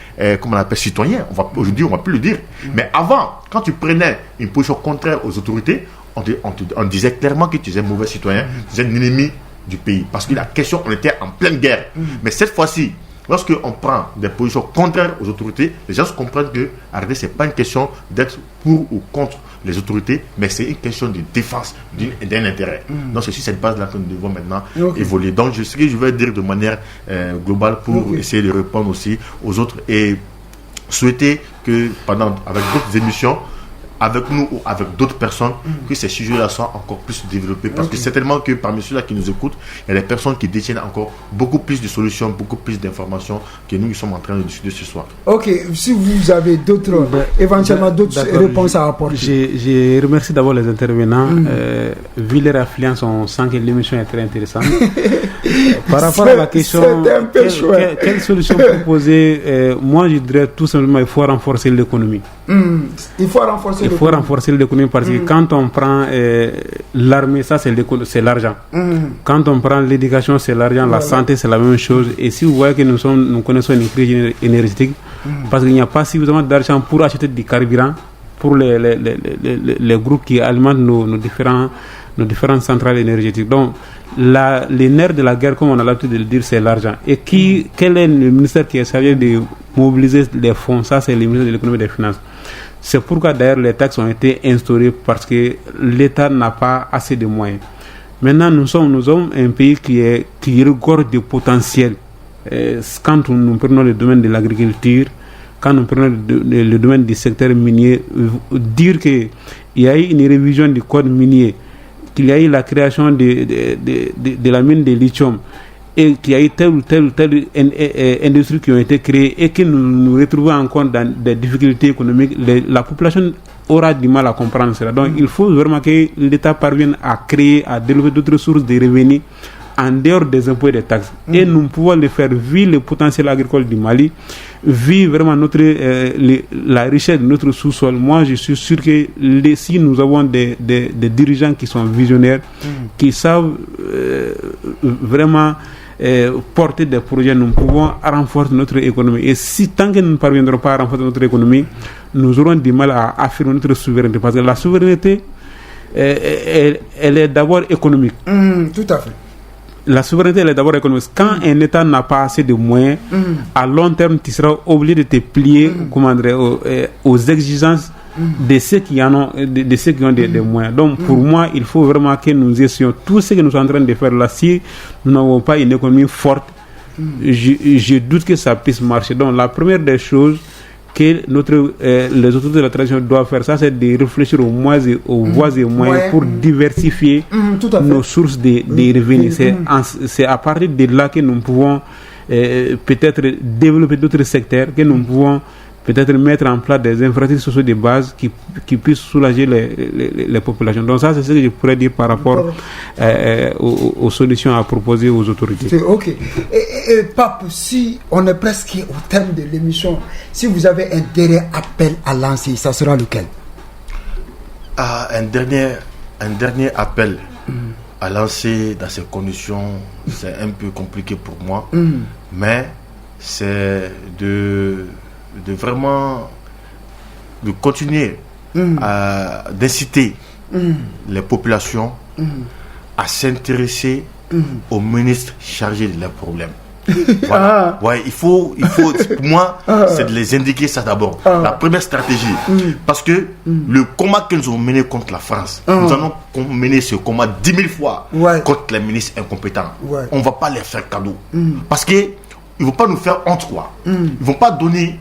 comment on appelle, citoyen. Aujourd'hui, on va plus le dire. Mais avant, quand tu prenais une position contraire aux autorités, on disait clairement que tu es un mauvais citoyen, tu es un ennemi du pays. Parce que la question, on était en pleine guerre. Mais cette fois-ci, lorsqu'on prend des positions contraires aux autorités, les gens comprennent que, arrêtez, ce n'est pas une question d'être pour ou contre les autorités, mais c'est une question de défense d'un intérêt. Donc c'est sur cette base-là que nous devons maintenant évoluer. Donc ce que je vais dire de manière globale pour essayer de répondre aussi aux autres et souhaiter que avec d'autres émissions, avec nous ou avec d'autres personnes, que ces sujets-là soient encore plus développés. Parce que certainement que parmi ceux-là qui nous écoutent, il y a des personnes qui détiennent encore beaucoup plus de solutions, beaucoup plus d'informations que nous sommes en train de discuter ce soir. Ok, si vous avez éventuellement d'autres réponses à apporter. Je remercie d'abord les intervenants. Vu leur affluence, on sent que l'émission est très intéressante. Par rapport à la question, quelle solution proposer, moi je dirais tout simplement il faut renforcer l'économie. Il faut renforcer l'économie parce que quand on prend l'armée, ça c'est l'argent. Quand on prend l'éducation, c'est l'argent. La santé, c'est la même chose. Et si vous voyez que nous connaissons une crise énergétique, parce qu'il n'y a pas suffisamment d'argent pour acheter du carburant pour les groupes qui alimentent nos différentes centrales énergétiques. Donc, les nerfs de la guerre, comme on a l'habitude de le dire, c'est l'argent. Et quel est le ministère qui est chargé de mobiliser les fonds? Ça, c'est le ministère de l'économie et des finances. C'est pourquoi d'ailleurs les taxes ont été instaurées, parce que l'État n'a pas assez de moyens. Maintenant, nous sommes un pays qui regorge de potentiel. Quand nous prenons le domaine de l'agriculture, quand nous prenons le domaine du secteur minier, dire qu'il y a eu une révision du code minier, qu'il y a eu la création de la mine de lithium, et qu'il y a eu telle ou telle industrie qui ont été créées, et que nous nous retrouvons encore dans des difficultés économiques, la population aura du mal à comprendre cela. Donc il faut vraiment que l'État parvienne à créer, à développer d'autres sources de revenus en dehors des impôts et des taxes. Et nous pouvons le faire vu le potentiel agricole du Mali, vu vraiment la richesse de notre sous-sol. Moi, je suis sûr que si nous avons des dirigeants qui sont visionnaires, qui savent vraiment porter des projets, nous pouvons renforcer notre économie. Et si tant que nous ne parviendrons pas à renforcer notre économie, nous aurons du mal à affirmer notre souveraineté. Parce que la souveraineté, elle est d'abord économique. Tout à fait. La souveraineté, elle est d'abord économique. Quand un État n'a pas assez de moyens, à long terme, tu seras obligé de te plier aux exigences de ceux qui en ont, de ceux qui ont des moyens. Donc, pour moi, il faut vraiment que nous essayons tout ce que nous sommes en train de faire là. Si nous n'avons pas une économie forte, je doute que ça puisse marcher. Donc, la première des choses que les autorités de la tradition doivent faire, ça, c'est de réfléchir aux voies et moyens pour diversifier nos sources de revenus. C'est à partir de là que nous pouvons peut-être développer d'autres secteurs, que nous pouvons peut-être mettre en place des infrastructures sociales de base qui puissent soulager les populations. Donc ça, c'est ce que je pourrais dire par rapport aux solutions à proposer aux autorités. C'est ok. Et Pape, si on est presque au terme de l'émission, si vous avez un dernier appel à lancer, ça sera lequel? Un dernier appel à lancer dans ces conditions, c'est un peu compliqué pour moi, mais c'est vraiment de continuer d'inciter les populations à s'intéresser aux ministres chargés de leurs problèmes. Voilà. Ouais, il faut pour moi, c'est de les indiquer ça d'abord. La première stratégie. Parce que le combat que nous avons mené contre la France, nous allons mener ce combat 10 000 fois contre les ministres incompétents. On ne va pas les faire cadeau. Parce qu'ils ne vont pas nous faire honte, quoi. Ils ne vont pas donner,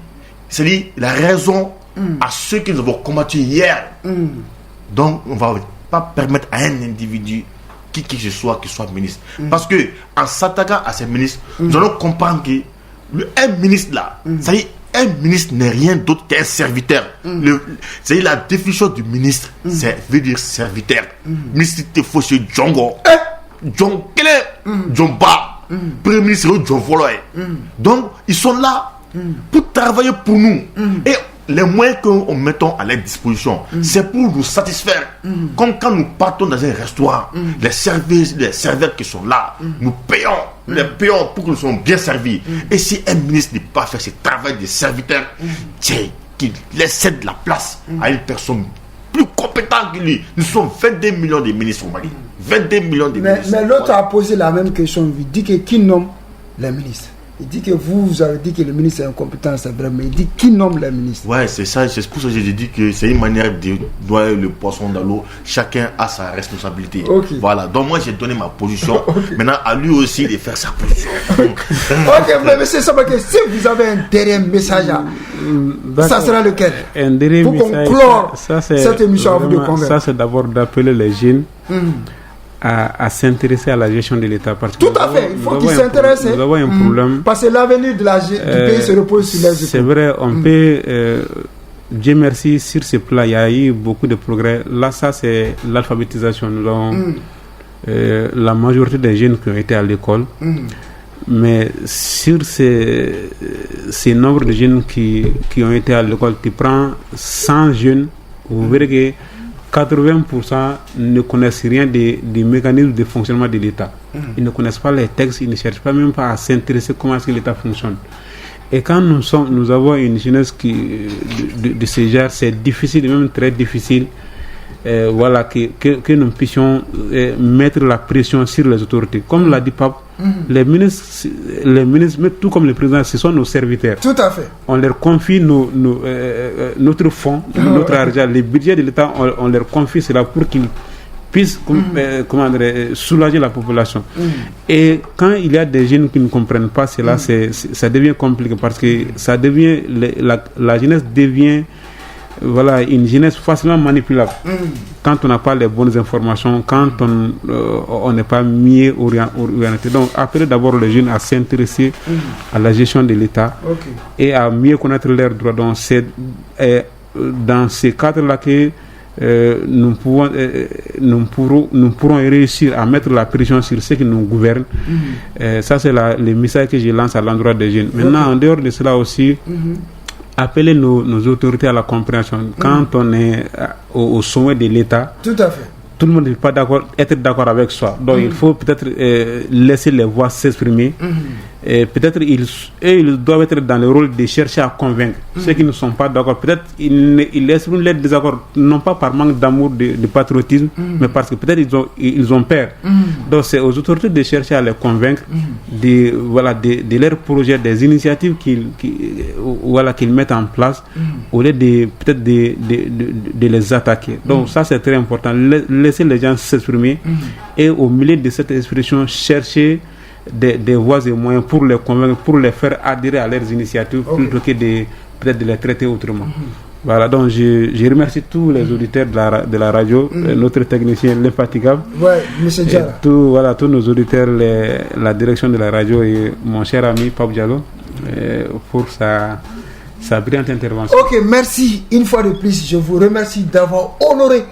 c'est-à-dire, la raison à ceux que nous avons combattu hier. Donc, on ne va pas permettre à un individu qui que ce soit, qui soit ministre. Parce que en s'attaquant à ces ministres, nous allons comprendre que un ministre là, c'est-à-dire un ministre n'est rien d'autre qu'un serviteur. C'est-à-dire la définition du ministre, c'est veut dire serviteur. Ministre de Fosse Djongo, John Kele, John Ba, Premier ministre John Voloy. Donc ils sont là pour travailler pour nous. Et les moyens que nous mettons à leur disposition, c'est pour nous satisfaire. Comme quand nous partons dans un restaurant, les serveurs qui sont là, nous payons, les payons pour que nous soyons bien servis. Et si un ministre n'est pas fait ce travail de serviteur, c'est qu'il laisse de la place à une personne plus compétente que lui. Nous sommes 22 millions de ministres au Mali. 22 millions de ministres. Mais l'autre a posé la même question. Il dit que qui nomme les ministres? Il dit que vous avez dit que le ministre est incompétent, c'est vrai, mais il dit qui nomme les ministres? Ouais, c'est ça, c'est pour ça que j'ai dit que c'est une manière de noyer le poisson dans l'eau. Chacun a sa responsabilité. Voilà, donc moi j'ai donné ma position. Maintenant, à lui aussi de faire sa position. Mais c'est ça, parce que si vous avez un dernier message, ça sera lequel? Un dernier pour message, conclure c'est cette émission à vous de convaincre. Ça, c'est d'abord d'appeler les jeunes à s'intéresser à la gestion de l'État. Tout à fait, il faut qu'ils s'intéressent. Nous avons un problème. Parce que l'avenir du pays se repose sur les épaules. C'est vrai, on peut... Dieu merci, sur ce plan, il y a eu beaucoup de progrès. Là, ça, c'est l'alphabétisation. Nous avons la majorité des jeunes qui ont été à l'école. Mais sur ces nombres de jeunes qui ont été à l'école, tu prends 100 jeunes, vous verrez que 80% ne connaissent rien des mécanismes de fonctionnement de l'État. Ils ne connaissent pas les textes, ils ne cherchent pas même pas à s'intéresser comment est-ce que l'État fonctionne. Et quand nous avons une jeunesse de ce genre, c'est difficile, même très difficile, voilà, que nous puissions mettre la pression sur les autorités. Comme l'a dit Pape, les ministres, mais tout comme le président, ce sont nos serviteurs. Tout à fait. On leur confie notre fonds, notre argent, les budgets de l'État, on leur confie cela pour qu'ils puissent soulager la population. Et quand il y a des jeunes qui ne comprennent pas cela, ça devient compliqué parce que ça devient la jeunesse devient une jeunesse facilement manipulable. Quand on n'a pas les bonnes informations, quand on n'est pas mieux orienté. Donc, appelez d'abord les jeunes à s'intéresser à la gestion de l'État et à mieux connaître leurs droits. Donc, c'est dans ces cadres-là que nous pourrons réussir à mettre la pression sur ceux qui nous gouvernent. Ça, c'est le message que je lance à l'endroit des jeunes. Maintenant, en dehors de cela aussi, appeler nos autorités à la compréhension. Quand on est au sommet de l'État, tout à fait, tout le monde ne peut pas être d'accord avec soi. Donc il faut peut-être laisser les voix s'exprimer. Et peut-être ils doivent être dans le rôle de chercher à convaincre ceux qui ne sont pas d'accord. Peut-être ils expriment leur désaccord, non pas par manque d'amour, de patriotisme, mais parce que peut-être ils ont peur. Donc c'est aux autorités de chercher à les convaincre de leurs projets, des initiatives qu'ils mettent en place, au lieu peut-être de les attaquer. Donc ça c'est très important. Laisser les gens s'exprimer et au milieu de cette expression chercher des voies et moyens pour les convaincre, pour les faire adhérer à leurs initiatives plutôt que peut-être de les traiter autrement. Voilà, donc je remercie tous les auditeurs de la radio, notre technicien l'infatigable, tous nos auditeurs, la direction de la radio et mon cher ami Pape Diallo pour sa brillante intervention. Ok, merci une fois de plus. Je vous remercie d'avoir honoré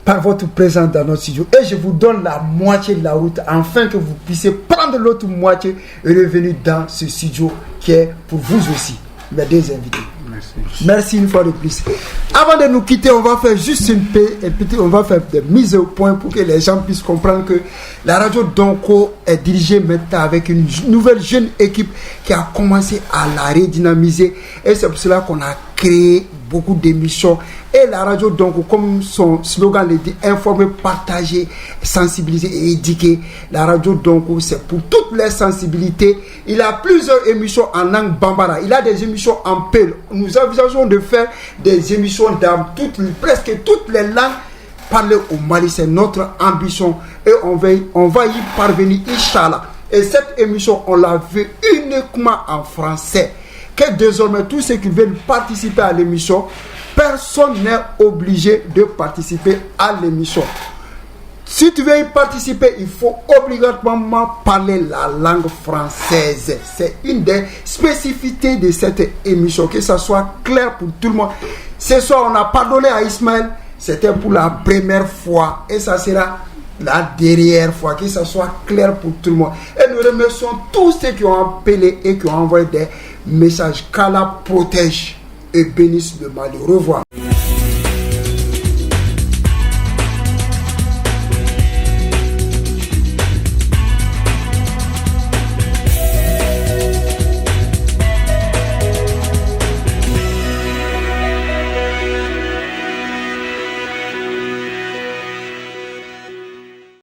par votre présence dans notre studio et je vous donne la moitié de la route afin que vous puissiez prendre l'autre moitié et revenir dans ce studio qui est pour vous aussi, mes deux invités. Merci une fois de plus. Avant de nous quitter, on va faire juste on va faire des mises au point pour que les gens puissent comprendre que la radio Donko est dirigée maintenant avec une nouvelle jeune équipe qui a commencé à la redynamiser et c'est pour cela qu'on a créé beaucoup d'émissions. Et la radio, donc, comme son slogan le dit, informer, partager, sensibiliser et éduquer. La radio, donc, c'est pour toutes les sensibilités. Il a plusieurs émissions en langue bambara. Il a des émissions en peul. Nous envisageons de faire des émissions dans presque toutes les langues parlées au Mali. C'est notre ambition. Et on va y parvenir, Inch'Allah. Et cette émission, on l'a vue uniquement en français. Que désormais, tous ceux qui veulent participer à l'émission, personne n'est obligé de participer à l'émission. Si tu veux y participer, il faut obligatoirement parler la langue française. C'est une des spécificités de cette émission, que ça soit clair pour tout le monde. Ce soir, on a pardonné à Ismaël, c'était pour la première fois et ça sera la dernière fois, que ça soit clair pour tout le monde. Et nous remercions tous ceux qui ont appelé et qui ont envoyé des messages. Qu'Allah protège et bénisse le Mali. Au revoir.